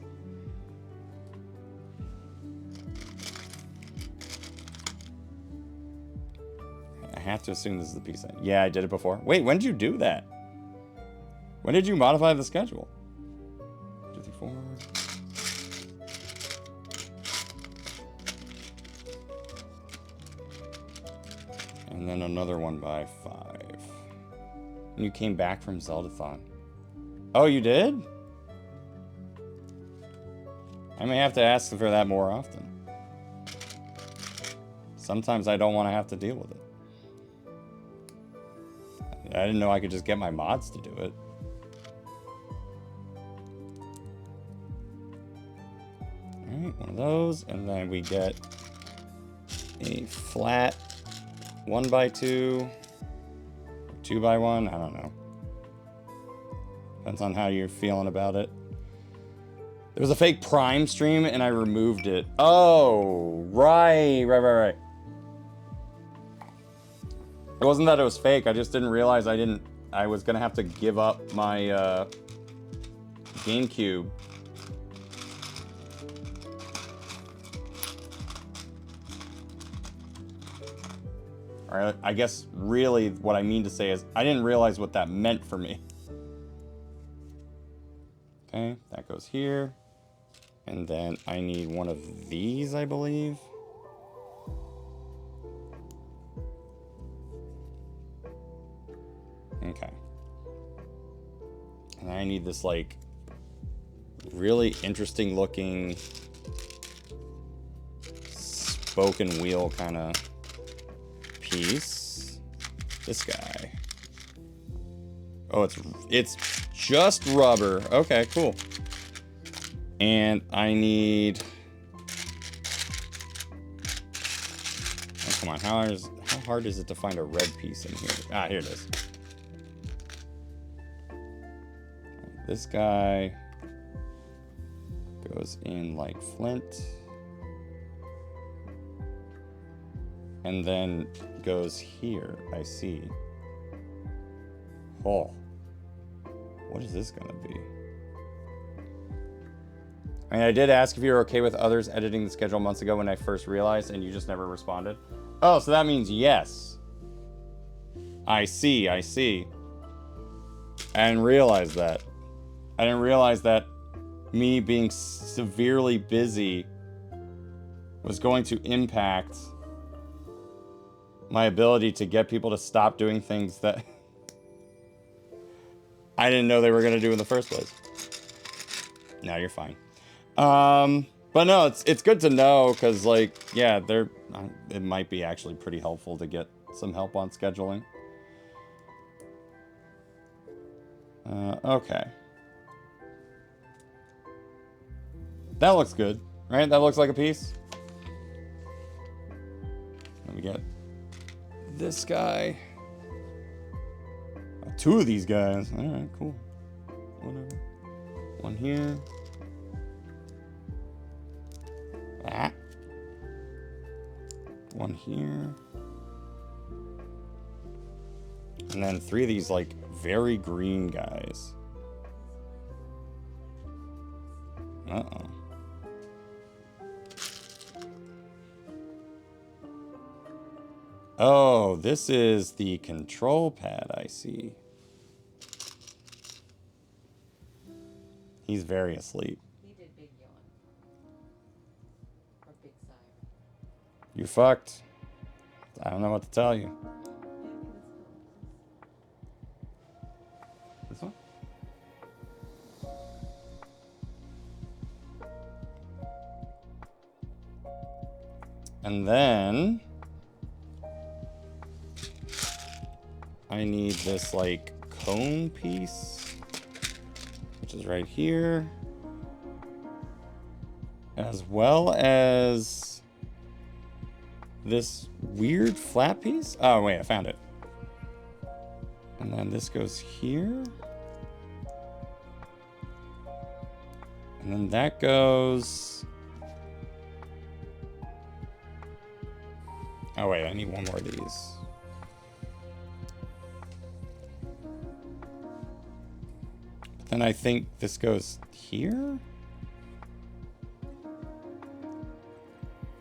I have to assume this is the piece. Yeah, I did it before. Wait, when did you do that? When did you modify the schedule? 2, 3, 4. And then another one by 5. And you came back from Zeldathon. Oh, you did? I may have to ask for that more often. Sometimes I don't want to have to deal with it. I didn't know I could just get my mods to do it. Alright, one of those, and then we get a flat 1x2, 2x1, I don't know. Depends on how you're feeling about it. There was a fake Prime stream and I removed it. Oh, right. It wasn't that it was fake, I just didn't realize I was gonna have to give up my GameCube. Alright, I guess really what I mean to say is I didn't realize what that meant for me. Okay, that goes here. And then I need one of these, I believe. Okay. And I need this, like, really interesting looking spoken wheel kind of piece. This guy. Oh, it's just rubber. Okay, cool. And I need... Oh, come on. How hard is it to find a red piece in here? Ah, here it is. This guy goes in like flint. And then goes here. I see. Oh. What is this gonna be? I mean, I did ask if you were okay with others editing the schedule months ago when I first realized, and you just never responded. Oh, so that means yes. I see, I see. I didn't realize that. I didn't realize that me being severely busy was going to impact my ability to get people to stop doing things that I didn't know they were going to do in the first place. No, you're fine. But no, it's good to know, because, like, yeah, it might be actually pretty helpful to get some help on scheduling. Okay. That looks good, right? That looks like a piece. Let me get this guy. Two of these guys. All right, cool. Whatever. One here. Ah. One here. And then three of these, like, very green guys. Uh-oh. Oh, this is the control pad, I see. He's very asleep. He did big yawn. Or big sigh. You fucked. I don't know what to tell you. This one? And then I need this, like, cone piece, which is right here, as well as this weird flat piece. Oh, wait, I found it. And then this goes here. And then that goes... Oh, wait, I need one more of these. Then I think this goes here?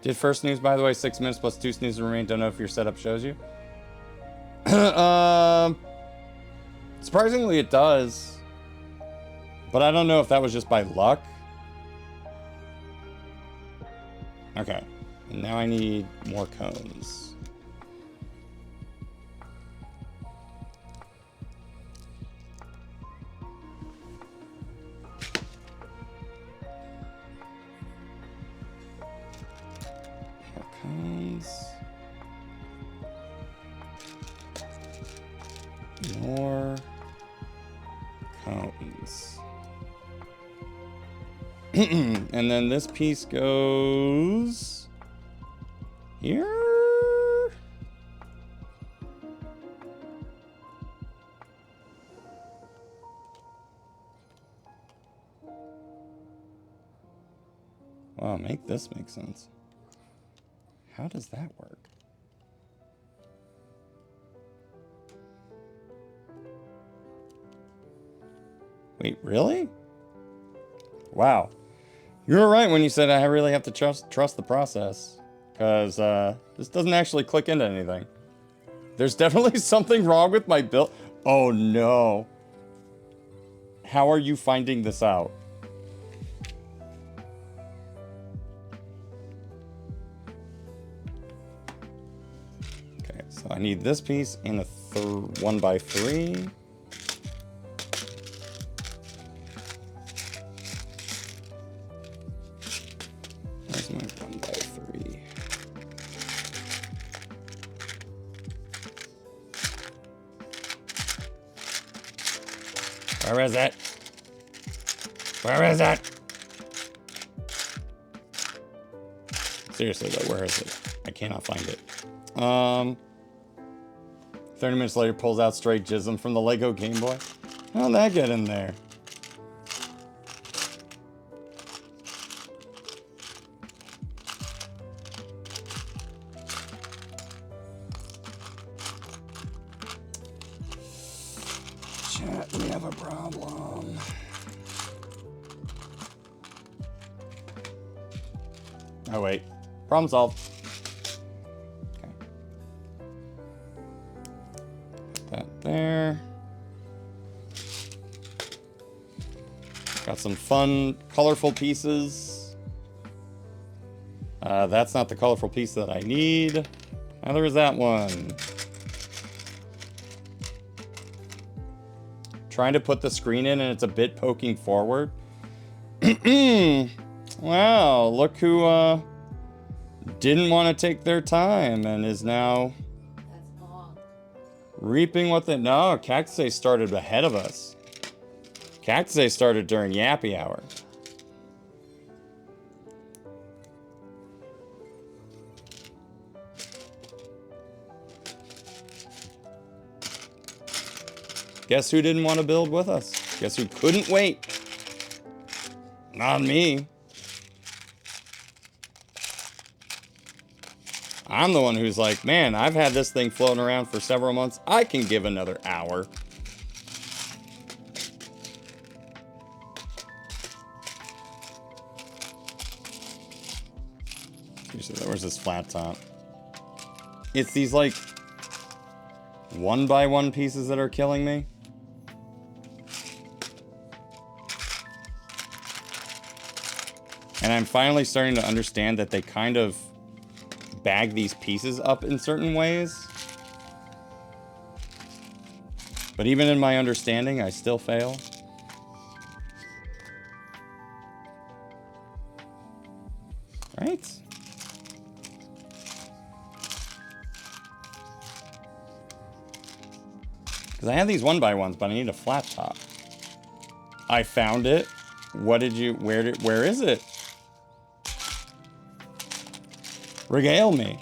Did first snooze, by the way, 6 minutes plus 2 snoozes remain. Don't know if your setup shows you. Surprisingly, it does. But I don't know if that was just by luck. Okay. And now I need more cones. More cones. And then this piece goes here. Wow, make this make sense. How does that work? Wait, really? Wow. You were right when you said I really have to trust the process. Because this doesn't actually click into anything. There's definitely something wrong with my build. Oh no. How are you finding this out? Okay, so I need this piece in a 1x3. Where's my 1x3? Where is it? Where is it? Seriously though, where is it? I cannot find it. 30 minutes later, pulls out straight jism from the Lego Game Boy. How'd that get in there? Chat, we have a problem. Oh wait, problem solved. Okay. Put that there. Got some fun, colorful pieces. That's not the colorful piece that I need. Neither is that one. Trying to put the screen in and it's a bit poking forward. Wow, look who didn't want to take their time and is now reaping what they... No, Cactusay started ahead of us. Cactusay started during Yappy Hour. Guess who didn't want to build with us? Guess who couldn't wait? Not me. I'm the one who's like, man, I've had this thing floating around for several months. I can give another hour. Where's this flat top? It's these like 1x1 pieces that are killing me. And I'm finally starting to understand that they kind of bag these pieces up in certain ways. But even in my understanding, I still fail. Right? Because I have these 1x1s, but I need a flat top. I found it. What did you... Where is it? Regale me.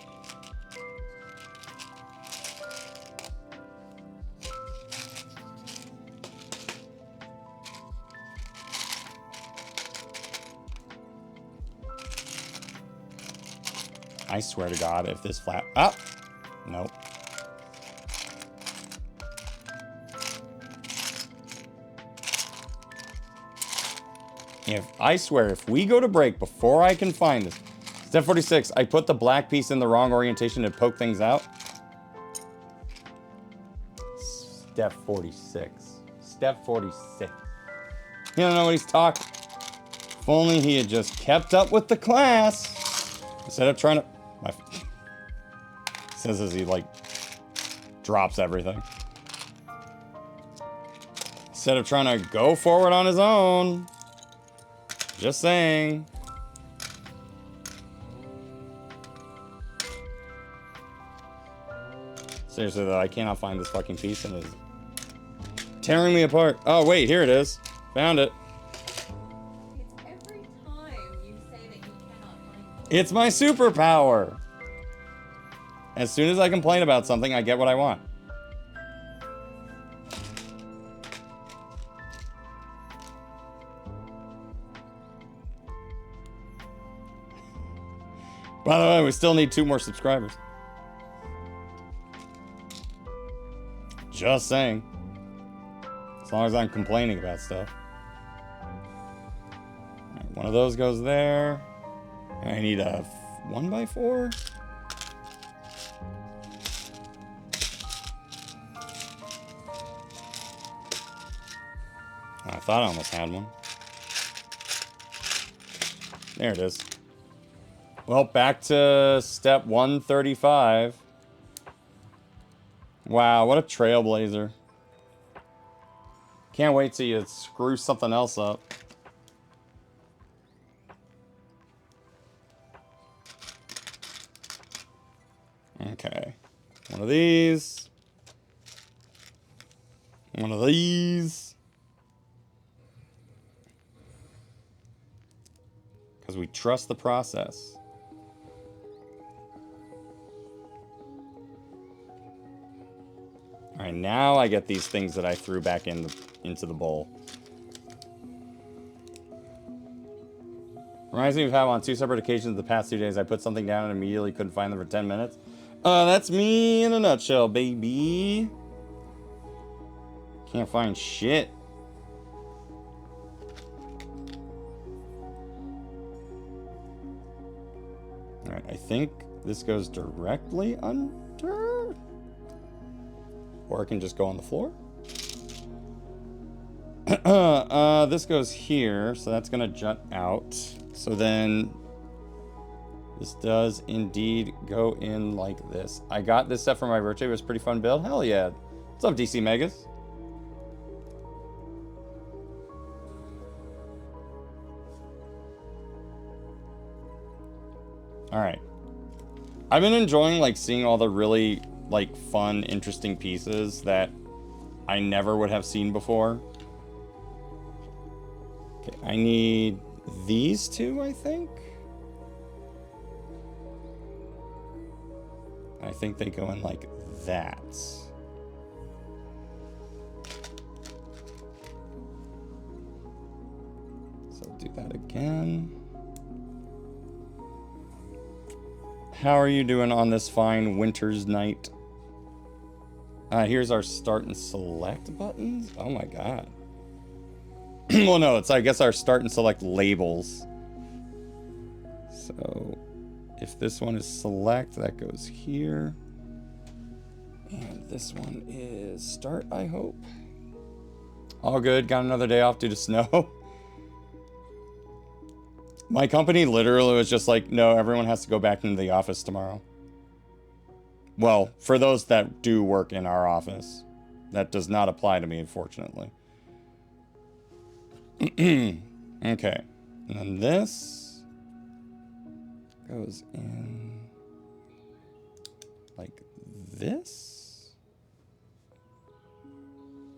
I swear to God, if this flat... Ah! Nope. I swear, if we go to break before I can find this... Step 46, I put the black piece in the wrong orientation to poke things out. Step 46. Step 46. He don't know what he's talking. If only he had just kept up with the class. Instead of trying to... Says as he, like, drops everything. Instead of trying to go forward on his own. Just saying. Seriously though, I cannot find this fucking piece and it's tearing me apart. Oh wait, here it is. Found it. It's every time you say that you cannot find it. It's my superpower. As soon as I complain about something, I get what I want. By the way, we still need 2 more subscribers. Just saying. As long as I'm complaining about stuff. Right, one of those goes there. I need a 1x4. I thought I almost had one. There it is. Well, back to step 135. Wow, what a trailblazer. Can't wait till you screw something else up. One of these. One of these. Because we trust the process. All right, now I get these things that I threw back into the bowl. Reminds me of how on 2 separate occasions the past 2 days I put something down and immediately couldn't find them for 10 minutes. That's me in a nutshell, baby. Can't find shit. Alright, I think this goes directly under. Or it can just go on the floor. This goes here, so that's gonna jut out. So then this does indeed go in like this. I got this set for my birthday. It was a pretty fun build. Hell yeah. What's up, DC Megas? Alright. I've been enjoying like seeing all the really like fun, interesting pieces that I never would have seen before. Okay, I need these two, I think. I think they go in like that. So do that again. How are you doing on this fine winter's night? Here's our start and select buttons. Oh my god. Well, no, it's I guess our start and select labels. So if this one is select, that goes here. And this one is start, I hope. All good. Got another day off due to snow. My company literally was just like, no, everyone has to go back into the office tomorrow. Well, for those that do work in our office. That does not apply to me, unfortunately. Okay. And then this goes in like this.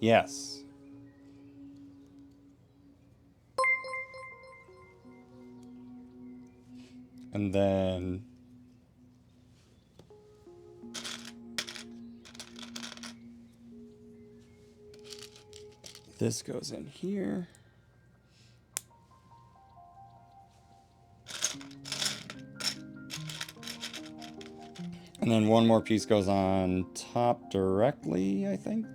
Yes. And then this goes in here. And then one more piece goes on top directly, I think.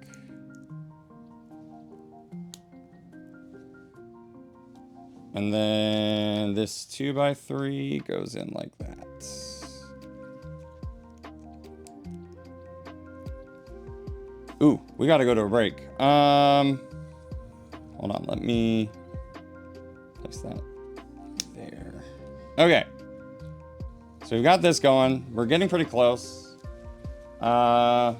And then this 2x3 goes in like that. Ooh, we gotta go to a break. Hold on, let me place that there. Okay. So we've got this going. We're getting pretty close. Probably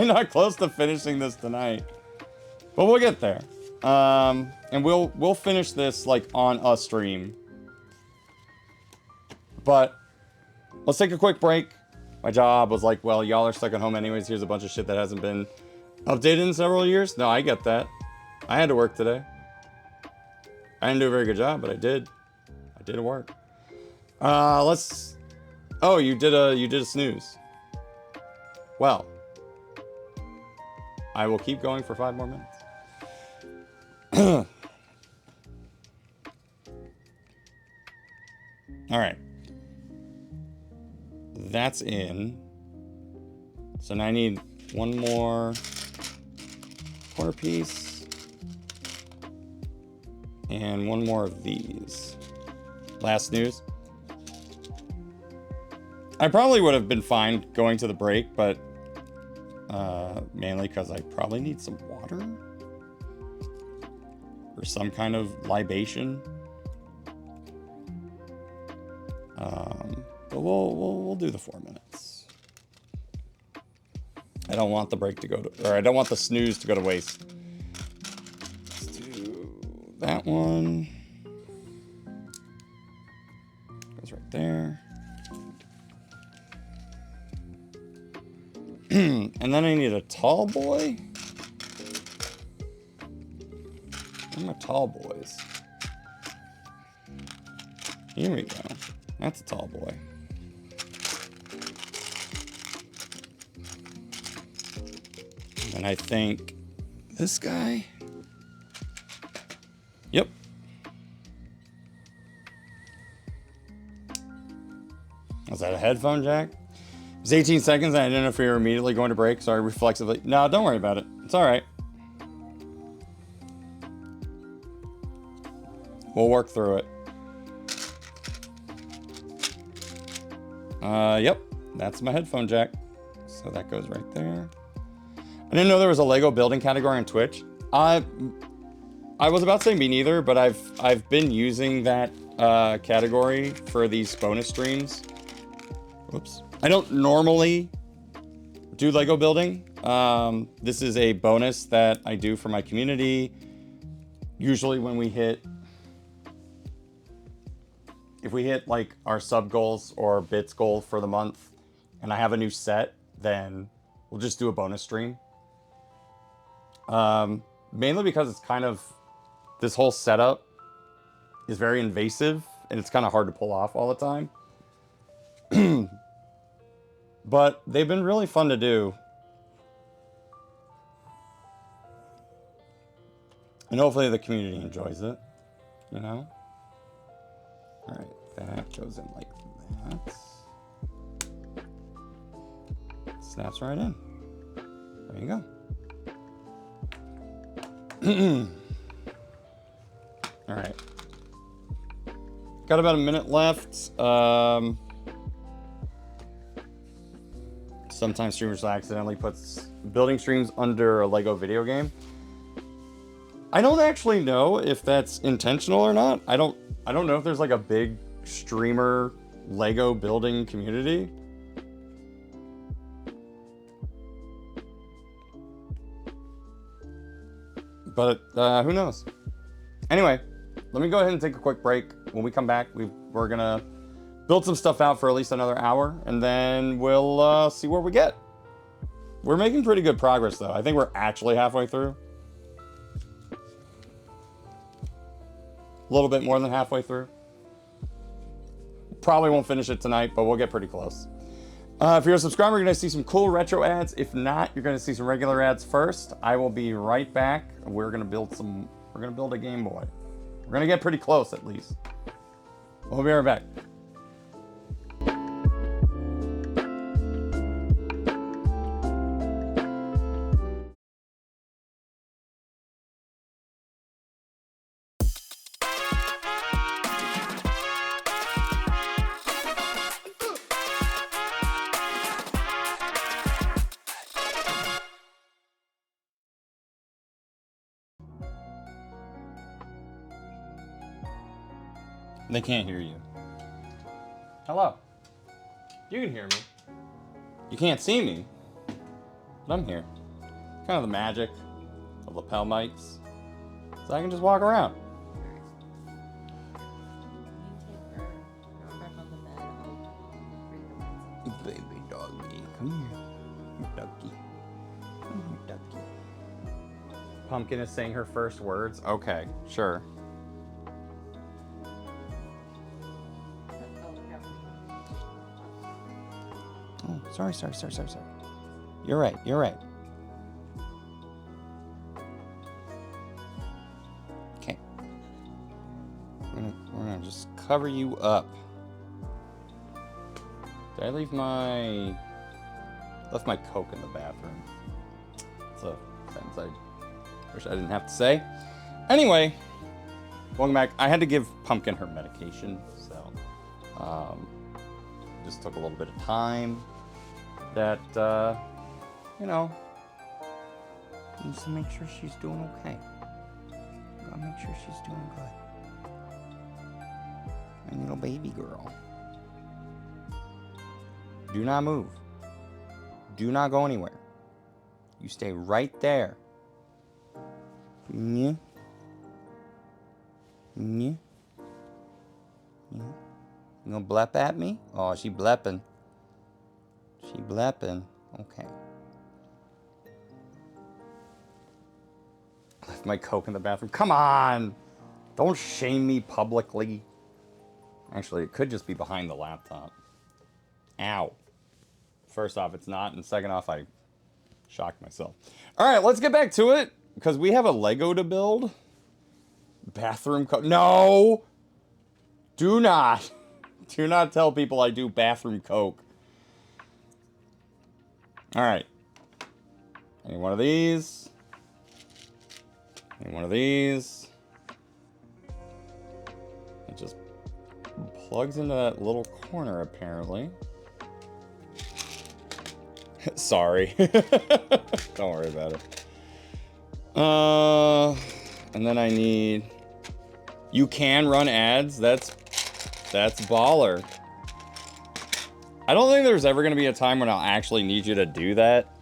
not close to finishing this tonight. But we'll get there. And we'll finish this like on a stream. But let's take a quick break. My job was like, well, y'all are stuck at home anyways. Here's a bunch of shit that hasn't been updated in several years. No, I get that. I had to work today. I didn't do a very good job, but I did. I did work. Let's. Oh, you did a snooze. Well, I will keep going for 5 more minutes. All right. That's in. So now I need one more corner piece and one more of these. Last snooze. I probably would have been fine going to the break, but mainly because I probably need some water or some kind of libation. But we'll do the 4 minutes. I don't want the break to go to, or I don't want the snooze to go to waste. Let's do that one. Goes right there. And then I need a tall boy. Where are my tall boys? Here we go. That's a tall boy. And I think this guy. Yep. Was that a headphone jack? It was 18 seconds and I didn't know if we were immediately going to break, so I reflexively. No, don't worry about it. It's alright. We'll work through it. Yep. That's my headphone jack. So that goes right there. I didn't know there was a Lego building category on Twitch. I was about to say me neither, but I've been using that category for these bonus streams. Whoops. I don't normally do Lego building. This is a bonus that I do for my community. Usually when we hit, if we hit like our sub goals or bits goal for the month and I have a new set, then we'll just do a bonus stream. Mainly because it's kind of, this whole setup is very invasive and it's kind of hard to pull off all the time. But they've been really fun to do. And hopefully the community enjoys it, you know? All right, that goes in like that. Snaps right in. There you go. All right. Got about a minute left. Sometimes streamers accidentally puts building streams under a Lego video game. I don't actually know if that's intentional or not. I don't know if there's like a big streamer Lego building community. But who knows? Anyway, let me go ahead and take a quick break. When we come back, we're gonna build some stuff out for at least another hour, and then we'll see where we get. We're making pretty good progress, though. I think we're actually halfway through. A little bit more than halfway through. Probably won't finish it tonight, but we'll get pretty close. If you're a subscriber, you're going to see some cool retro ads. If not, you're going to see some regular ads first. I will be right back. We're going to build a Game Boy. We're going to get pretty close, at least. We'll be right back. They can't hear you. Hello. You can hear me. You can't see me, but I'm here. Kind of the magic of lapel mics. So I can just walk around. Baby doggy, come here. Ducky. Come here, ducky. Pumpkin is saying her first words? Okay, sure. Oh, sorry. You're right. Okay. We're gonna just cover you up. Did I leave my... left my Coke in the bathroom. That's a sentence I wish I didn't have to say. Anyway, welcome back. I had to give Pumpkin her medication, so... just took a little bit of time. That, you know, needs to make sure she's doing okay. Gotta make sure she's doing good. My little baby girl. Do not move. Do not go anywhere. You stay right there. Yeah. Yeah. Yeah. You gonna blep at me? Oh, she blepping. She blepping. Okay. Left my Coke in the bathroom. Come on! Don't shame me publicly. Actually, it could just be behind the laptop. Ow. First off, it's not, and second off, I shocked myself. Alright, let's get back to it, because we have a Lego to build. Bathroom Coke. No! Do not. Do not tell people I do bathroom Coke. Alright. Any one of these. Any one of these. It just plugs into that little corner, apparently. Sorry. Don't worry about it. And then I need... You can run ads? That's baller. I don't think there's ever going to be a time when I'll actually need you to do that.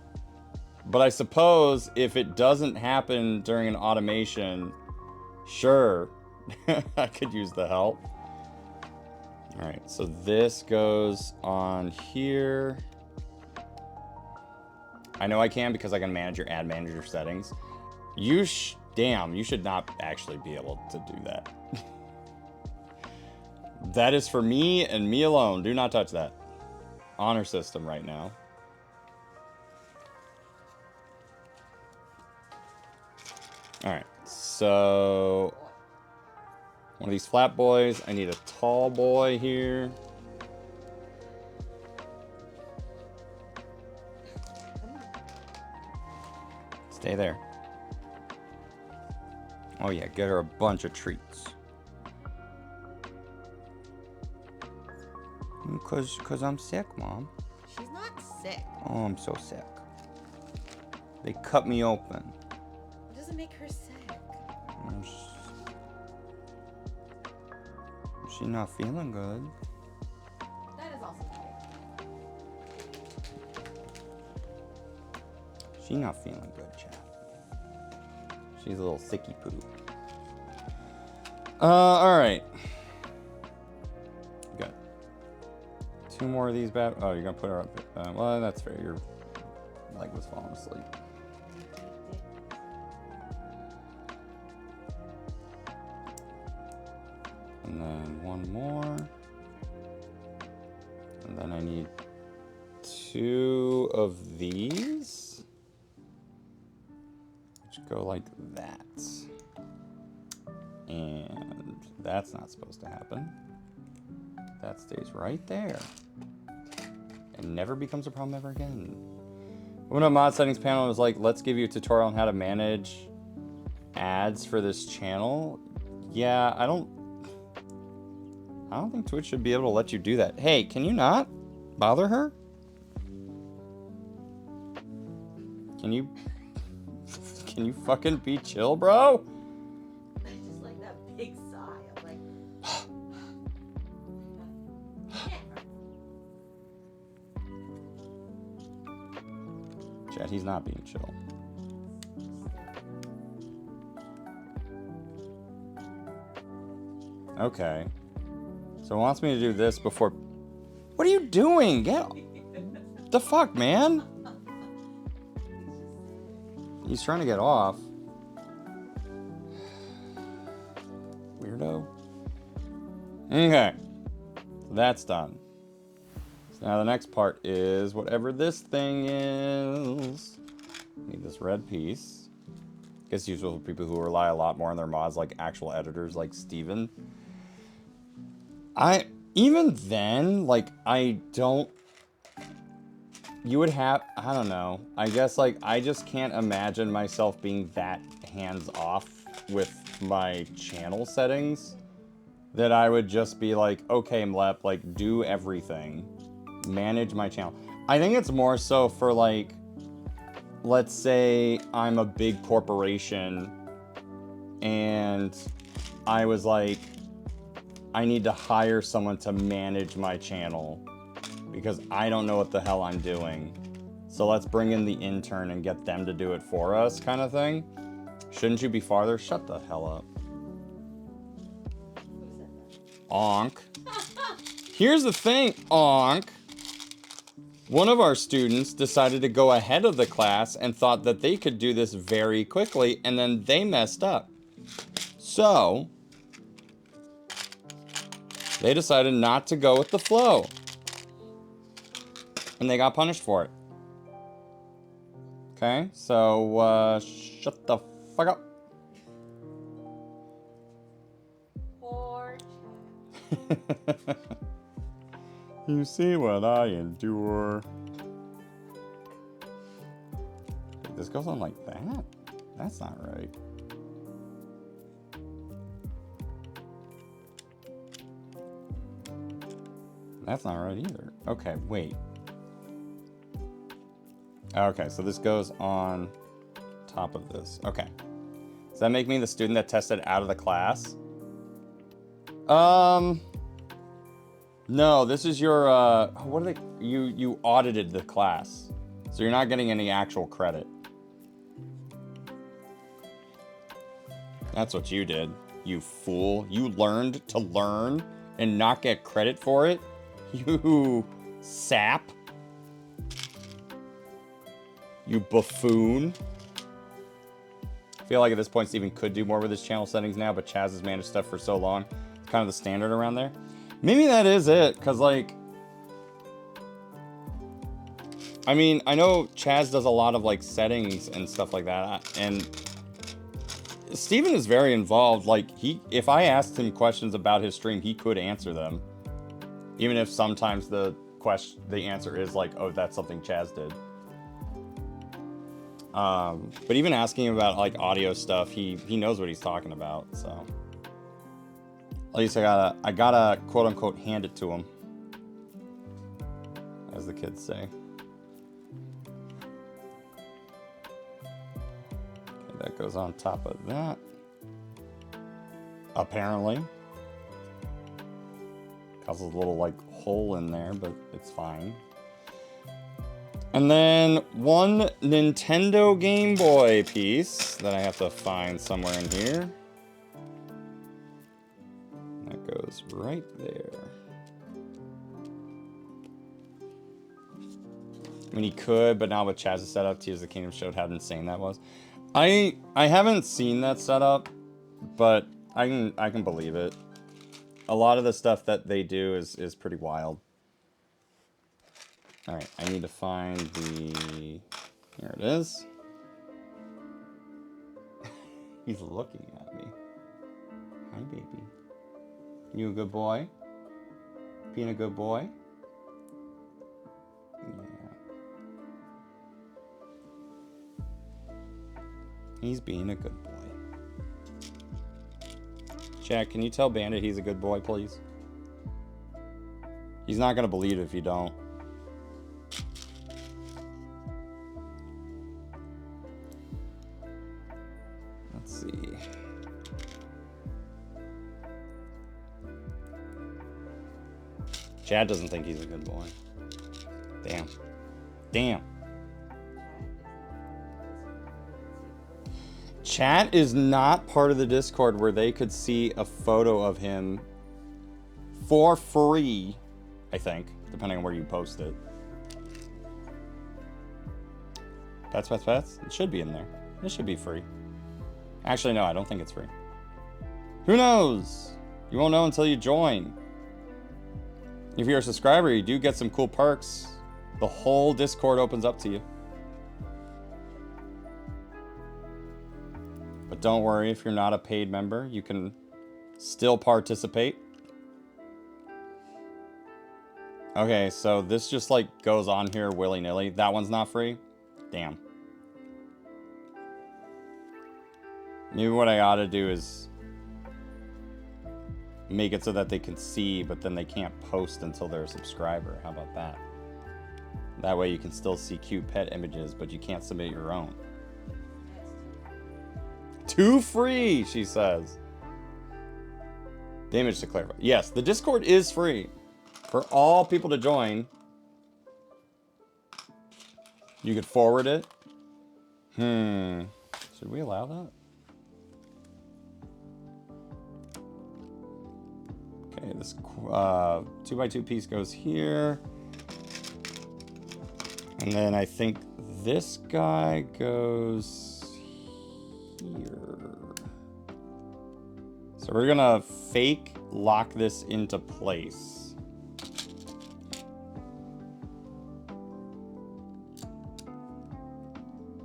But I suppose if it doesn't happen during an automation, sure, I could use the help. Alright, so this goes on here. I know I can because I can manage your ad manager settings. Damn, you should not actually be able to do that. That is for me and me alone. Do not touch that. Honor system right now. Alright, so... One of these flat boys. I need a tall boy here. Stay there. Oh yeah, get her a bunch of treats. Cause I'm sick, Mom. She's not sick. Oh, I'm so sick. They cut me open. It doesn't make her sick. She's not feeling good. That is also true. She's not feeling good, chat. She's a little sicky poo. Alright. Got 2 more of these bad. Oh, you're gonna put her up. Well, that's fair. Your leg was falling asleep. And then 1 more. And then I need 2 of these. Which go like that. And that's not supposed to happen. That stays right there. And never becomes a problem ever again. Open up mod settings panel and was like, let's give you a tutorial on how to manage ads for this channel. Yeah, I don't think Twitch should be able to let you do that. Hey, can you not bother her? Can you fucking be chill, bro? I just like that big sigh. I'm like, Chad, he's not being chill. Okay. So it wants me to do this before... What are you doing? Get... The fuck, man? He's trying to get off. Weirdo. Okay. So that's done. So now the next part is whatever this thing is. Need this red piece. Guess useful for people who rely a lot more on their mods, like actual editors like Steven. Even then, like, I don't... You would have... I don't know. I guess, like, I just can't imagine myself being that hands-off with my channel settings that I would just be like, okay, Mlep, like, do everything. Manage my channel. I think it's more so for, like, let's say I'm a big corporation and I was like, I need to hire someone to manage my channel because I don't know what the hell I'm doing. So let's bring in the intern and get them to do it for us, kind of thing. Shouldn't you be farther? Shut the hell up. Onk. Here's the thing, Onk. One of our students decided to go ahead of the class and thought that they could do this very quickly, and then they messed up. So, they decided not to go with the flow. And they got punished for it. Okay, so, shut the fuck up. Poor Chad. You see what I endure. This goes on like that? That's not right. That's not right either. Okay, wait. Okay, so this goes on top of this. Okay. Does that make me the student that tested out of the class? No, this is your, what are they, you audited the class. So you're not getting any actual credit. That's what you did, you fool. You learned to learn and not get credit for it? You sap. You buffoon. I feel like at this point Steven could do more with his channel settings now, but Chaz has managed stuff for so long. It's kind of the standard around there. Maybe that is it, because, like, I mean, I know Chaz does a lot of, like, settings and stuff like that, and Steven is very involved. Like, if I asked him questions about his stream, he could answer them. Even if sometimes the answer is like, oh, that's something Chaz did. But even asking him about, like, audio stuff, he knows what he's talking about, so. At least I gotta quote unquote hand it to him, as the kids say. Okay, that goes on top of that. Apparently. Causes a little, like, hole in there, but it's fine. And then one Nintendo Game Boy piece that I have to find somewhere in here. That goes right there. I mean, he could, but now with Chaz's setup, Tears of the Kingdom showed how insane that was. I haven't seen that setup, but I can believe it. A lot of the stuff that they do is pretty wild. All right, I need to find the. Here it is. He's looking at me. Hi, baby. You a good boy? Being a good boy? Yeah. He's being a good boy. Jack, can you tell Bandit he's a good boy, please? He's not gonna believe it if you don't. Let's see. Chad doesn't think he's a good boy. Damn. Damn. Chat is not part of the Discord where they could see a photo of him for free, I think, depending on where you post it. Pets, pets, pets? It should be in there. It should be free. Actually, no, I don't think it's free. Who knows? You won't know until you join. If you're a subscriber, you do get some cool perks. The whole Discord opens up to you. But don't worry, if you're not a paid member, you can still participate. Okay, so this just, like, goes on here willy-nilly. That one's not free? Damn. Maybe what I ought to do is make it so that they can see, but then they can't post until they're a subscriber. How about that? That way you can still see cute pet images, but you can't submit your own. Too free, she says. The image to clarify. Yes, the Discord is free for all people to join. You could forward it. Should we allow that? Okay, this 2x2 piece goes here. And then I think this guy goes here. So we're gonna fake lock this into place.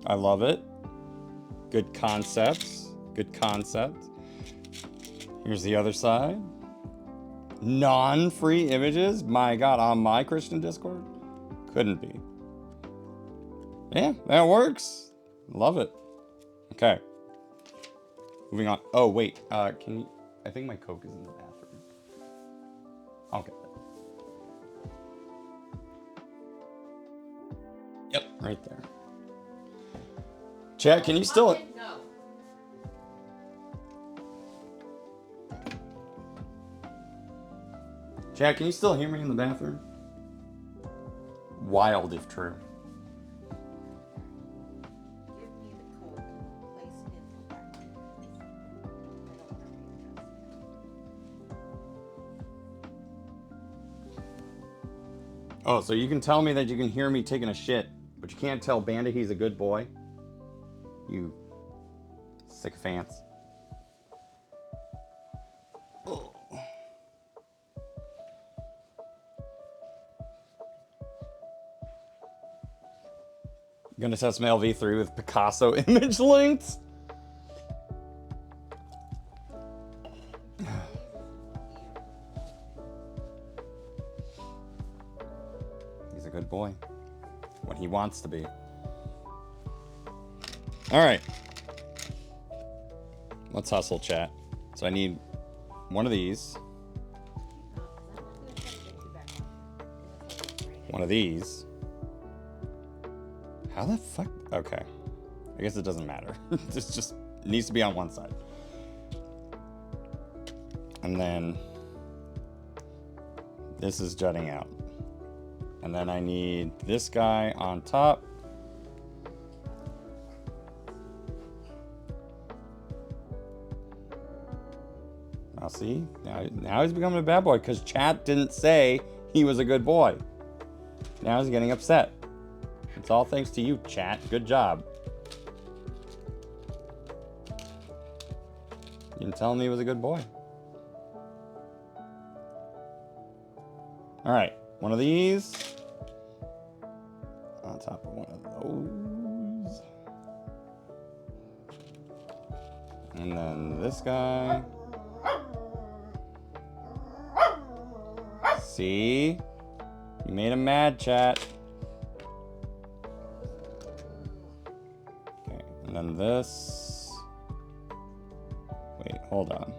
I love it. Good concepts. Good concept. Here's the other side. Non-free images? My God, on my Christian Discord? Couldn't be. Yeah, that works. Love it. Okay. Moving on. Oh, wait. Can you... I think my Coke is in the bathroom. I'll get that. Yep, right there. Chat, can you still... No. Chat, can you still hear me in the bathroom? Wild if true. Give me the code and place it in the back. I don't want to read it. Oh, so you can tell me that you can hear me taking a shit, but you can't tell Bandit he's a good boy? You sycophants. Oh. Gonna test my LV3 with Picasso image links? He's a good boy. When he wants to be. Alright. Let's hustle, chat. So I need one of these. One of these. How the fuck? Okay. I guess it doesn't matter. It's just it needs to be on one side. And then this is jutting out. And then I need this guy on top. Now see? Now he's becoming a bad boy because chat didn't say he was a good boy. Now he's getting upset. It's all thanks to you, chat. Good job. You didn't tell him he was a good boy. Alright, one of these. On top of one of those. And then this guy. See? You made him mad, chat. Okay, and then this. Wait, hold on.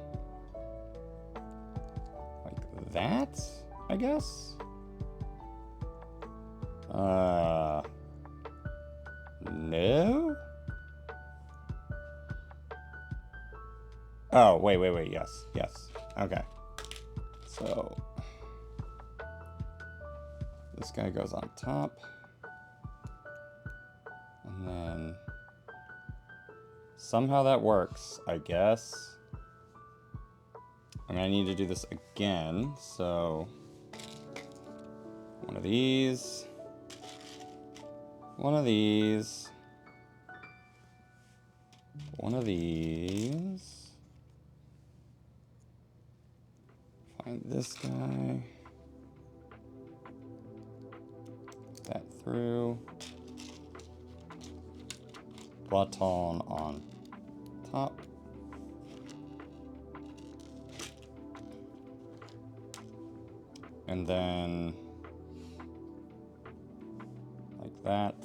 Like that, I guess? No? Oh, wait, yes, okay. So, this guy goes on top. And then, somehow that works, I guess. And I need to do this again, so one of these, one of these, one of these, find this guy, put that through, button on top. And then, like that.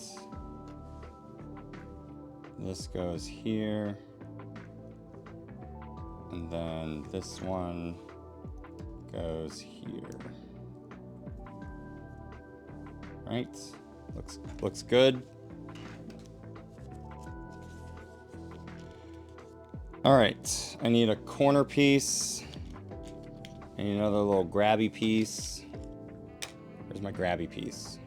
This goes here. And then this one goes here. Right? Looks good. All right, I need a corner piece. And another little grabby piece. Where's my grabby piece?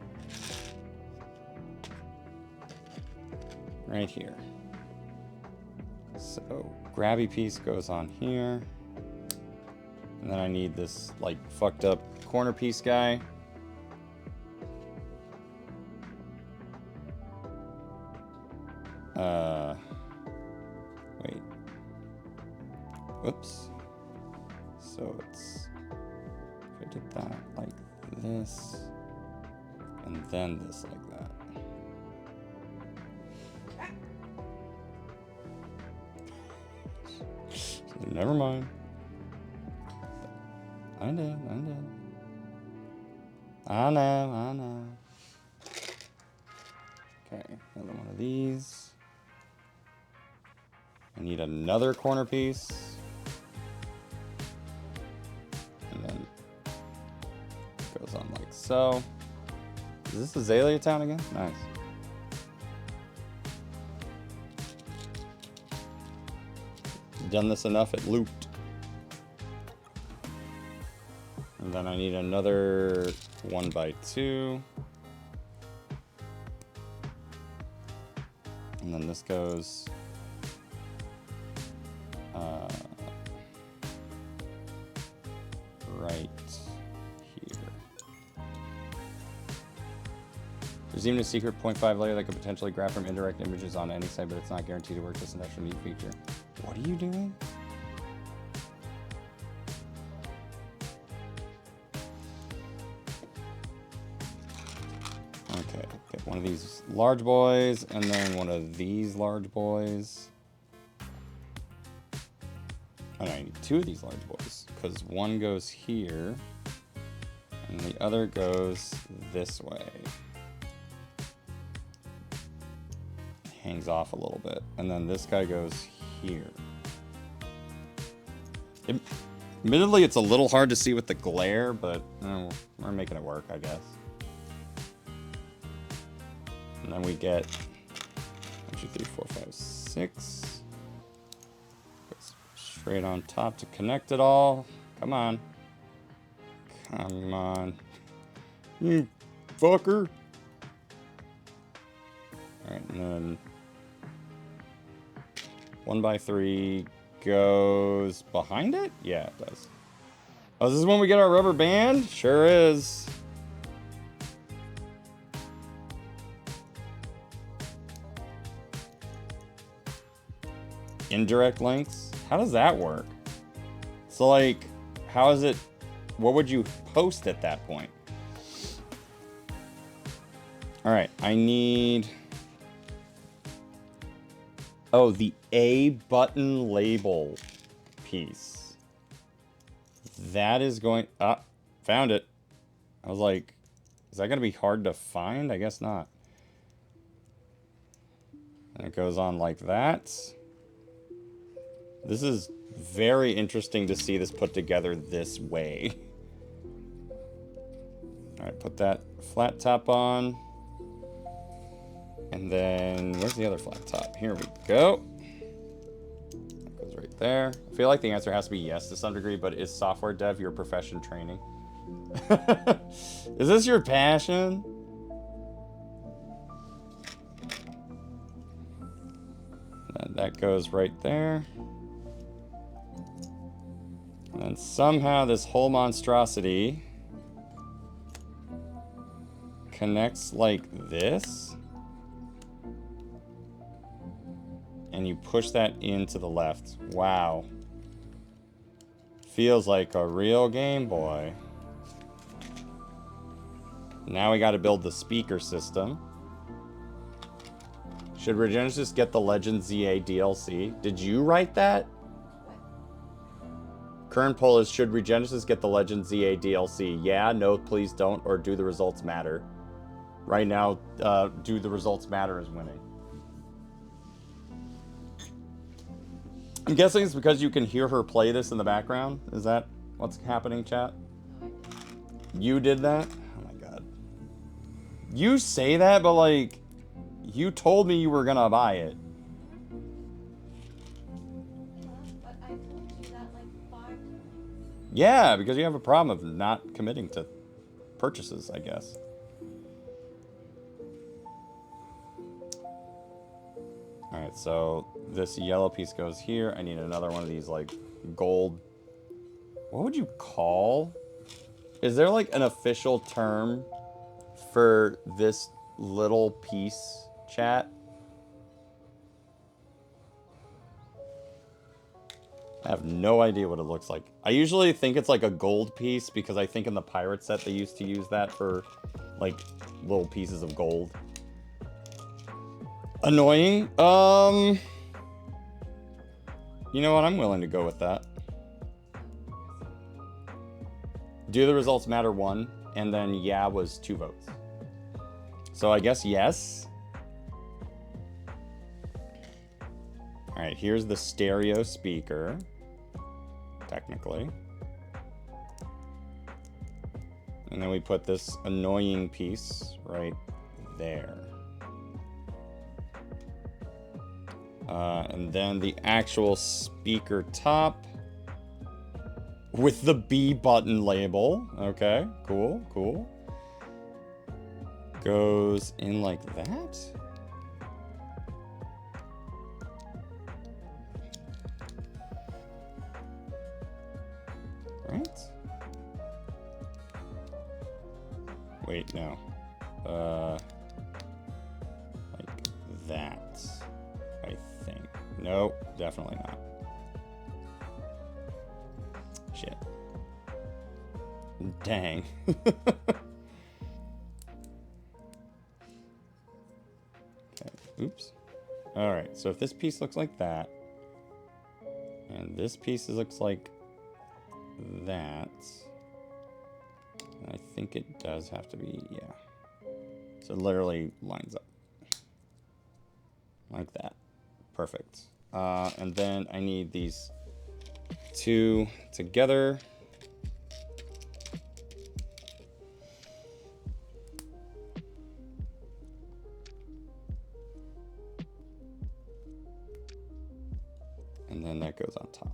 Right here. So, grabby piece goes on here. And then I need this, like, fucked up corner piece guy. Wait. Whoops. So it's, if I did that like this, and then this like that. Never mind. I know. Okay, another one of these. I need another corner piece. And then it goes on like so. Is this Azalea Town again? Nice. Done this enough, it looped. And then I need another 1x2. And then this goes right here. There's even a secret 0.5 layer that could potentially grab from indirect images on any site, but it's not guaranteed to work. Just an extra neat feature. What are you doing? Okay, get one of these large boys and then one of these large boys. Oh no, I need two of these large boys because one goes here and the other goes this way. Hangs off a little bit, and then this guy goes here. Admittedly, it's a little hard to see with the glare, but we're making it work, I guess. And then we get 1, 2, 3, 4, 5, 6. Goes straight on top to connect it all. Come on. Come on. You fucker. Alright, and then 1x3 goes behind it? Yeah, it does. Oh, this is when we get our rubber band? Sure is. Indirect links? How does that work? So, like, how is it... What would you post at that point? Alright, I need... Oh, the A button label piece. That is going... Ah, found it. I was like, is that going to be hard to find? I guess not. And it goes on like that. This is very interesting to see this put together this way. Alright, put that flat top on. And then, where's the other flat top? Here we go. That goes right there. I feel like the answer has to be yes to some degree, but is software dev your profession training? Is this your passion? And that goes right there. And then somehow this whole monstrosity connects like this. And you push that into the left. Wow. Feels like a real Game Boy. Now we got to build the speaker system. Should Regenesis get the Legend ZA DLC? Did you write that? Current poll is, should Regenesis get the Legend ZA DLC? Yeah, no, please don't, or do the results matter? Right now, do the results matter is winning. I'm guessing it's because you can hear her play this in the background. Is that what's happening, chat? You did that? Oh my god. You say that, but like, you told me you were gonna buy it. But I told you that like 5 times. Yeah, because you have a problem of not committing to purchases, I guess. Alright, so this yellow piece goes here. I need another one of these, like, gold... What would you call? Is there, like, an official term for this little piece, chat? I have no idea what it looks like. I usually think it's like a gold piece because I think in the pirate set they used to use that for like little pieces of gold. Annoying? You know what? I'm willing to go with that. Do the results matter 1? And then yeah was 2 votes. So I guess yes. Alright, here's the stereo speaker. Technically. And then we put this annoying piece right there. And then the actual speaker top with the B button label. Okay, cool, cool. Goes in like that. Right? Wait, no. Like that, I think. Nope, definitely not. Shit. Dang. Okay, oops. Alright, so if this piece looks like that, and this piece looks like that, I think it does have to be, yeah. So it literally lines up. Like that. Perfect. And then I need these 2 together. And then that goes on top.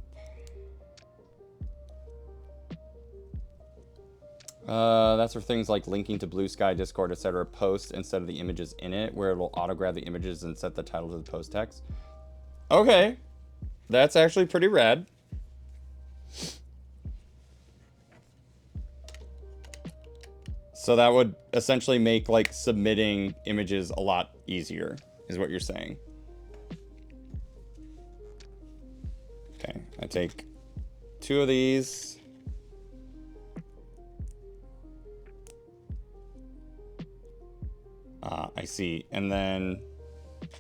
That's for things like linking to Blue Sky, Discord, etc. post instead of the images in it, where it'll auto-grab the images and set the title to the post text. Okay. That's actually pretty rad. So that would essentially make, like, submitting images a lot easier, is what you're saying. Okay, I take 2 of these. I see. And then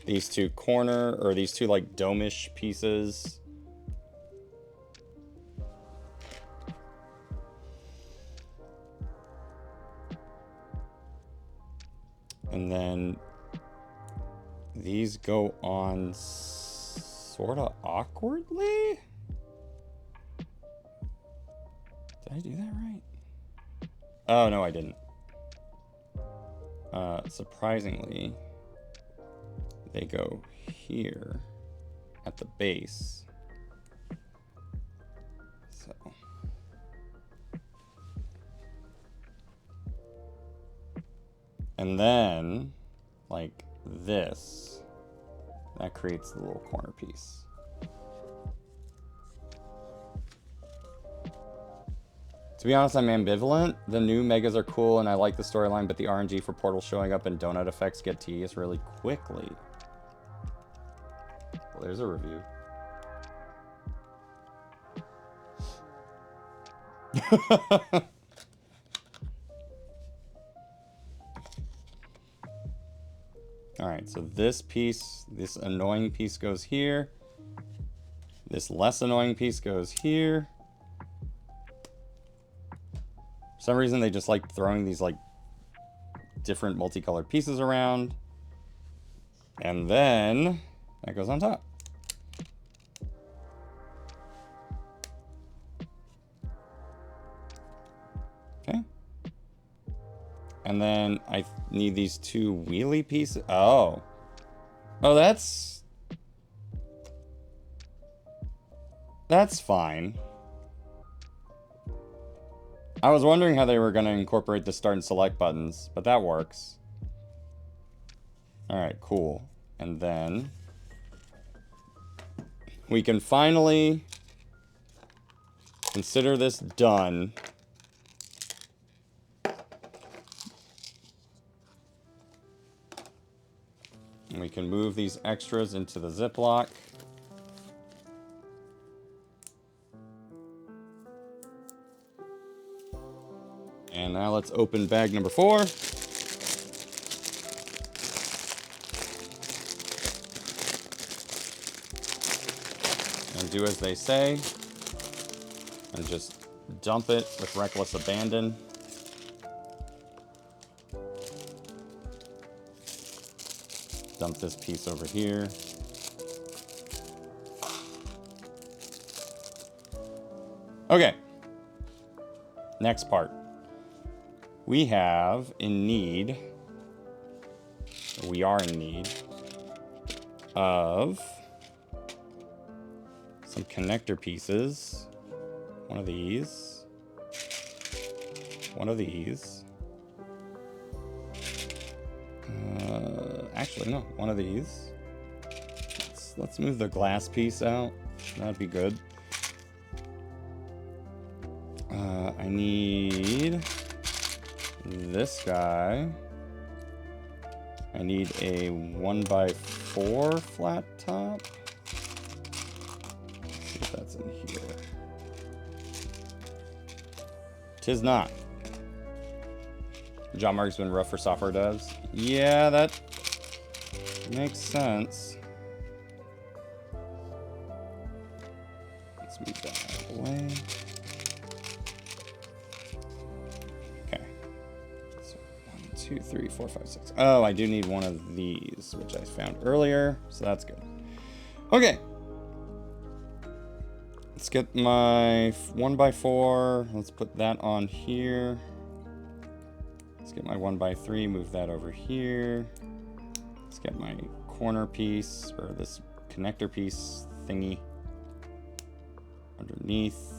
these 2 corner, or these 2 like dome-ish pieces. And then these go on sort of awkwardly? Did I do that right? Oh, no, I didn't. Surprisingly, they go here at the base. So. And then, like this, that creates the little corner piece. To be honest, I'm ambivalent. The new megas are cool and I like the storyline, but the RNG for portals showing up and donut effects get tedious really quickly. Well, there's a review. Alright, so this piece, this annoying piece goes here. This less annoying piece goes here. For some reason, they just like throwing these like different multicolored pieces around. And then that goes on top. Okay. And then I need these 2 wheelie pieces. Oh. Oh, that's fine. I was wondering how they were going to incorporate the start and select buttons, but that works. Alright, cool. And then we can finally consider this done. And we can move these extras into the Ziploc. And now let's open bag number 4. And do as they say. And just dump it with reckless abandon. Dump this piece over here. Okay. Next part. We are in need of some connector pieces. One of these. Actually, no, one of these. Let's move the glass piece out. That'd be good. I need this guy. I need a 1x4 flat top. Let's see if that's in here. Tis not. Job market's been rough for software devs. Yeah, that makes sense. Let's move that out of the way. Okay. So 1, 2, 3, 4, 5, 6. Oh, I do need one of these, which I found earlier, so that's good. Okay. Let's get my 1x4. Let's put that on here. Let's get my 1x3, move that over here. Let's get my corner piece, or this connector piece thingy underneath.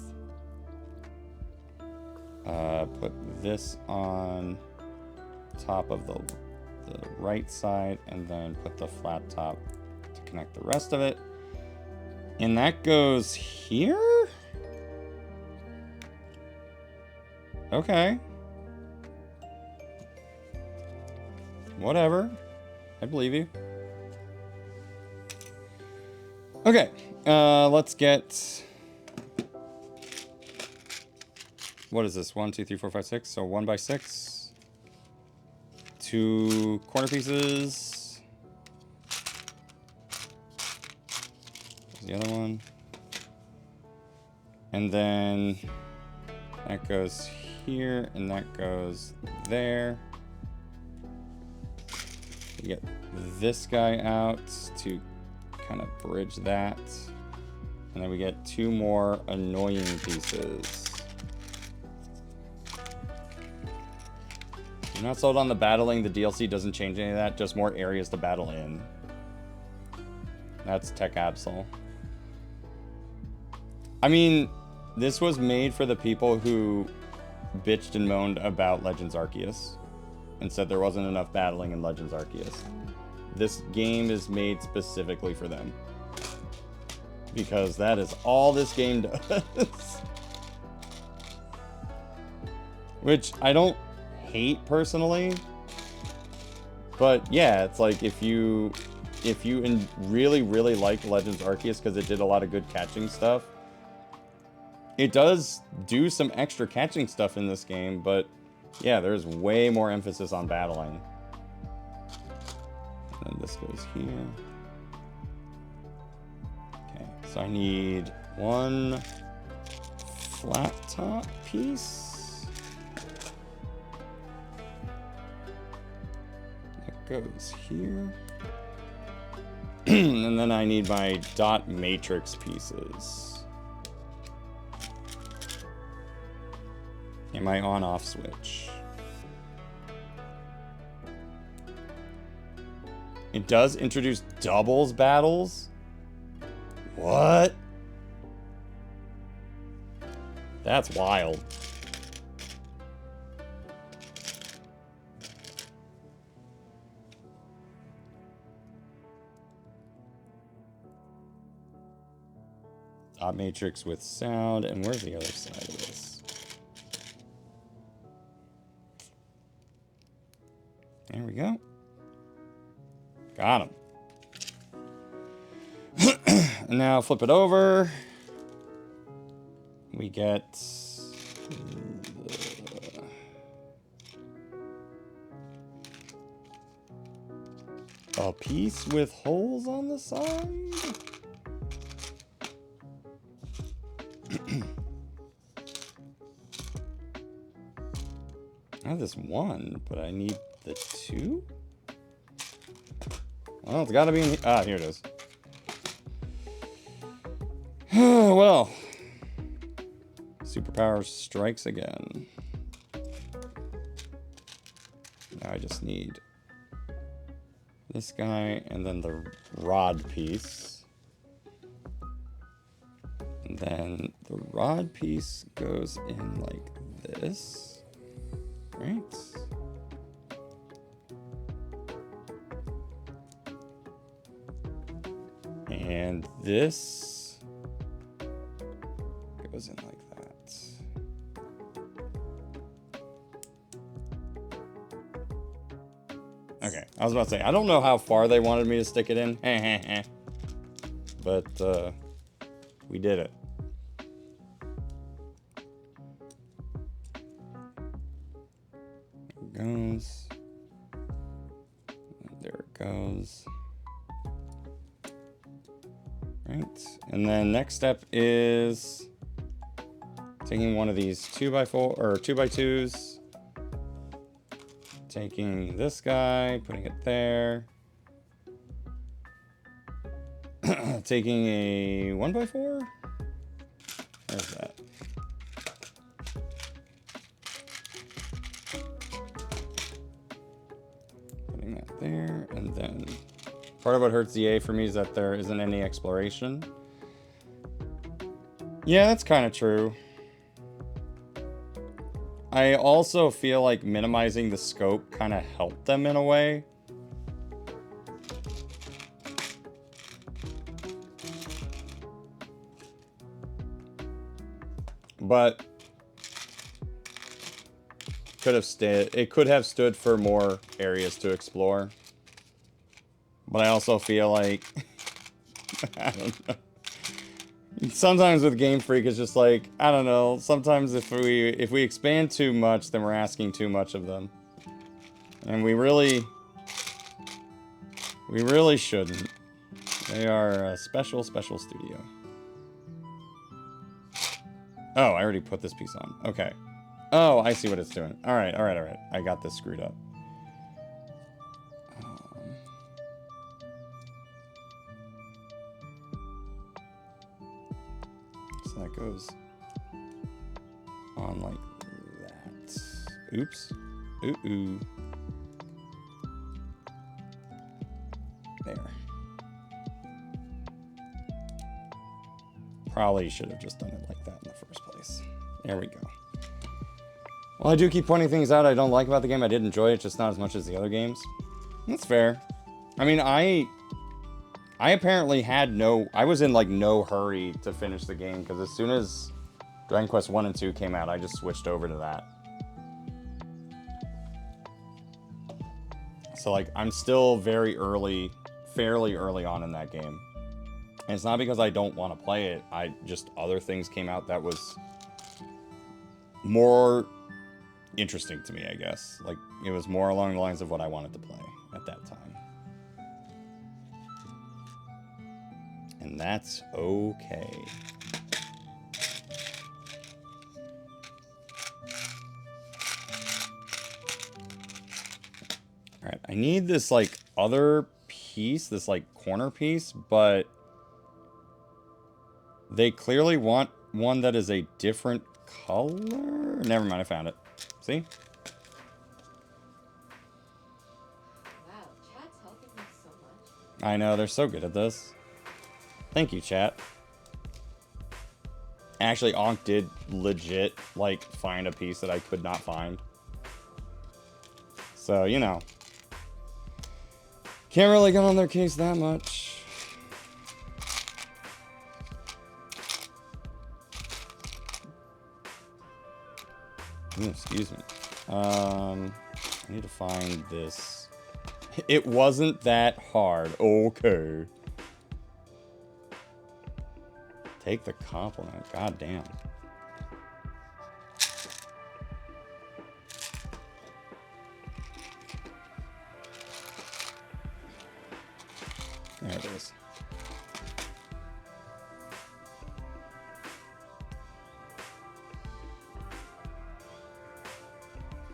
Put this on top of the right side, and then put the flat top to connect the rest of it. And that goes here? Okay. Whatever. I believe you. Okay. Let's get... What is this? 1, 2, 3, 4, 5, 6. So 1x6. 2 corner pieces. There's the other one. And then that goes here, and that goes there. We get this guy out to kind of bridge that. And then we get 2 more annoying pieces. I'm not sold on the battling. The DLC doesn't change any of that. Just more areas to battle in. That's Tech Absol. I mean, this was made for the people who bitched and moaned about Legends Arceus and said there wasn't enough battling in Legends Arceus. This game is made specifically for them. Because that is all this game does. Which I don't hate personally. But yeah, it's like if you really like Legends Arceus because it did a lot of good catching stuff, it does do some extra catching stuff in this game, but yeah, there's way more emphasis on battling. And this goes here. Okay, so I need 1 flat top piece. That goes here. And then I need my dot matrix pieces. And my on-off switch. It does introduce doubles battles? What? That's wild. Dot matrix with sound, and where's the other side of this? There we go. Got him. And now flip it over. We get A piece with holes on the side? I have this one, but I need the two? Well, it's gotta be in here. Ah, here it is. Well. Superpower strikes again. Now I just need this guy and then the rod piece. And then the rod piece goes in like this. Right? And this goes in like that. Okay, I was about to say, I don't know how far they wanted me to stick it in. But, we did it. There it goes. There it goes. Right, and then next step is taking one of these 2x4 or 2x2s, taking this guy, putting it there, taking a 1x4. Where's that? Putting that there, and then part of what hurts the A for me is that there isn't any exploration. Yeah, that's kind of true. I also feel like minimizing the scope kind of helped them in a way. But it could have stood for more areas to explore. But I also feel like I don't know. Sometimes with Game Freak it's just like, I don't know, sometimes if we expand too much, then we're asking too much of them. And we really shouldn't. They are a special studio. Oh, I already put this piece on. Okay. Oh, I see what it's doing. All right. I got this screwed up. So that goes on like that. Oops. Ooh. There. Probably should have just done it like that in the first place. There we go. Well, I do keep pointing things out I don't like about the game. I did enjoy it, just not as much as the other games. That's fair. I mean, I apparently had I was in like no hurry to finish the game, because as soon as Dragon Quest 1 and 2 came out, I just switched over to that. So like, I'm still fairly early on in that game. And it's not because I don't want to play it, other things came out that was more interesting to me, I guess. Like, it was more along the lines of what I wanted to play at that time. And that's okay. Alright, I need this, like, other piece, this, like, corner piece, but they clearly want one that is a different color? Never mind, I found it. See? Wow, chat's helping me so much. I know, they're so good at this. Thank you, chat. Actually, Ankh did legit, like, find a piece that I could not find. So, you know. Can't really get on their case that much. Ooh, excuse me. I need to find this. It wasn't that hard. Okay. Take the compliment. God damn. There it is.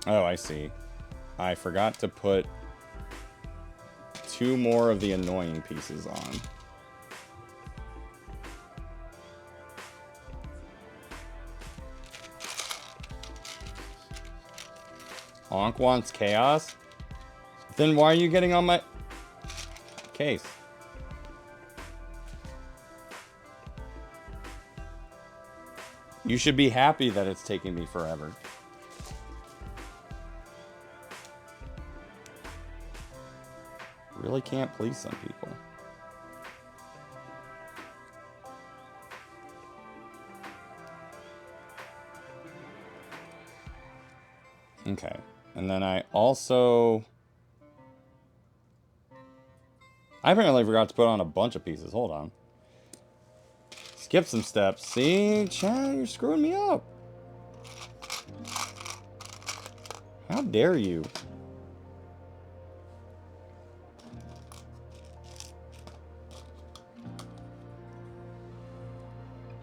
Oh, I see. I forgot to put 2 more of the annoying pieces on. Honk wants chaos? Then why are you getting on my case? You should be happy that it's taking me forever. Really can't please some people. Okay. And then I also... I apparently forgot to put on a bunch of pieces. Hold on. Skip some steps. See, Chad, you're screwing me up. How dare you?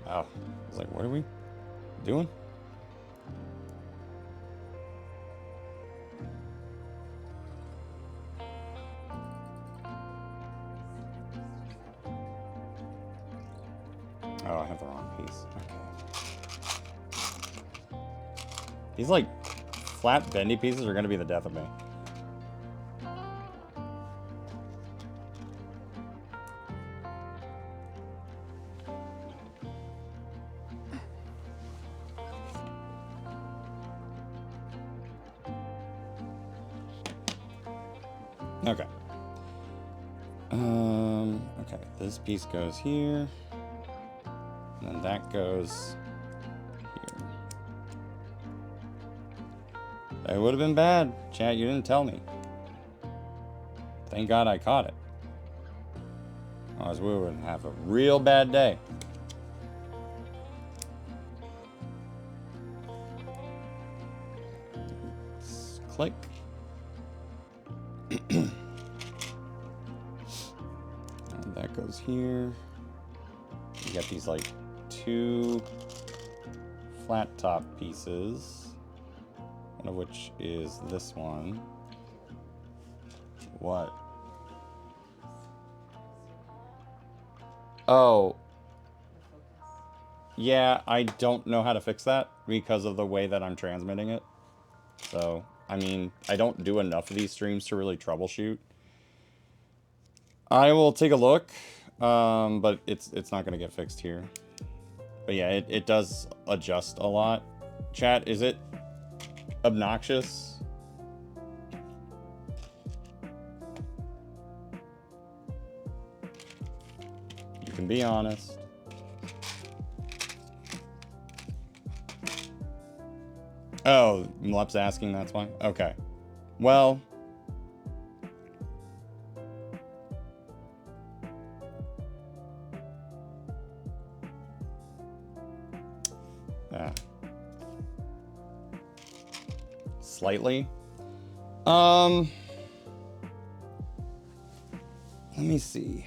Oh, I was like, what are we doing? Oh, I have the wrong piece. Okay. These, like, flat, bendy pieces are going to be the death of me. Okay. Okay, this piece goes here. And then that goes here. That would have been bad. Chat, you didn't tell me. Thank God I caught it. Otherwise, we would have a real bad day. Let's click. And that goes here. You got these like 2 flat top pieces, one of which is this one. What? Oh. Yeah, I don't know how to fix that because of the way that I'm transmitting it. So, I mean, I don't do enough of these streams to really troubleshoot. I will take a look, but it's not going to get fixed here. But yeah, it does adjust a lot. Chat, is it obnoxious? You can be honest. Oh, Mlep's asking, that's why? Okay. Well... Slightly. Let me see.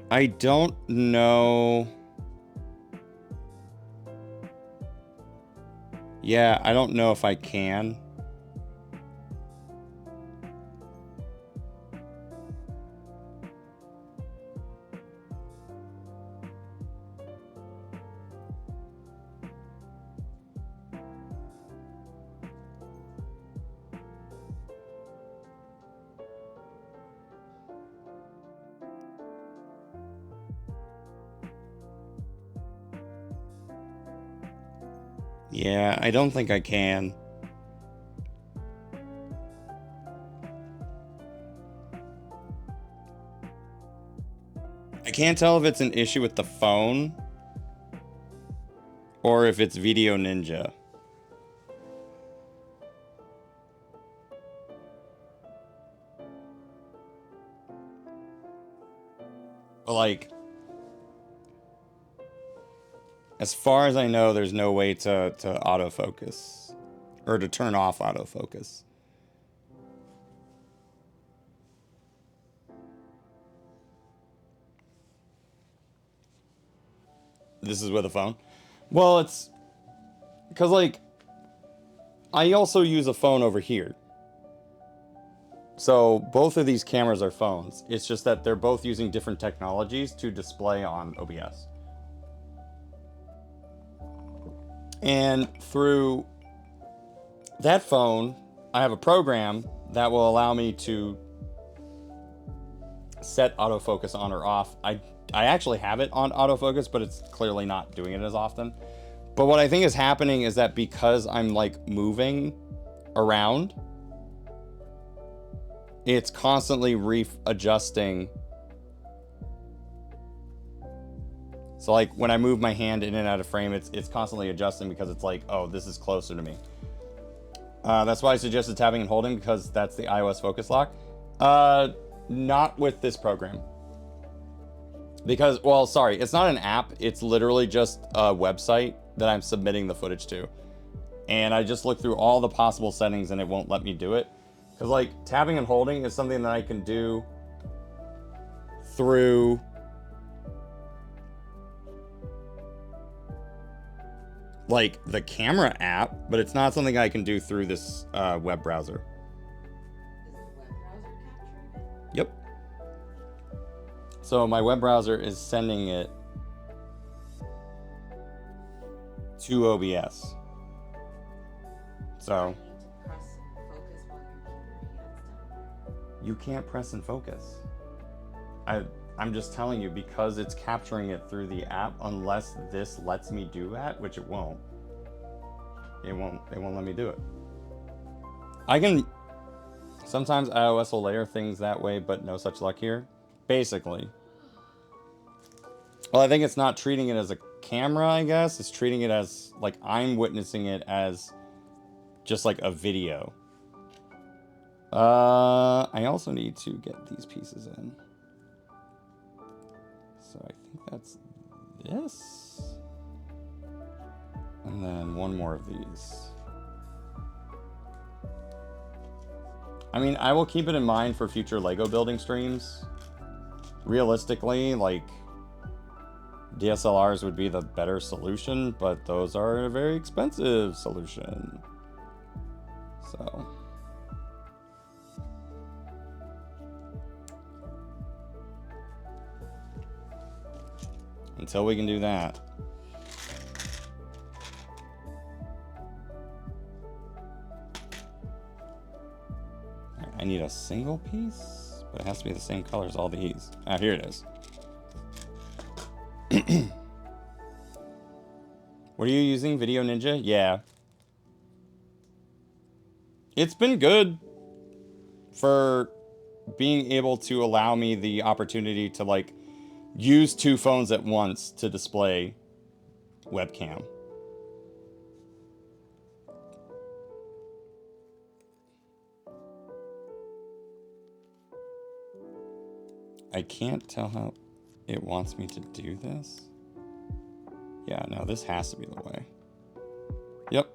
I don't know. Yeah, I don't know if I can. Yeah, I don't think I can. I can't tell if it's an issue with the phone or if it's Video Ninja. But like, as far as I know, there's no way to autofocus or to turn off autofocus. This is with a phone. Well, it's because like I also use a phone over here. So both of these cameras are phones. It's just that they're both using different technologies to display on OBS. And through that phone, I have a program that will allow me to set autofocus on or off. I actually have it on autofocus, but it's clearly not doing it as often. But what I think is happening is that because I'm like moving around, it's constantly readjusting. So like when I move my hand in and out of frame, it's constantly adjusting because it's like, oh, this is closer to me. That's why I suggested tapping and holding, because that's the iOS focus lock. Not with this program. Because, well, sorry, it's not an app. It's literally just a website that I'm submitting the footage to. And I just looked through all the possible settings and it won't let me do it. Because, like, tapping and holding is something that I can do through like the camera app, but it's not something I can do through this web browser. Is the web browser capturing it? Yep. So my web browser is sending it to OBS. So You need to press and focus while your keyboard you can't press and focus. I'm just telling you, because it's capturing it through the app, unless this lets me do that, which it won't. It won't let me do it. I can sometimes iOS will layer things that way, but no such luck here. Basically. Well, I think it's not treating it as a camera, I guess. It's treating it as like I'm witnessing it as just like a video. I also need to get these pieces in. So I think that's this. And then one more of these. I mean, I will keep it in mind for future Lego building streams. Realistically, like, DSLRs would be the better solution, but those are a very expensive solution. So... until we can do that. I need a single piece, but it has to be the same color as all these. Ah, here it is. What are you using? Video Ninja? Yeah. It's been good for being able to allow me the opportunity to, like, use two phones at once to display webcam. I can't tell how it wants me to do this. Yeah, no, this has to be the way. Yep.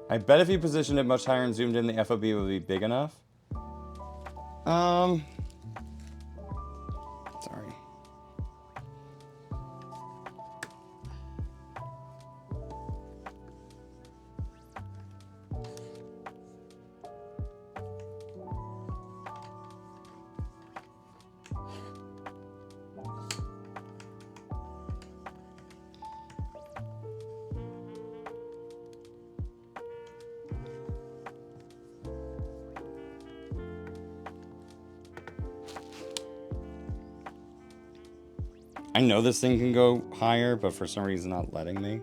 I bet if you positioned it much higher and zoomed in, the FOB would be big enough. Sorry. I know this thing can go higher, but for some reason not letting me.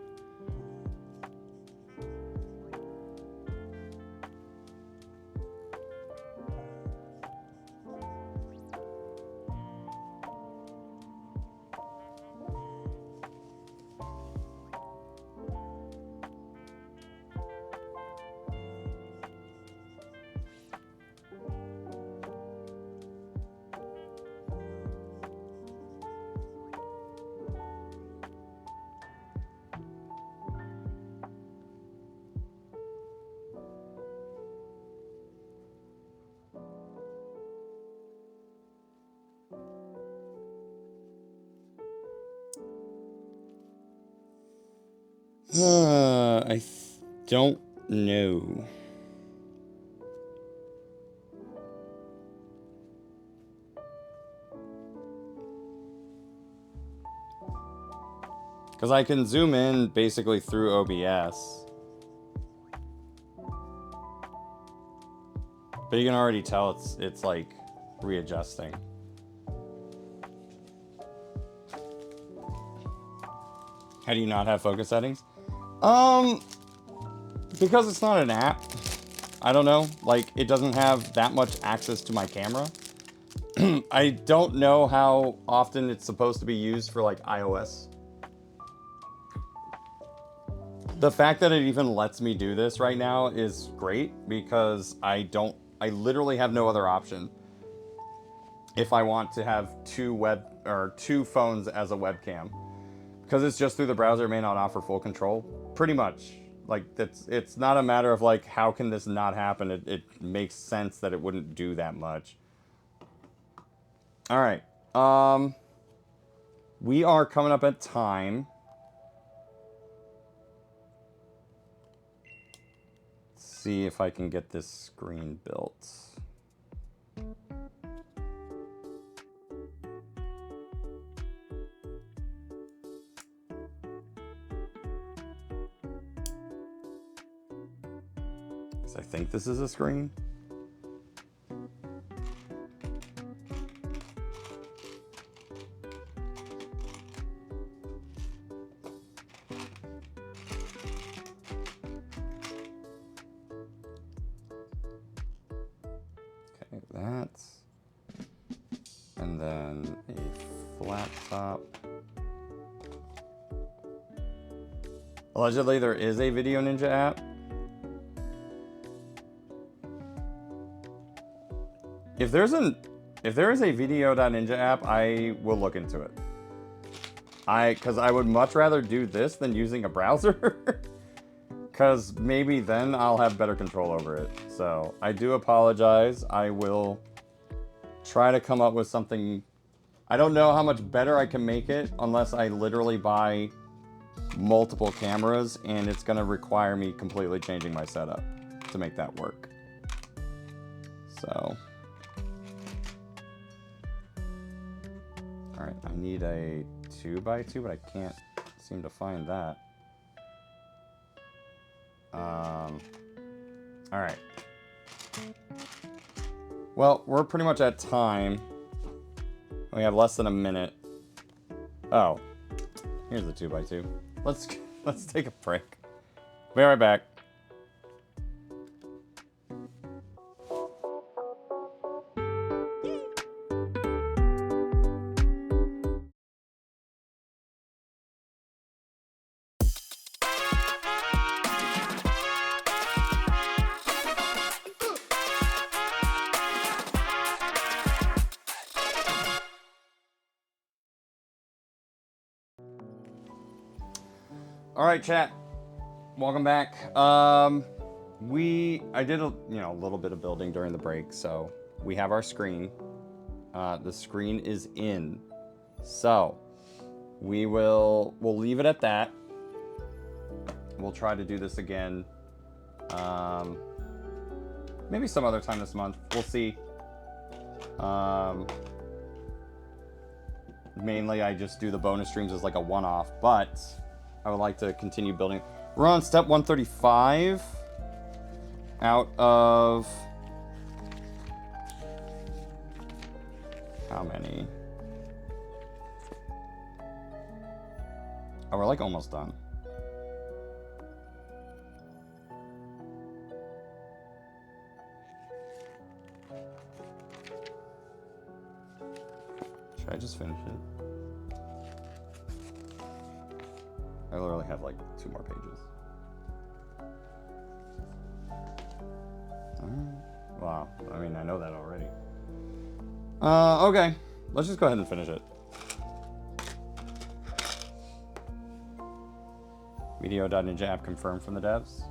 I don't know. Because I can zoom in basically through OBS. But you can already tell it's like readjusting. How do you not have focus settings? Because it's not an app. I don't know. Like, it doesn't have that much access to my camera. I don't know how often it's supposed to be used for, like, iOS. The fact that it even lets me do this right now is great because I literally have no other option if I want to have two phones as a webcam. Because it's just through the browser, it may not offer full control. Pretty much. Like, it's not a matter of, like, how can this not happen? It makes sense that it wouldn't do that much. All right. We are coming up at time. Let's see if I can get this screen built. I think this is a screen. Okay, that. And then a flat top. Allegedly, there is a Video Ninja app. If there is a Video.Ninja app, I will look into it. Because I would much rather do this than using a browser. Because maybe then I'll have better control over it. So I do apologize. I will try to come up with something. I don't know how much better I can make it unless I literally buy multiple cameras, and it's going to require me completely changing my setup to make that work. So... Alright, I need a 2x2, but I can't seem to find that. Alright. Well, we're pretty much at time. We have less than a minute. Oh. Here's the 2x2. Let's take a break. Be right back. All right, chat. Welcome back. I did a little bit of building during the break, so we have our screen. The screen is in, so we'll leave it at that. We'll try to do this again, maybe some other time this month. We'll see. Mainly, I just do the bonus streams as like a one-off, but I would like to continue building. We're on step 135 out of how many? Oh, we're like almost done. Should I just finish it? I literally have like 2 more pages. Wow. I mean, I know that already. Okay. Let's just go ahead and finish it. Meteor.ninja app confirmed from the devs.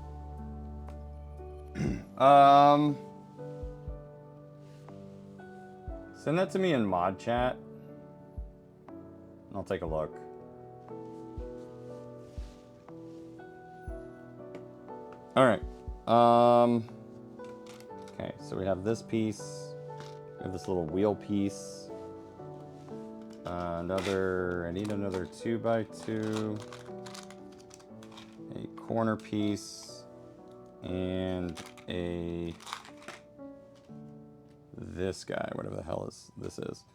Send that to me in mod chat. And I'll take a look. Alright. Okay, so we have this piece. We have this little wheel piece. I need another 2x2. A corner piece. And this guy, whatever the hell this is.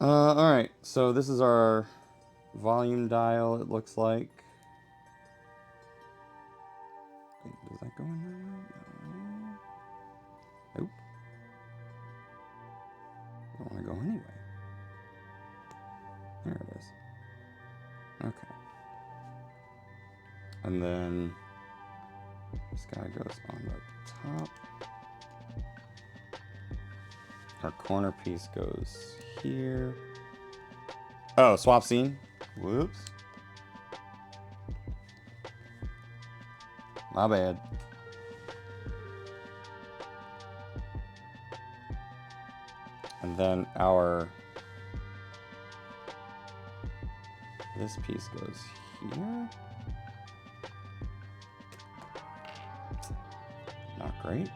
Alright, so this is our volume dial, it looks like. Wait, does that go in there? Nope. I don't want to go anyway. There it is. Okay. And then this guy goes on the top. Our corner piece goes here. Oh, swap scene. Whoops. My bad. And then this piece goes here. Not great.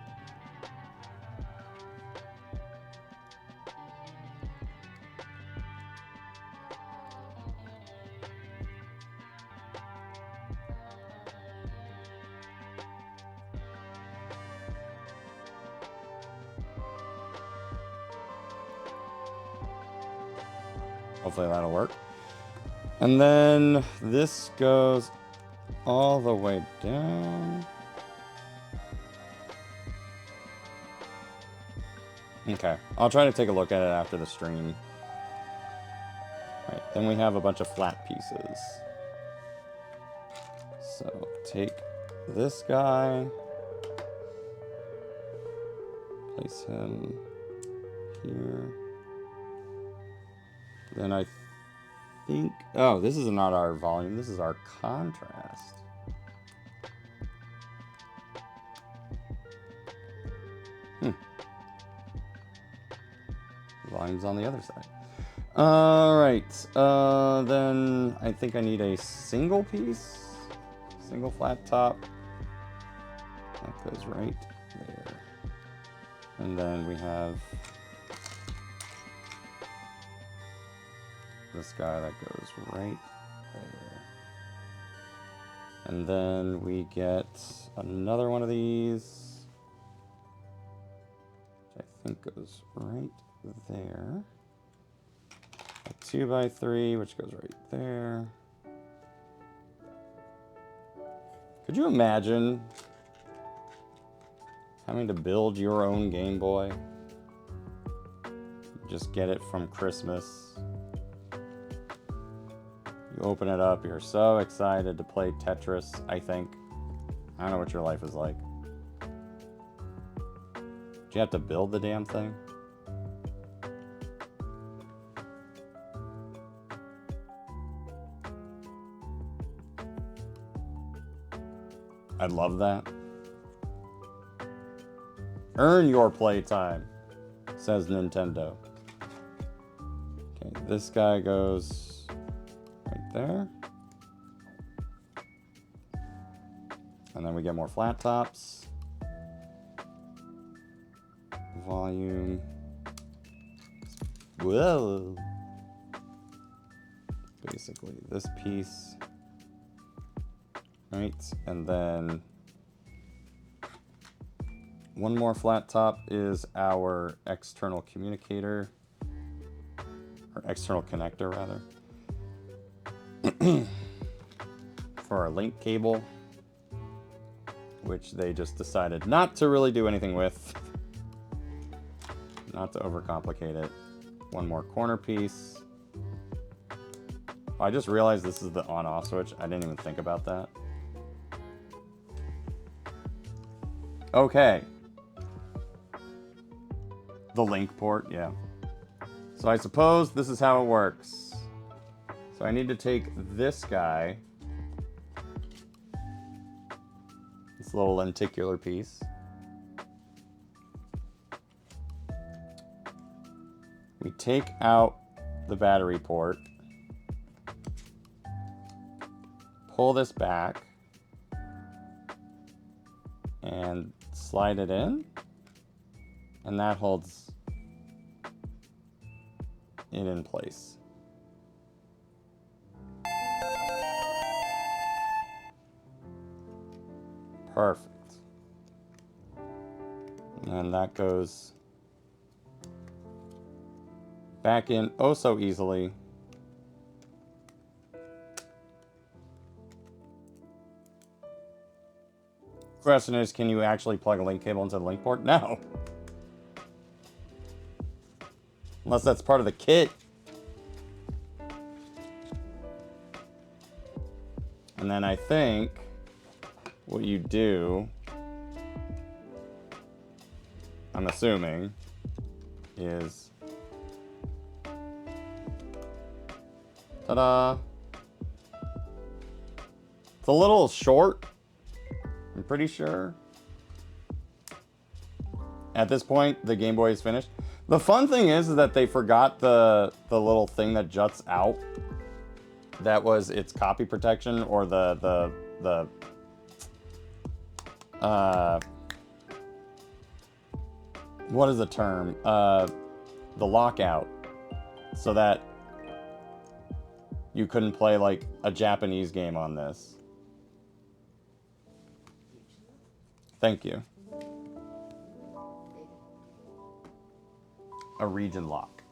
Hopefully that'll work. And then this goes all the way down. Okay, I'll try to take a look at it after the stream. Right, then we have a bunch of flat pieces. So take this guy, place him here. Then I think, oh, this is not our volume, this is our contrast. Volume's on the other side. Alright, then I think I need a single piece, single flat top. That goes right there. And then we have this guy that goes right there. And then we get another one of these, which I think goes right there. A 2x3, which goes right there. Could you imagine having to build your own Game Boy? Just get it from Christmas. You open it up, you're so excited to play Tetris, I think. I don't know what your life is like. Do you have to build the damn thing? I love that. Earn your playtime, says Nintendo. Okay, this guy goes right there. And then we get more flat tops. Volume. Whoa. Basically this piece. Right, and then one more flat top is our external communicator, or external connector rather. for our link cable, which they just decided not to really do anything with. Not to overcomplicate it. One more corner piece. I just realized this is the on-off switch. I didn't even think about that. Okay. The link port, yeah. So I suppose this is how it works. So I need to take this guy, this little lenticular piece, we take out the battery port, pull this back, and slide it in, and that holds it in place. Perfect. And that goes back in oh so easily. Question is, can you actually plug a link cable into the link port? No. Unless that's part of the kit. And then I think what you do, I'm assuming, is ta-da! It's a little short, I'm pretty sure. At this point, the Game Boy is finished. The fun thing is that they forgot the little thing that juts out. That was its copy protection, or the what is the term? The lockout, so that you couldn't play like a Japanese game on this. Thank you. A region lock.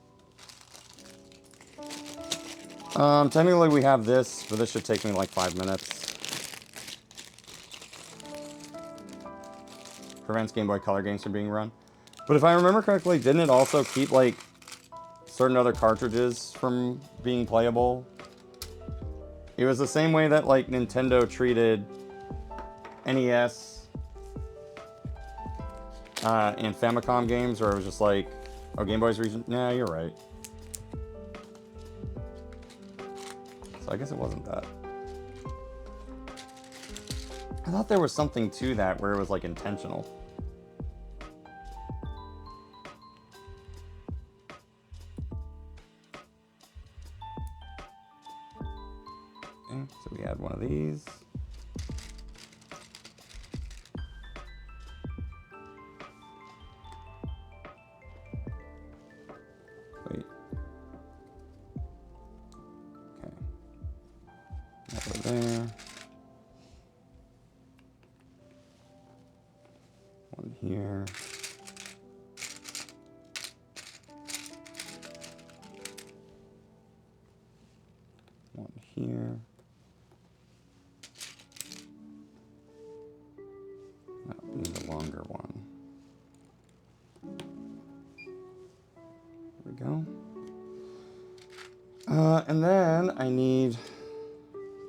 Technically we have this, but this should take me like 5 minutes. Prevents Game Boy Color games from being run. But if I remember correctly, didn't it also keep like certain other cartridges from being playable? It was the same way that like Nintendo treated NES and Famicom games, where it was just like, oh, Game Boy's region. Nah, you're right. So I guess it wasn't that. I thought there was something to that where it was like intentional. Okay, so we add one of these. Wait. Okay. Over there. One here. One here. No, we need a longer one. There we go. And then I need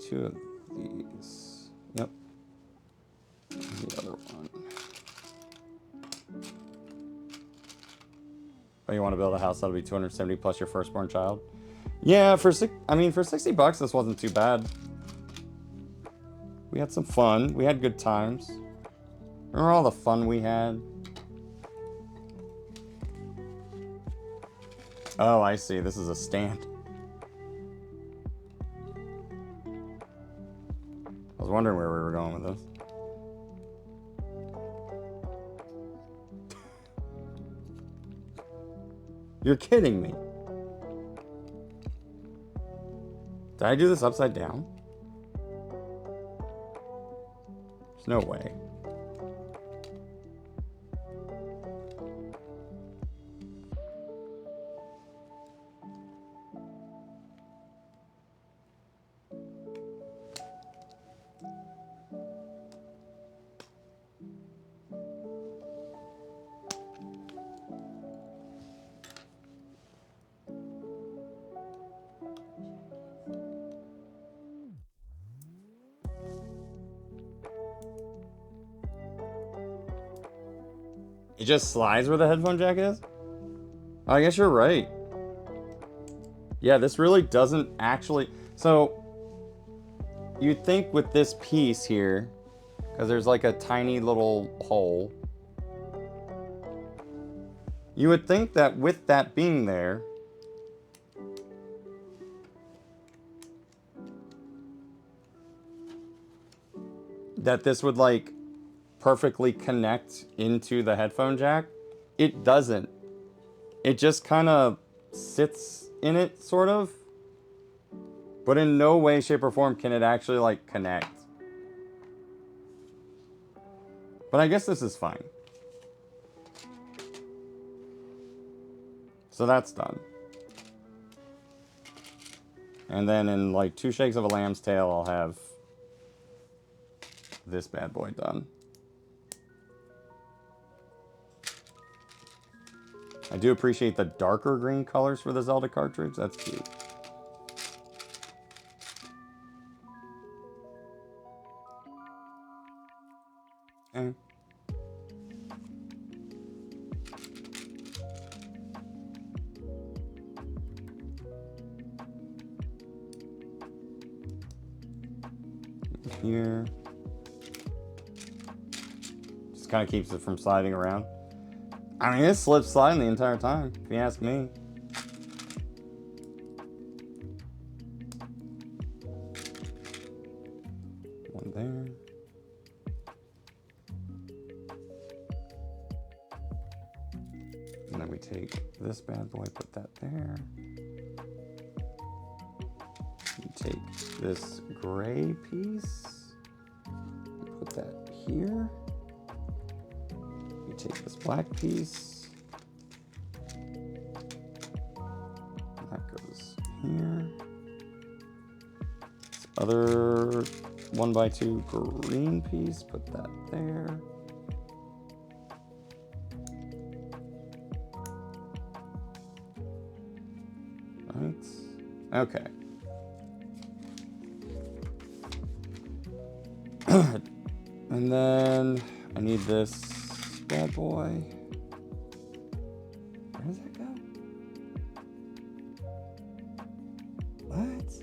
2 of these. Yep. The other one. Oh, you want to build a house that'll be 270 plus your firstborn child? Yeah, for $60, this wasn't too bad. We had some fun. We had good times. Remember all the fun we had? Oh, I see. This is a stand. I was wondering where we were going with this. You're kidding me. Did I do this upside down? There's no way. It just slides where the headphone jack is? I guess you're right. Yeah, this really doesn't actually... So, you'd think with this piece here, because there's like a tiny little hole, you would think that with that being there, that this would like perfectly connect into the headphone jack. It doesn't. It just kind of sits in it, sort of. But in no way, shape, or form can it actually like connect. But I guess this is fine. So that's done. And then in like 2 shakes of a lamb's tail, I'll have this bad boy done. I do appreciate the darker green colors for the Zelda cartridge. That's cute. Okay. Here. Just kind of keeps it from sliding around. I mean, it slips sliding the entire time, if you ask me. One there. And then we take this bad boy, put that there. We take this gray piece, we put that here. We take this black piece, that goes here. This other 1x2 green piece, put that there. Right, okay. And then I need this bad boy. Where does that go? What?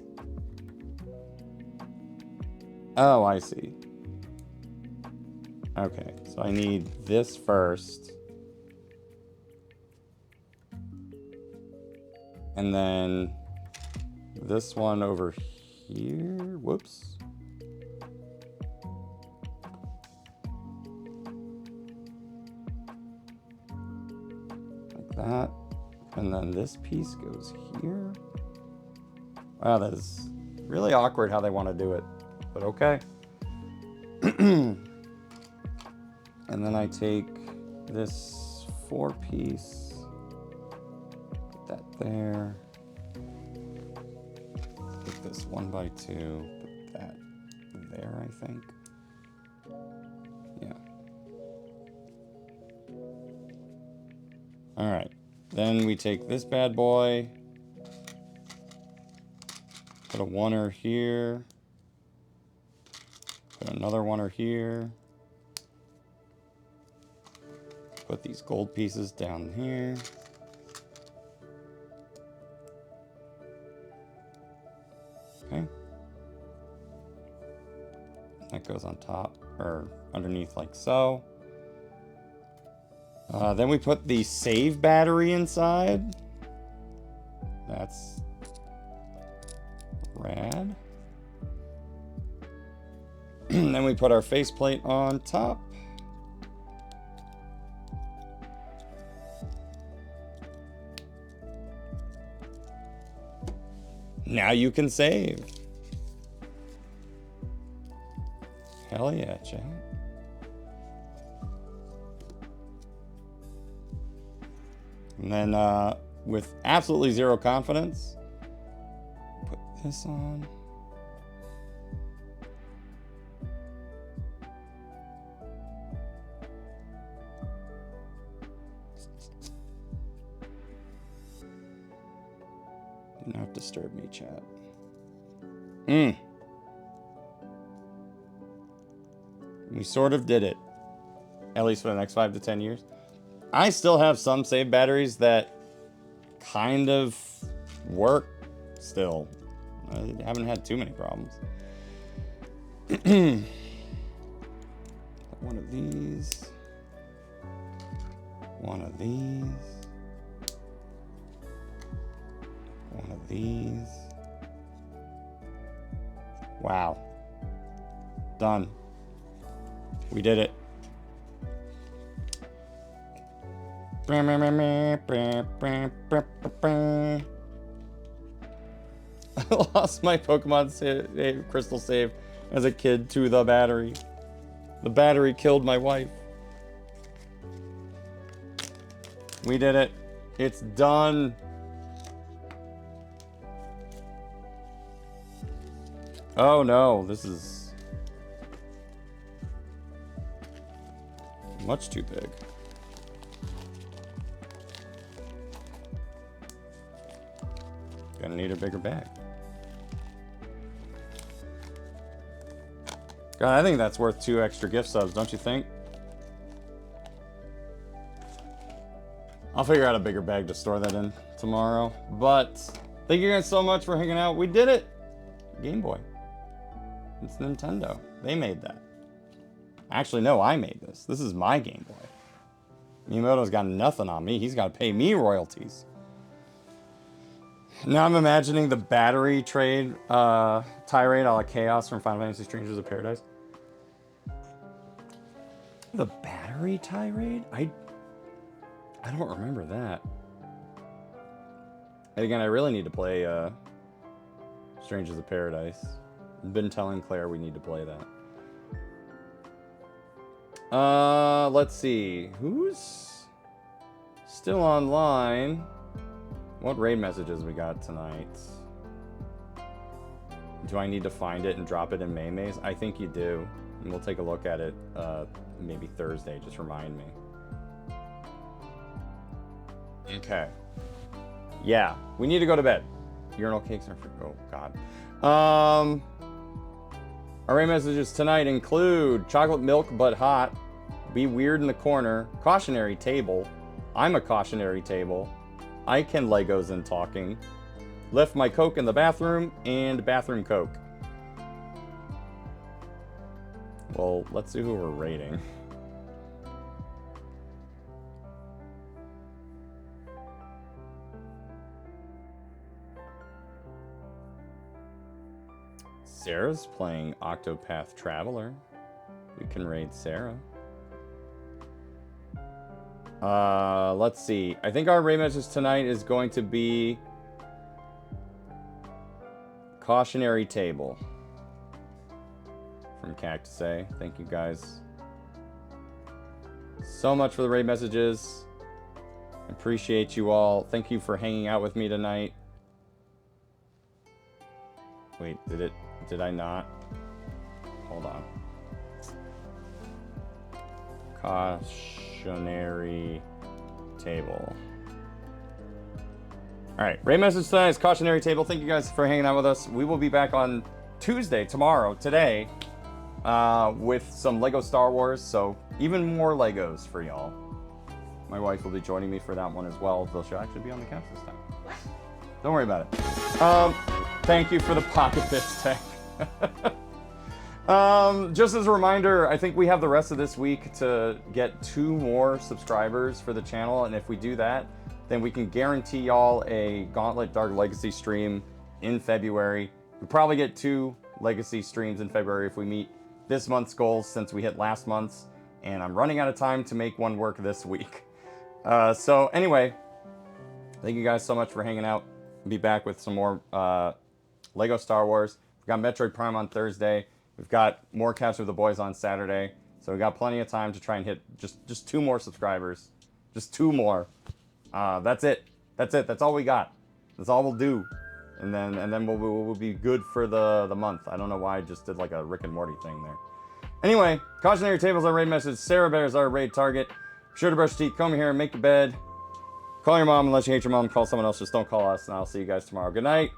Oh, I see. Okay, so I need this first. And then this one over here. Whoops. That, and then this piece goes here. Wow, that is really awkward how they want to do it, but okay. And then I take this 4-piece, put that there. Take this 1x2, put that there, I think. Yeah. All right, then we take this bad boy, put a oneer here, put another oneer here, put these gold pieces down here. Okay. That goes on top, or underneath like so. Then we put the save battery inside. That's rad. Then we put our faceplate on top. Now you can save. Hell yeah, chat. And then with absolutely zero confidence, put this on. Do not disturb me, chat. We sort of did it. At least for the next 5 to 10 years. I still have some save batteries that kind of work still. I haven't had too many problems. One of these. One of these. One of these. Wow. Done. We did it. I lost my Pokemon crystal save as a kid to the battery. The battery killed my wife. We did it. It's done. Oh no, this is much too big. Gonna need a bigger bag. God, I think that's worth 2 extra gift subs, don't you think? I'll figure out a bigger bag to store that in tomorrow. But thank you guys so much for hanging out. We did it. Game Boy. It's Nintendo. They made that. Actually, no, I made this. This is my Game Boy. Miyamoto's got nothing on me. He's got to pay me royalties. Now I'm imagining the battery trade tirade a la Chaos from Final Fantasy Strangers of Paradise. The battery tirade? I don't remember that. And again, I really need to play Strangers of Paradise. I've been telling Claire we need to play that. Let's see. Who's still online? What raid messages we got tonight? Do I need to find it and drop it in Maymay's? I think you do. And we'll take a look at it maybe Thursday. Just remind me. Okay. Yeah, we need to go to bed. Urinal cakes are for... Oh, God. Our raid messages tonight include chocolate milk but hot, be weird in the corner, cautionary table, I'm a cautionary table, I can Legos and talking, left my Coke in the bathroom, and bathroom Coke. Well, let's see who we're rating. Sarah's playing Octopath Traveler. We can raid Sarah. Let's see. I think our raid message tonight is going to be Cautionary Table. From Cactus A. Thank you guys so much for the raid messages. Appreciate you all. Thank you for hanging out with me tonight. Wait, did I not? Hold on. Cautionary table. Alright, raid message tonight is Cautionary Table. Thank you guys for hanging out with us. We will be back on Tuesday, today, with some Lego Star Wars, so even more Legos for y'all. My wife will be joining me for that one as well, though she'll actually be on the couch this time. Don't worry about it. Thank you for the pocket bits tech. Just as a reminder, I think we have the rest of this week to get 2 more subscribers for the channel, and if we do that, then we can guarantee y'all a Gauntlet Dark Legacy stream in February. We'll probably get 2 Legacy streams in February if we meet this month's goals, since we hit last month's, and I'm running out of time to make one work this week. So anyway, thank you guys so much for hanging out. I'll be back with some more Lego Star Wars. We've got Metroid Prime on Thursday. We've got more Catch with the Boys on Saturday. So we got plenty of time to try and hit just 2 more subscribers. Just 2 more. That's it. That's it. That's all we got. That's all we'll do. And then we'll be good for the month. I don't know why I just did like a Rick and Morty thing there. Anyway, Cautionary Tables our raid message. Sarah Bear is our raid target. Be sure to brush your teeth, comb your hair, and make your bed. Call your mom unless you hate your mom. Call someone else. Just don't call us. And I'll see you guys tomorrow. Good night.